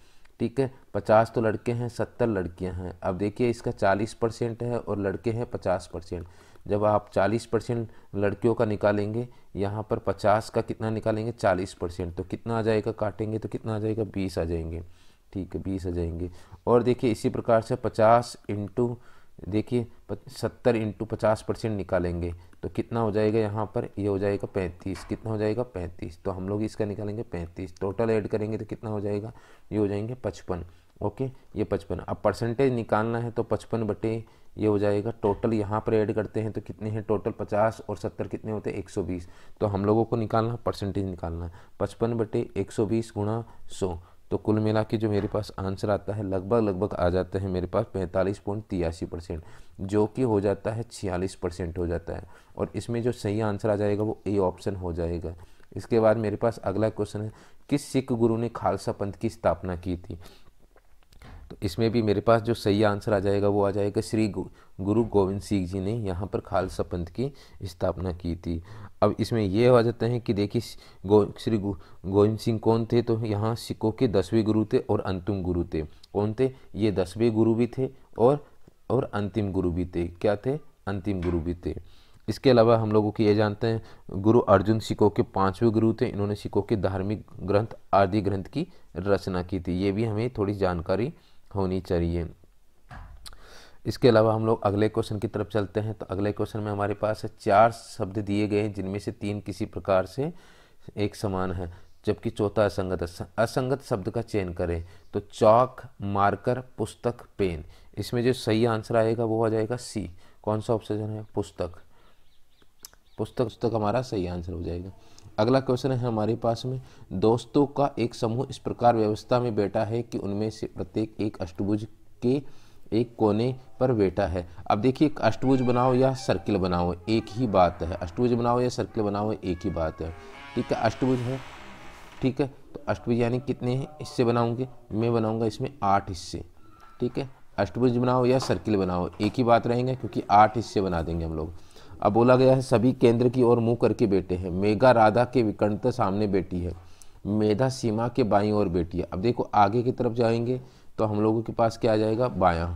ठीक है, 50 तो लड़के हैं, 70 लड़कियां हैं। अब देखिए इसका 40% है और लड़के हैं 50%। जब आप 40% लड़कियों का निकालेंगे, यहाँ पर 50 का कितना निकालेंगे, 40%, तो कितना आ जाएगा, काटेंगे तो कितना आ जाएगा, 20 आ जाएंगे। ठीक है, 20 आ जाएंगे। और देखिए इसी प्रकार से 50 इंटू, देखिए 70 इंटू 50% निकालेंगे तो कितना हो जाएगा, यहाँ पर ये हो जाएगा 35। कितना हो जाएगा, 35। तो हम लोग इसका निकालेंगे 35, टोटल ऐड करेंगे तो कितना हो जाएगा, ये हो जाएंगे 55। ओके, ये 55। अब परसेंटेज निकालना है तो 55 बटे ये हो जाएगा, टोटल यहाँ पर ऐड करते हैं तो कितने हैं, टोटल 50 और 70 कितने होते हैं, 120। तो हम लोगों को निकालना, परसेंटेज निकालना है, 55 बटे 120 गुणा 100, तो कुल मिला के जो मेरे पास आंसर आता है लगभग आ जाता है मेरे पास 45.83%, जो कि हो जाता है 46% हो जाता है। और इसमें जो सही आंसर आ जाएगा वो ए ऑप्शन हो जाएगा। इसके बाद मेरे पास अगला क्वेश्चन है, किस सिख गुरु ने खालसा पंथ की स्थापना की थी। तो इसमें भी मेरे पास जो सही आंसर आ जाएगा वो आ जाएगा, श्री गुरु गोविंद सिंह जी ने यहाँ पर खालसा पंथ की स्थापना की थी। अब इसमें ये आ जाते हैं कि देखिए श्री गोविंद सिंह कौन थे, तो यहाँ सिखों के 10वें गुरु थे और अंतिम गुरु थे। कौन थे, ये 10वें गुरु भी थे और अंतिम गुरु भी थे। क्या थे, अंतिम गुरु भी थे। इसके अलावा हम लोगों की ये जानते हैं, गुरु अर्जुन सिखों के 5वें गुरु थे। इन्होंने सिखों के धार्मिक ग्रंथ आदि ग्रंथ की रचना की थी। ये भी हमें थोड़ी जानकारी होनी चाहिए। इसके अलावा हम लोग अगले क्वेश्चन की तरफ चलते हैं। तो अगले क्वेश्चन में हमारे पास 4 शब्द दिए गए हैं, जिनमें से 3 किसी प्रकार से एक समान है, जबकि चौथा असंगत है। असंगत शब्द का चयन करें। तो चौक, मार्कर, पुस्तक, पेन। इसमें जो सही आंसर आएगा वो आ जाएगा सी। कौन सा ऑप्शन है? पुस्तक। पुस्तक हमारा सही आंसर हो जाएगा। अगला क्वेश्चन है हमारे पास में, दोस्तों का एक समूह इस प्रकार व्यवस्था में बैठा है कि उनमें से प्रत्येक एक अष्टभुज के एक कोने पर बैठा है। अब देखिए, अष्टभुज बनाओ या सर्किल बनाओ एक ही बात है। अष्टभुज बनाओ या सर्किल बनाओ एक ही बात है। ठीक है, अष्टभुज है। ठीक है, तो अष्टभुज यानी कितने हिस्से बनाऊंगे? मैं बनाऊंगा इसमें 8 हिस्से। ठीक है, अष्टभुज बनाओ या सर्किल बनाओ एक ही बात रहेंगे, क्योंकि 8 हिस्से बना देंगे हम लोग। अब बोला गया है सभी केंद्र की ओर मुंह करके बैठे हैं। मेघा राधा के विकटता सामने बैठी है। मेधा सीमा के बाईं ओर बैठी है। अब देखो, आगे की तरफ जाएंगे तो हम लोगों के पास क्या आ जाएगा? बायां।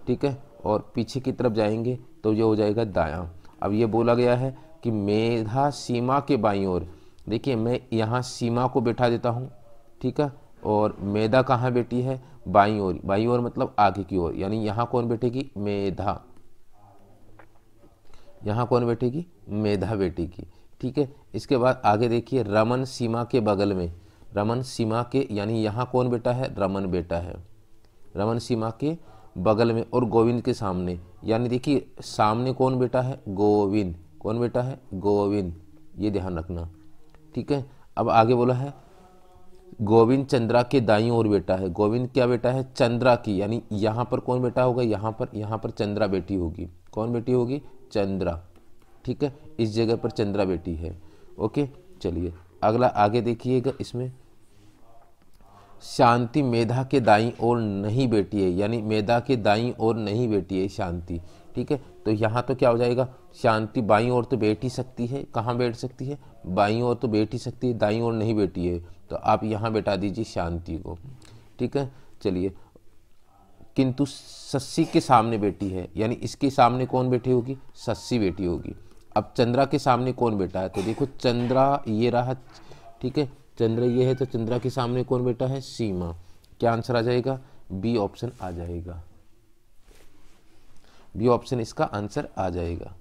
ठीक है, और पीछे की तरफ जाएंगे तो ये हो जाएगा दायां। अब ये बोला गया है कि मेधा सीमा के बाईं ओर। देखिए, मैं यहाँ सीमा को बैठा देता हूँ। ठीक है, और मेधा कहाँ बैठी है? बाईं ओर। बाईं ओर मतलब आगे की ओर, यानी यहाँ कौन बैठेगी? मेधा। यहाँ कौन बैठेगी? मेधा बैठेगी। ठीक है, इसके बाद आगे देखिए, रमन सीमा के बगल में। रमन सीमा के, यानी यहाँ कौन बेटा है? रमन बेटा है। रमन सीमा के बगल में और गोविंद के सामने, यानी देखिए सामने कौन बेटा है? गोविंद। कौन बेटा है? गोविंद। ये ध्यान रखना। ठीक है, अब आगे बोला है गोविंद चंद्रा के दाईं ओर बेटा है। गोविंद क्या बेटा है? चंद्रा की, यानी यहाँ पर कौन बेटा होगा? यहाँ पर चंद्रा बेटी होगी। कौन बेटी होगी? चंद्रा। ठीक है, इस जगह पर चंद्रा बेटी है। ओके, चलिए अगला आगे देखिएगा। इसमें शांति मेधा के दाईं ओर नहीं बैठी है, यानी मेधा के दाईं ओर नहीं बैठी है शांति। ठीक है, तो यहाँ तो क्या हो जाएगा? शांति बाईं ओर तो बैठ ही सकती है। कहाँ बैठ सकती है? बाईं ओर तो बैठ ही सकती है, दाईं ओर नहीं बैठी है, तो आप यहाँ बैठा दीजिए शांति को। ठीक है, चलिए, किंतु शशि के सामने बैठी है, यानी इसके सामने कौन बैठी होगी? शशि बैठी होगी। अब चंद्रा के सामने कौन बैठा है? तो देखो, चंद्रा ये रहा। ठीक है, चंद्र ये है, तो चंद्रा के सामने कौन बैठा है? सीमा। क्या आंसर आ जाएगा? बी ऑप्शन आ जाएगा। बी ऑप्शन इसका आंसर आ जाएगा।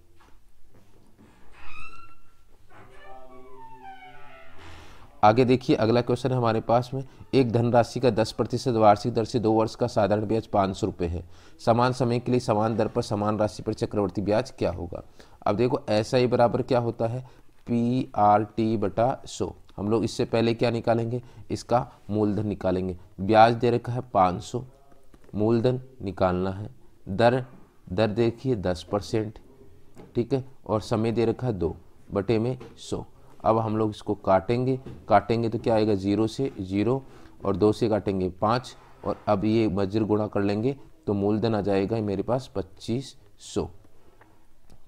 आगे देखिए, अगला क्वेश्चन है हमारे पास में, एक धनराशि का 10% वार्षिक दर से 2 वर्ष का साधारण ब्याज 500 रुपये है। समान समय के लिए समान दर पर समान राशि पर चक्रवर्ती ब्याज क्या होगा? अब देखो, ऐसा ही बराबर क्या होता है? PRT/100। हम लोग इससे पहले क्या निकालेंगे? इसका मूलधन निकालेंगे। ब्याज दे रखा है 500, मूलधन निकालना है। दर देखिए 10%। ठीक है, और समय दे रखा है 2/100। अब हम लोग इसको काटेंगे तो क्या आएगा? 0 से 0 और 2 से काटेंगे 5, और अब ये मजर गुणा कर लेंगे तो मूलधन आ जाएगा मेरे पास 2500।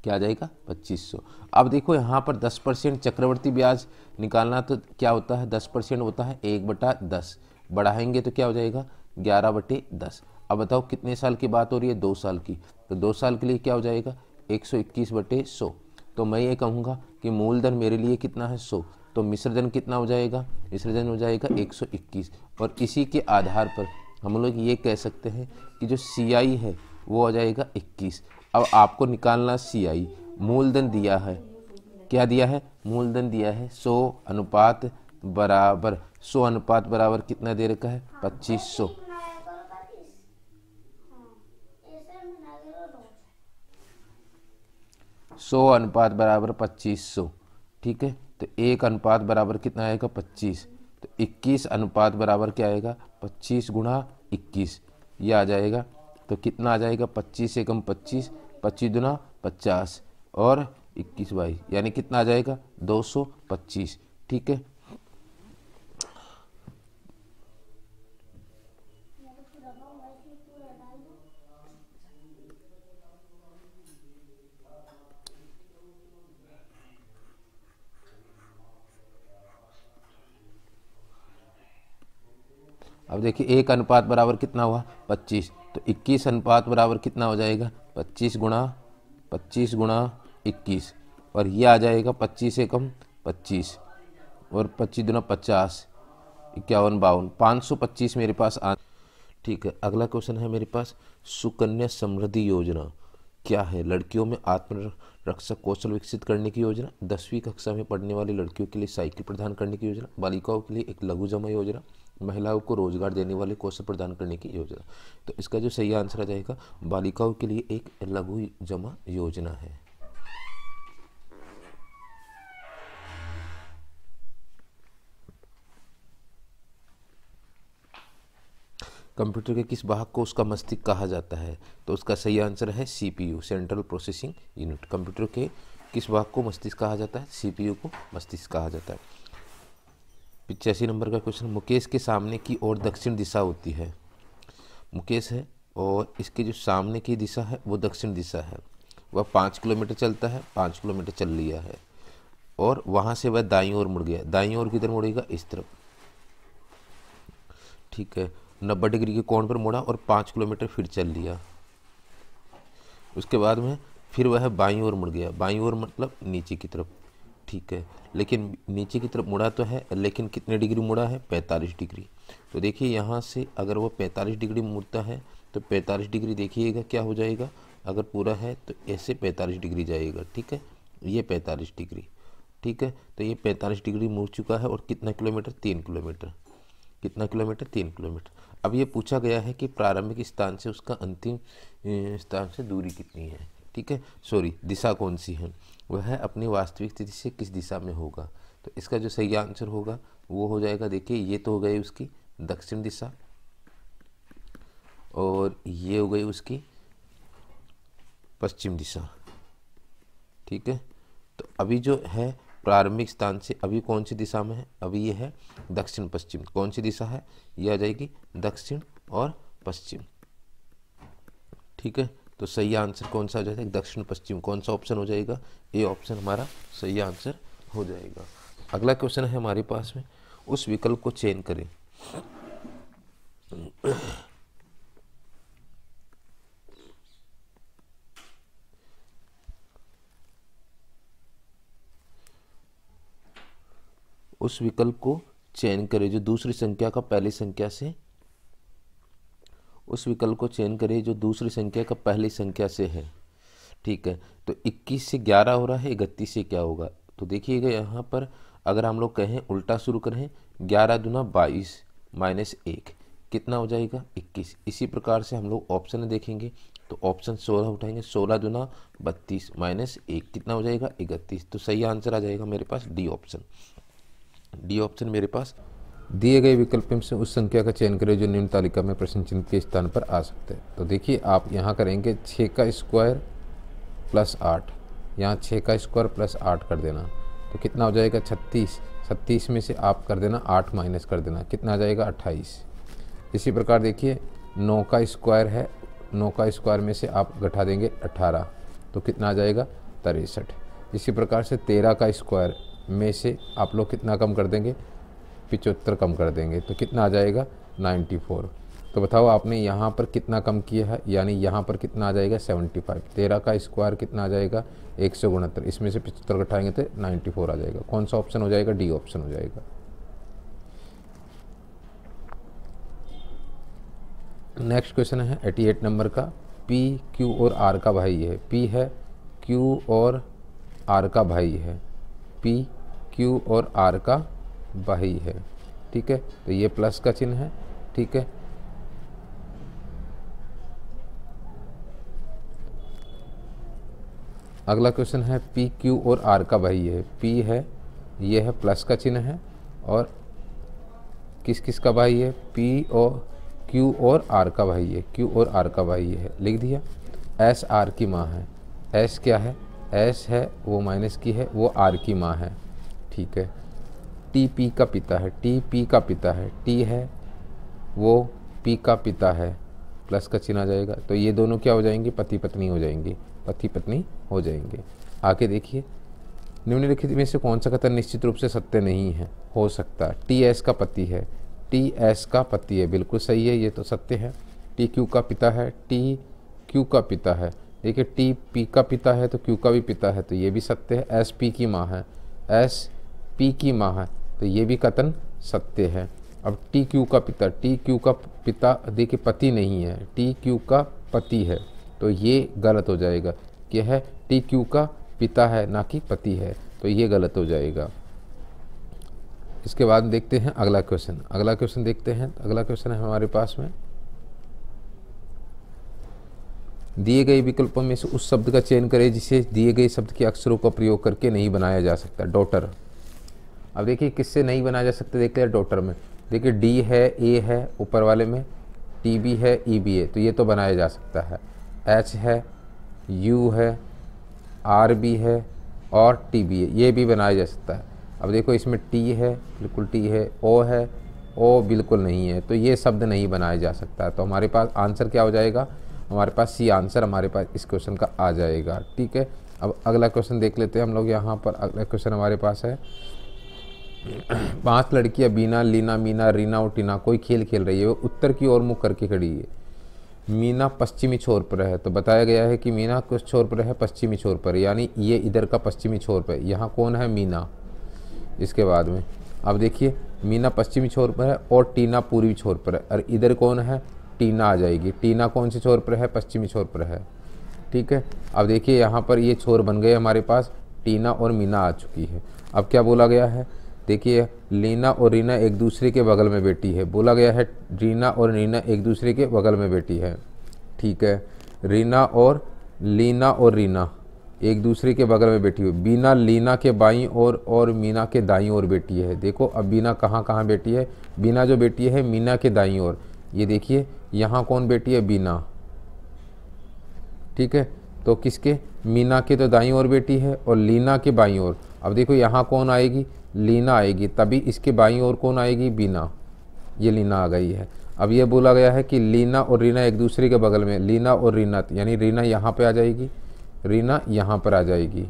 क्या आ जाएगा? 2500। अब देखो, यहाँ पर 10% चक्रवर्ती ब्याज निकालना, तो क्या होता है? 10% होता है 1/10। बढ़ाएंगे तो क्या हो जाएगा? 11/10। अब बताओ कितने साल की बात हो रही है? 2 साल की। तो 2 साल के लिए क्या हो जाएगा? 121/100। तो मैं ये कहूँगा कि मूलधन मेरे लिए कितना है? 100। तो मिश्रधन कितना हो जाएगा? मिश्रधन हो जाएगा 121। और इसी के आधार पर हम लोग ये कह सकते हैं कि जो CI है वो हो जाएगा 21। अब आपको निकालना CI। मूलधन दिया है, क्या दिया है? मूलधन दिया है 100 बराबर 100 बराबर कितना दे रखा है? 2500। 100 बराबर 2500। ठीक है, तो 1 बराबर कितना आएगा? 25। तो 21 बराबर क्या आएगा? 25 × 21, ये आ जाएगा। तो कितना आ जाएगा? 25 से कम 25, 25 दूना 50 और 21/22, यानी कितना आ जाएगा? 225। ठीक है, अब देखिए 1 बराबर कितना हुआ? 25। तो 21 बराबर कितना हो जाएगा? 25 × 21, और ये आ जाएगा 25 से कम 25 और 25 दूना 50, 51 52, 525 मेरे पास ठीक है, अगला क्वेश्चन है मेरे पास, सुकन्या समृद्धि योजना क्या है? लड़कियों में आत्मरक्षक कौशल विकसित करने की योजना, 10वीं कक्षा में पढ़ने वाली लड़कियों के लिए साइकिल प्रदान करने की योजना, बालिकाओं के लिए एक लघु जमा योजना, महिलाओं को रोजगार देने वाले कौशल प्रदान करने की योजना। तो इसका जो सही आंसर आ जाएगा, बालिकाओं के लिए एक लघु जमा योजना है। कंप्यूटर के किस भाग को उसका मस्तिष्क कहा जाता है? तो उसका सही आंसर है CPU, central processing unit. Computer के किस भाग को मस्तिष्क कहा जाता है? सीपीयू को मस्तिष्क कहा जाता है। 85 नंबर का क्वेश्चन, मुकेश के सामने की ओर दक्षिण दिशा होती है। मुकेश है और इसके जो सामने की दिशा है वो दक्षिण दिशा है। वह 5 किलोमीटर चलता है, 5 किलोमीटर चल लिया है और वहाँ से वह दाईं ओर मुड़ गया। दाईं ओर किधर मुड़ेगा? इस तरफ। ठीक है, 90 डिग्री के कोण पर मुड़ा और 5 किलोमीटर फिर चल लिया। उसके बाद में फिर वह बाईं ओर मुड़ गया। बाईं ओर मतलब नीचे की तरफ। ठीक है, लेकिन नीचे की तरफ मुड़ा तो है, लेकिन कितने डिग्री मुड़ा है? 45 डिग्री। तो देखिए यहाँ से अगर वो 45 डिग्री मुड़ता है तो 45 डिग्री देखिएगा क्या हो जाएगा, अगर पूरा है तो ऐसे 45 डिग्री जाएगा। ठीक है, ये 45 डिग्री। ठीक है, तो ये 45 डिग्री मुड़ चुका है और कितना किलोमीटर? 3 किलोमीटर। कितना किलोमीटर? 3 किलोमीटर। अब ये पूछा गया है कि प्रारंभिक स्थान से उसका अंतिम स्थान से दूरी कितनी है। ठीक है, सॉरी, दिशा कौन सी है? वह है अपनी वास्तविक स्थिति से किस दिशा में होगा। तो इसका जो सही आंसर होगा वो हो जाएगा, देखिए ये तो हो गई उसकी दक्षिण दिशा और ये हो गई उसकी पश्चिम दिशा। ठीक है, तो अभी जो है प्रारंभिक स्थान से अभी कौन सी दिशा में है? अभी ये है दक्षिण पश्चिम। कौन सी दिशा है? ये आ जाएगी दक्षिण और पश्चिम। ठीक है, तो सही आंसर कौन सा हो जाएगा? दक्षिण पश्चिम। कौन सा ऑप्शन हो जाएगा? ए ऑप्शन हमारा सही आंसर हो जाएगा। अगला क्वेश्चन है हमारे पास में, उस विकल्प को चयन करें। उस विकल्प को चयन करें जो दूसरी संख्या का पहली संख्या से, उस विकल्प को चयन करें जो दूसरी संख्या का पहली संख्या से है। ठीक है, तो 21 से 11 हो रहा है, 31 से क्या होगा? तो देखिएगा यहाँ पर अगर हम लोग कहें उल्टा शुरू करें, 11 दूना 22 माइनस 1 कितना हो जाएगा? 21। इसी प्रकार से हम लोग ऑप्शन देखेंगे तो ऑप्शन 16 उठाएंगे, 16 दूना 32 माइनस 1 कितना हो जाएगा? 31। तो सही आंसर आ जाएगा मेरे पास डी ऑप्शन। डी ऑप्शन मेरे पास। दिए गए विकल्प में से उस संख्या का चयन करें जो निम्न तालिका में प्रश्न चिन्ह के स्थान पर आ सकते हैं। तो देखिए आप यहाँ करेंगे 6 का स्क्वायर प्लस 8, यहाँ 6 का स्क्वायर प्लस 8 कर देना तो कितना हो जाएगा? 36। 36 में से आप कर देना 8 माइनस कर देना, कितना आ जाएगा? 28। इसी प्रकार देखिए 9 का स्क्वायर है, 9 का स्क्वायर में से आप घटा देंगे 18 तो कितना आ जाएगा? 63। इसी प्रकार से 13 का स्क्वायर में से आप लोग कितना कम कर देंगे? 75 कम कर देंगे तो कितना आ जाएगा? 94। तो बताओ आपने यहाँ पर कितना कम किया है, यानी यहाँ पर कितना आ जाएगा? 75। 13 का स्क्वायर कितना आ जाएगा? 169। इसमें से 75 घटाएंगे तो 94 आ जाएगा। कौन सा ऑप्शन हो जाएगा? डी ऑप्शन हो जाएगा। नेक्स्ट क्वेश्चन है 88 नंबर का, पी क्यू और आर का भाई है। पी है, क्यू और आर का भाई है। पी क्यू और आर का भाई है। ठीक है, तो ये प्लस का चिन्ह है। ठीक है, अगला क्वेश्चन है पी क्यू और आर का भाई है। पी है, ये है प्लस का चिन्ह है और किस किस का भाई है? पी और क्यू और आर का भाई है। क्यू और आर का भाई है, लिख दिया। एस आर की माँ है। एस क्या है? एस है वो माइनस की है, वो आर की माँ है। ठीक है, टी पी का पिता है। टी पी का पिता है। टी है वो पी का पिता है, प्लस का चिन्ह आ जाएगा। तो ये दोनों क्या हो जाएंगे? पति पत्नी हो जाएंगे। पति पत्नी हो जाएंगे। आगे देखिए, निम्नलिखित में से कौन सा कथन निश्चित रूप से सत्य नहीं है? हो सकता टी एस का पति है। टी एस का पति है, बिल्कुल सही है, ये तो सत्य है। टी क्यू का पिता है। टी क्यू का पिता है। देखिए टी पी का पिता है तो क्यू का भी पिता है, तो ये भी सत्य है। एस पी की माँ है। एस पी की माँ है, तो ये भी कथन सत्य है। अब टी क्यू का पिता, टी क्यू का पिता, देखिए पति नहीं है, टी क्यू का पति है, तो ये गलत हो जाएगा। क्या है? टी क्यू का पिता है ना कि पति है, तो ये गलत हो जाएगा। इसके बाद देखते हैं अगला क्वेश्चन। अगला क्वेश्चन देखते हैं। अगला क्वेश्चन है हमारे पास में, दिए गए विकल्पों में से उस शब्द का चयन करें जिसे दिए गए शब्द के अक्षरों का प्रयोग करके नहीं बनाया जा सकता। डॉटर। अब देखिए किससे नहीं बनाया जा सकता, देखते हैं डॉटर में। देखिए डी है, ए है ऊपर वाले में, टी भी है, ई भी है, तो ये तो बनाया जा सकता है। एच है, यू है, आर भी है और टी भी है, ये भी बनाया जा सकता है। अब देखो इसमें टी है, बिल्कुल टी है, ओ है, ओ बिल्कुल नहीं है, तो ये शब्द नहीं बनाया जा सकता। तो हमारे पास आंसर क्या हो जाएगा? हमारे पास सी आंसर हमारे पास इस क्वेश्चन का आ जाएगा। ठीक है, अब अगला क्वेश्चन देख लेते हैं हम लोग। यहाँ पर अगला क्वेश्चन हमारे पास है, 5 लड़कियां बीना, लीना, मीना, रीना और टीना कोई खेल खेल रही है। वो उत्तर की ओर मुख करके खड़ी है। मीना पश्चिमी छोर पर है, तो बताया गया है कि मीना किस छोर पर है? पश्चिमी छोर पर, यानी ये इधर का पश्चिमी छोर पर। यहाँ कौन है? मीना। इसके बाद में अब देखिए मीना पश्चिमी छोर पर है और टीना पूर्वी छोर पर है, और इधर कौन है? टीना आ जाएगी। टीना कौन से छोर पर है? पश्चिमी छोर पर है। ठीक है, अब देखिए यहाँ पर ये छोर बन गए हमारे पास, टीना और मीना आ चुकी है। अब क्या बोला गया है? देखिए लीना और रीना एक दूसरे के बगल में बैठी है। बोला गया है रीना और रीना एक दूसरे के बगल में बैठी है। ठीक है, रीना और लीना और रीना एक दूसरे के बगल में बैठी हुई। बीना लीना के बाईं ओर और मीना के दाईं ओर बैठी है। देखो अब बीना कहाँ कहाँ बैठी है? बीना जो बैठी है मीना के दाईं ओर। ये देखिए यहाँ कौन बैठी है? बीना। ठीक है, तो किसके? मीना के तो दाईं ओर बैठी है और लीना के बाईं ओर। अब देखो यहाँ कौन आएगी? लीना आएगी, तभी इसके बाईं ओर कौन आएगी? बीना। ये लीना आ गई है। अब ये बोला गया है कि लीना और रीना एक दूसरे के बगल में, लीना और रीना, यानी रीना यहाँ पे आ जाएगी, रीना यहाँ पर आ जाएगी।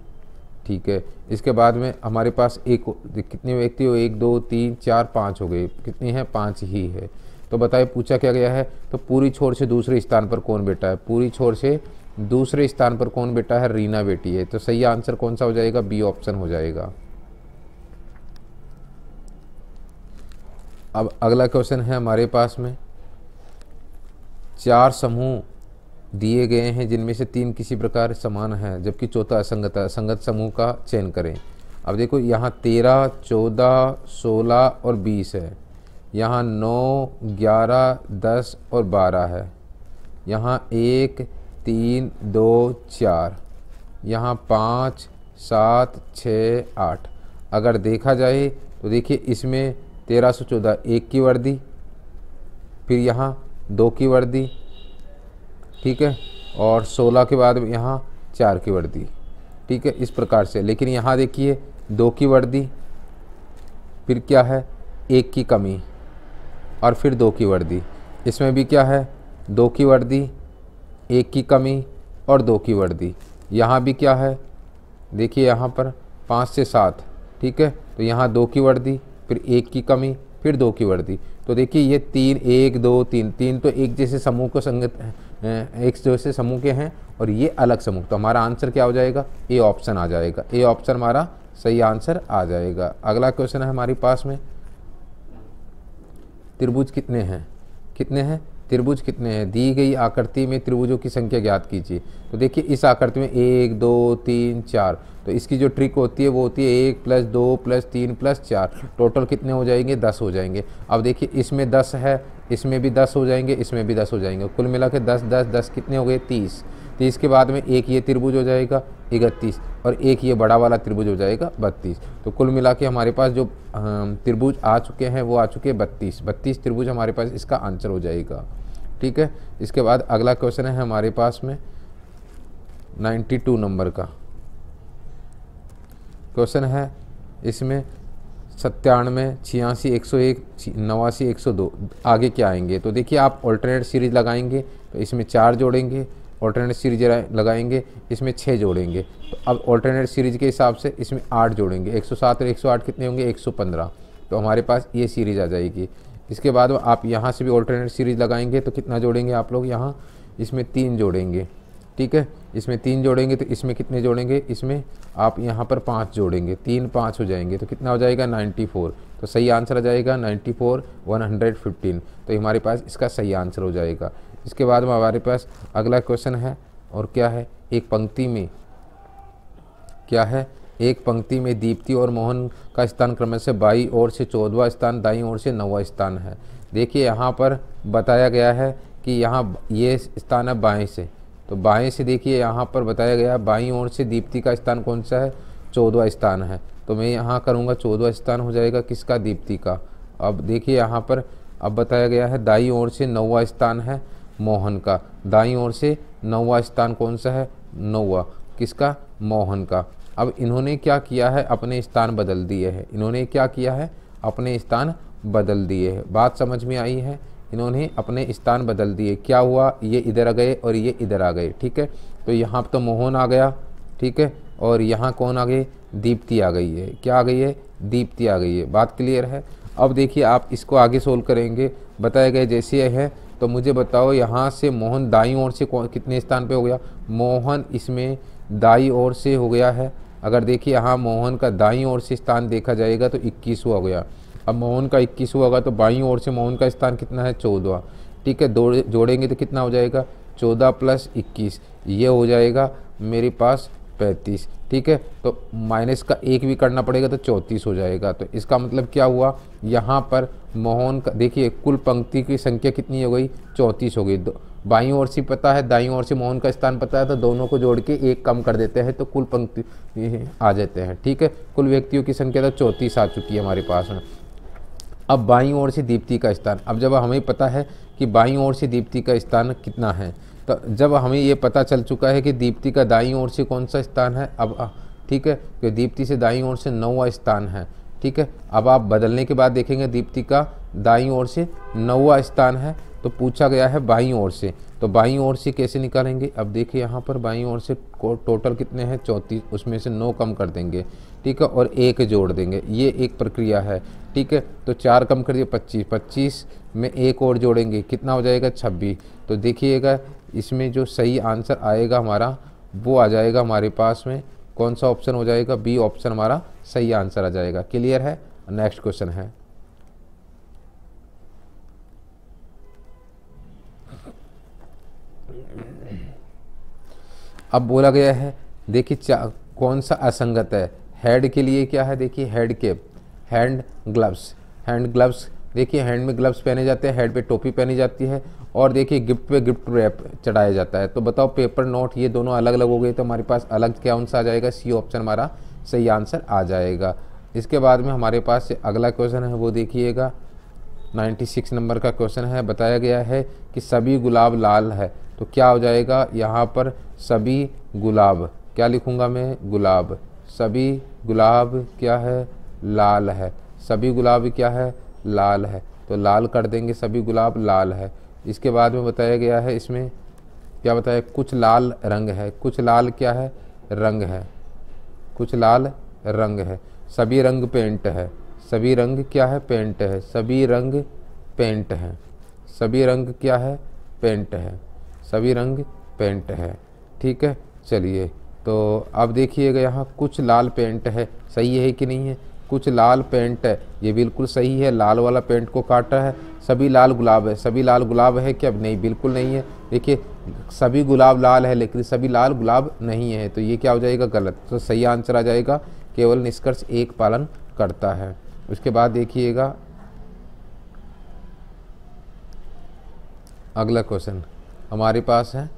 ठीक है, इसके बाद में हमारे पास एक, कितने व्यक्ति हो? 1 2 3 4 5 हो गए। कितनी है? 5 ही है। तो बताइए पूछा क्या गया है? तो पूरी छोर से दूसरे स्थान पर कौन बैठा है? पूरी छोर से दूसरे स्थान पर कौन बैठा है? रीना बेटी है। तो सही आंसर कौन सा हो जाएगा? बी ऑप्शन हो जाएगा। अब अगला क्वेश्चन है हमारे पास में, 4 समूह दिए गए हैं जिनमें से 3 किसी प्रकार समान है जबकि चौथा असंगत है। असंगत समूह का चयन करें। अब देखो यहाँ 13, 14, 16 और 20 है। यहाँ 9, 11, 10 और 12 है। यहाँ 1, 3, 2, 4, यहाँ 5, 7, 6, 8। अगर देखा जाए तो देखिए इसमें 13 से 14 1 की वर्दी, फिर यहाँ 2 की वर्दी, ठीक है, और 16 के बाद यहाँ 4 की वर्दी। ठीक है, इस प्रकार से। लेकिन यहाँ देखिए 2 की वर्दी, फिर क्या है? 1 की कमी, और फिर 2 की वर्दी। इसमें भी क्या है? 2 की वर्दी, 1 की कमी और 2 की वर्दी। यहाँ भी क्या है? देखिए यहाँ पर 5 से 7, ठीक है, तो यहाँ 2 की वर्दी, फिर 1 की कमी, फिर 2 की वर्दी। तो देखिए ये 3, 1, 2, 3, 3 तो एक जैसे समूह को संगत एक जैसे समूह के हैं, और ये अलग समूह। तो हमारा आंसर क्या हो जाएगा? ए ऑप्शन आ जाएगा। ए ऑप्शन हमारा सही आंसर आ जाएगा। अगला क्वेश्चन है हमारे पास में, त्रिभुज कितने हैं? कितने हैं? त्रिभुज कितने हैं? दी गई आकृति में त्रिभुजों की संख्या ज्ञात कीजिए। तो देखिए इस आकृति में 1, 2, 3, 4, तो इसकी जो ट्रिक होती है वो होती है 1 + 2 + 3 + 4, टोटल कितने हो जाएंगे? 10 हो जाएंगे। अब देखिए इसमें 10 है, इसमें भी 10 हो जाएंगे, इसमें भी 10 हो जाएंगे, कुल मिला के 10 10 10 कितने हो गए? 30। 30 के बाद में एक ये त्रिभुज हो जाएगा 31, और एक ये बड़ा वाला त्रिभुज हो जाएगा 32। तो कुल मिला के हमारे पास जो त्रिभुज आ चुके हैं वो आ चुके हैं 32। 32 त्रिभुज हमारे पास इसका आंसर हो जाएगा। ठीक है, इसके बाद अगला क्वेश्चन है हमारे पास में 92 नंबर का क्वेश्चन है। इसमें 97, 86, 101, 89, 102 आगे क्या आएंगे? तो देखिए आप ऑल्टरनेट सीरीज लगाएंगे तो इसमें 4 जोड़ेंगे, ऑल्टरनेट सीरीज लगाएंगे इसमें 6 जोड़ेंगे। तो अब ऑल्टरनेट सीरीज के हिसाब से इसमें 8 जोड़ेंगे। 107 और 108 कितने होंगे? 115। तो हमारे पास ये सीरीज आ जाएगी। इसके बाद आप यहाँ से भी ऑल्टरनेट सीरीज लगाएंगे तो कितना जोड़ेंगे आप लोग? यहाँ इसमें 3 जोड़ेंगे। ठीक है। इसमें 3 जोड़ेंगे तो इसमें कितने जोड़ेंगे, इसमें आप यहाँ पर 5 जोड़ेंगे, 3 5 हो जाएंगे तो कितना हो जाएगा 94। तो सही आंसर आ जाएगा 94 115। तो हमारे पास इसका सही आंसर हो जाएगा। इसके बाद में हमारे पास अगला क्वेश्चन है, और क्या है, एक पंक्ति में क्या है, एक पंक्ति में दीप्ति और मोहन का स्थान क्रम से बाईं ओर से 14वां स्थान, दाईं ओर से 9वां स्थान है। देखिए यहाँ पर बताया गया है कि यहाँ ये स्थान है बाएं से, तो बाएं से देखिए यहाँ पर बताया गया है बाईं ओर से दीप्ति का स्थान कौन सा है, 14वां स्थान है। तो मैं यहाँ करूँगा 14वां स्थान हो जाएगा किसका, दीप्ति का। अब देखिए यहाँ पर अब बताया गया है दाईं ओर से 9वां स्थान है मोहन का, दाईं ओर से 9वां स्थान कौन सा है, 9वां किसका, मोहन का। अब इन्होंने क्या किया है, अपने स्थान बदल दिए हैं। इन्होंने क्या किया है, अपने स्थान बदल दिए हैं। बात समझ में आई है, इन्होंने अपने स्थान बदल दिए। क्या हुआ, ये इधर आ गए और ये इधर आ गए, ठीक है। तो यहाँ तो मोहन आ गया, ठीक है, और यहाँ कौन आ गए, दीप्ति आ गई है। क्या आ गई है, दीप्ति आ गई है। बात क्लियर है। अब देखिए आप इसको आगे सोल्व करेंगे, बताए गए जैसे है। तो मुझे बताओ यहाँ से मोहन दाईं ओर से कितने स्थान पे हो गया, मोहन इसमें दाईं ओर से हो गया है। अगर देखिए यहाँ मोहन का दाईं ओर से स्थान देखा जाएगा तो 21वां हो गया। अब मोहन का 21वां होगा तो बाईं ओर से मोहन का स्थान कितना है, 14वां, ठीक है। जोड़ेंगे तो कितना हो जाएगा, 14 + 21, ये हो जाएगा मेरे पास 35, ठीक है। तो माइनस का 1 भी करना पड़ेगा तो 34 हो जाएगा। तो इसका मतलब क्या हुआ, यहाँ पर मोहन का देखिए कुल पंक्ति की संख्या कितनी हो गई, 34 हो गई। बाईं ओर से पता है, दाईं ओर से मोहन का स्थान पता है, तो दोनों को जोड़ के 1 कम कर देते हैं तो कुल पंक्ति आ जाते हैं, ठीक है। कुल व्यक्तियों की संख्या तो 34 आ चुकी है हमारे पास में। अब बाईं ओर से दीप्ति का स्थान, अब जब हमें पता है कि बाईं ओर से दीप्ति का स्थान कितना है, तो जब हमें ये पता चल चुका है कि दीप्ति का दाईं ओर से कौन सा स्थान है, अब ठीक है, कि दीप्ति से दाईं ओर से 9वां स्थान है, ठीक है। अब आप बदलने के बाद देखेंगे दीप्ति का दाईं ओर से 9वां स्थान है, तो पूछा गया है बाईं ओर से, तो बाईं ओर से कैसे निकालेंगे। अब देखिए यहाँ पर बाईं ओर से टोटल कितने हैं, 34, उसमें से 9 कम कर देंगे, ठीक है, और 1 जोड़ देंगे। ये एक प्रक्रिया है, ठीक है। तो 4 कम कर दिए 25, 25 में 1 और जोड़ेंगे, कितना हो जाएगा 26। तो देखिएगा इसमें जो सही आंसर आएगा हमारा वो आ जाएगा हमारे पास में कौन सा ऑप्शन हो जाएगा, बी ऑप्शन हमारा सही आंसर आ जाएगा। क्लियर है। नेक्स्ट क्वेश्चन है, अब बोला गया है देखिए कौन सा असंगत है। हेड के लिए क्या है, देखिए head cap, hand gloves, hand gloves, देखिए हैंड में ग्लव्स पहने जाते हैं, हेड पे टोपी पहनी जाती है, और देखिए गिफ्ट पे गिफ्ट रैप चढ़ाया जाता है। तो बताओ पेपर नोट, ये दोनों अलग अलग हो गए, तो हमारे पास अलग क्या आंसर आ जाएगा, सी ऑप्शन हमारा सही आंसर आ जाएगा। इसके बाद में हमारे पास अगला क्वेश्चन है, वो देखिएगा 96 नंबर का क्वेश्चन है। बताया गया है कि सभी गुलाब लाल है, तो क्या हो जाएगा यहाँ पर, सभी गुलाब, क्या लिखूँगा मैं, गुलाब, सभी गुलाब क्या है, लाल है, सभी गुलाब क्या है, लाल है, तो लाल कर देंगे, सभी गुलाब लाल है। इसके बाद में बताया गया है, इसमें क्या बताया, कुछ लाल रंग है, कुछ लाल क्या है, रंग है, कुछ लाल रंग है, सभी रंग पेंट है, सभी रंग क्या है, पेंट है, सभी रंग पेंट है, सभी रंग क्या है, पेंट है, सभी रंग पेंट है, ठीक है। चलिए तो अब देखिएगा यहाँ कुछ लाल पेंट है, सही है कि नहीं है, कुछ लाल पेंट है, ये बिल्कुल सही है, लाल वाला पेंट को काटा है। सभी लाल गुलाब है, सभी लाल गुलाब है क्या, नहीं बिल्कुल नहीं है। देखिए सभी गुलाब लाल है लेकिन सभी लाल गुलाब नहीं है, तो ये क्या हो जाएगा, गलत। तो सही आंसर आ जाएगा केवल निष्कर्ष 1 पालन करता है। उसके बाद देखिएगा अगला क्वेश्चन हमारे पास है,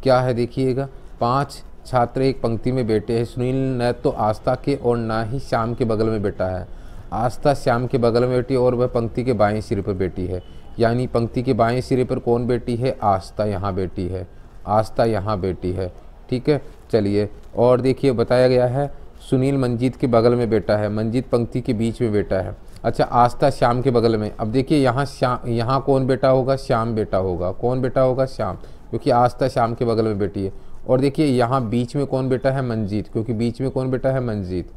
क्या है देखिएगा, 5 छात्र एक पंक्ति में बैठे हैं। सुनील न तो आस्था के और ना ही श्याम के बगल में बैठा है। आस्था श्याम के बगल में बैठी है और वह पंक्ति के बाएं सिरे पर बैठी है, यानी पंक्ति के बाएं सिरे पर कौन बैठी है, आस्था यहाँ बैठी है, आस्था यहाँ बैठी है, ठीक है। चलिए और देखिए बताया गया है सुनील मंजीत के बगल में बैठा है, मंजीत पंक्ति के बीच में बैठा है। अच्छा आस्था श्याम के बगल में, अब देखिए यहाँ कौन बैठा होगा, श्याम बैठा होगा, कौन बैठा होगा, श्याम, क्योंकि आस्था श्याम के बगल में बैठी है। और देखिए यहाँ बीच में कौन बैठा है, मंजीत, क्योंकि बीच में कौन बैठा है, मंजीत,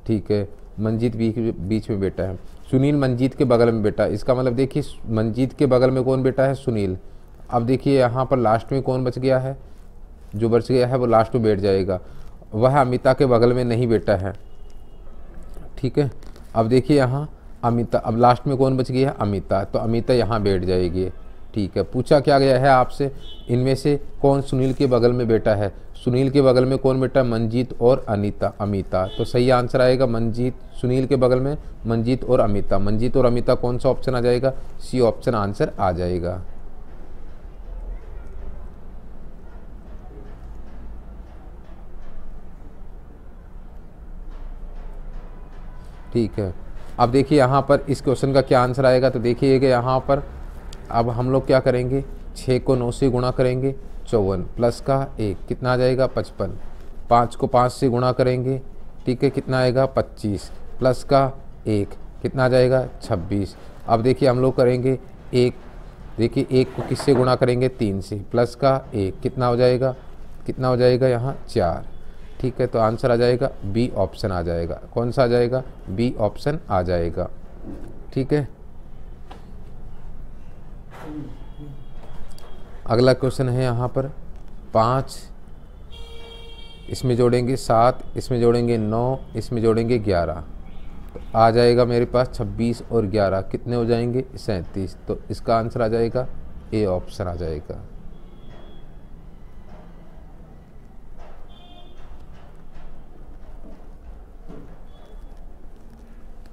ठीक है, मंजीत बीच में बैठा है। सुनील मंजीत के बगल में बैठा है, इसका मतलब देखिए मंजीत के बगल में कौन बैठा है, सुनील। अब देखिए यहाँ पर लास्ट में कौन बच गया है, जो बच गया है वो लास्ट में बैठ जाएगा। वह अमिता के बगल में नहीं बैठा है, ठीक है। अब देखिए यहाँ अमिता, अब लास्ट में कौन बच गया है, अमिता, तो अमिता यहाँ बैठ जाएगी, ठीक है। पूछा क्या गया है आपसे, इनमें से कौन सुनील के बगल में बैठा है, सुनील के बगल में कौन बैठा, मंजीत और अमिता, तो सही आंसर आएगा मंजीत, सुनील के बगल में मंजीत और अमिता। मंजीत और अमिता कौन सा ऑप्शन आ जाएगा, सी ऑप्शन आंसर आ जाएगा। ठीक है। अब देखिए यहाँ पर इस क्वेश्चन का क्या आंसर आएगा, तो देखिएगा यहाँ पर अब हम लोग क्या करेंगे, 6 को 9 से गुणा करेंगे 54 प्लस का 1 कितना आ जाएगा 55, 5 को 5 से गुणा करेंगे, ठीक है, कितना आएगा 25 प्लस का 1 कितना आ जाएगा 26। अब देखिए हम लोग करेंगे 1, देखिए 1 को किससे गुणा करेंगे 3 से, प्लस का 1 कितना हो जाएगा, कितना हो जाएगा यहाँ 4, ठीक है। तो आंसर आ जाएगा बी ऑप्शन आ जाएगा, कौन सा आ जाएगा, बी ऑप्शन आ जाएगा, ठीक है। अगला क्वेश्चन है यहाँ पर 5, इसमें जोड़ेंगे 7, इसमें जोड़ेंगे 9, इसमें जोड़ेंगे 11, तो आ जाएगा मेरे पास 26 और 11 कितने हो जाएंगे 37, तो इसका आंसर आ जाएगा ए ऑप्शन आ जाएगा।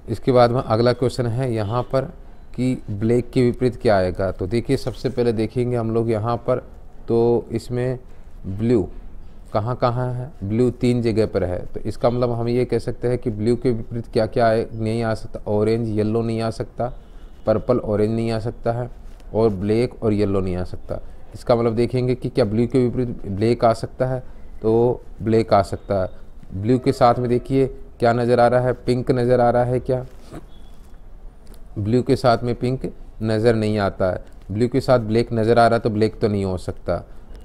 इसके बाद में अगला क्वेश्चन है यहाँ पर कि ब्लैक के विपरीत क्या आएगा। तो देखिए सबसे पहले देखेंगे हम लोग यहाँ पर, तो इसमें ब्लू कहाँ कहाँ है, ब्लू 3 जगह पर है, तो इसका मतलब हम ये कह सकते हैं कि ब्लू के विपरीत क्या क्या नहीं आ सकता, ऑरेंज येलो नहीं आ सकता, पर्पल ऑरेंज नहीं आ सकता है, और ब्लैक और येलो नहीं आ सकता। इसका मतलब देखेंगे कि क्या ब्लू के विपरीत ब्लैक आ सकता है, तो ब्लैक आ सकता है। ब्लू के साथ में देखिए क्या नज़र आ रहा है, पिंक नज़र आ रहा है क्या, ब्लू के साथ में पिंक नज़र नहीं आता है, ब्लू के साथ ब्लैक नज़र आ रहा है, तो ब्लैक तो नहीं हो सकता,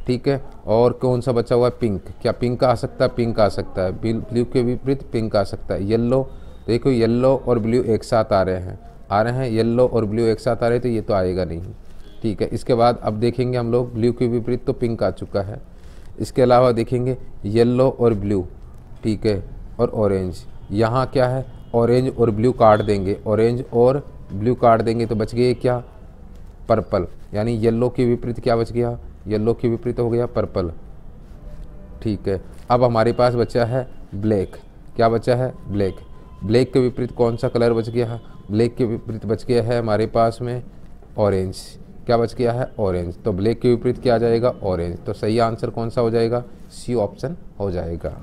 ठीक है। और कौन सा बचा हुआ है, पिंक, क्या पिंक आ सकता है, पिंक आ सकता है, ब्लू के विपरीत पिंक आ सकता है। येलो, देखो येलो और ब्लू एक साथ आ रहे हैं, येलो और ब्लू एक साथ आ रहे हैं, तो ये तो आएगा नहीं, ठीक है। इसके बाद अब देखेंगे हम लोग ब्लू के विपरीत तो पिंक आ चुका है, इसके अलावा देखेंगे येलो और ब्लू, ठीक है, और ऑरेंज, यहाँ क्या है, ऑरेंज और ब्लू काट देंगे, ऑरेंज और ब्लू काट देंगे, तो बच गए क्या, पर्पल, यानी येलो के विपरीत क्या बच गया, येलो के विपरीत हो गया पर्पल, ठीक है। अब हमारे पास बचा है ब्लैक, क्या बचा है, ब्लैक, ब्लैक के विपरीत कौन सा कलर बच गया है, ब्लैक के विपरीत बच गया है हमारे पास में ऑरेंज, क्या बच गया है, ऑरेंज, तो ब्लैक के विपरीत क्या आ जाएगा, ऑरेंज, तो सही आंसर कौन सा हो जाएगा, सी ऑप्शन हो जाएगा।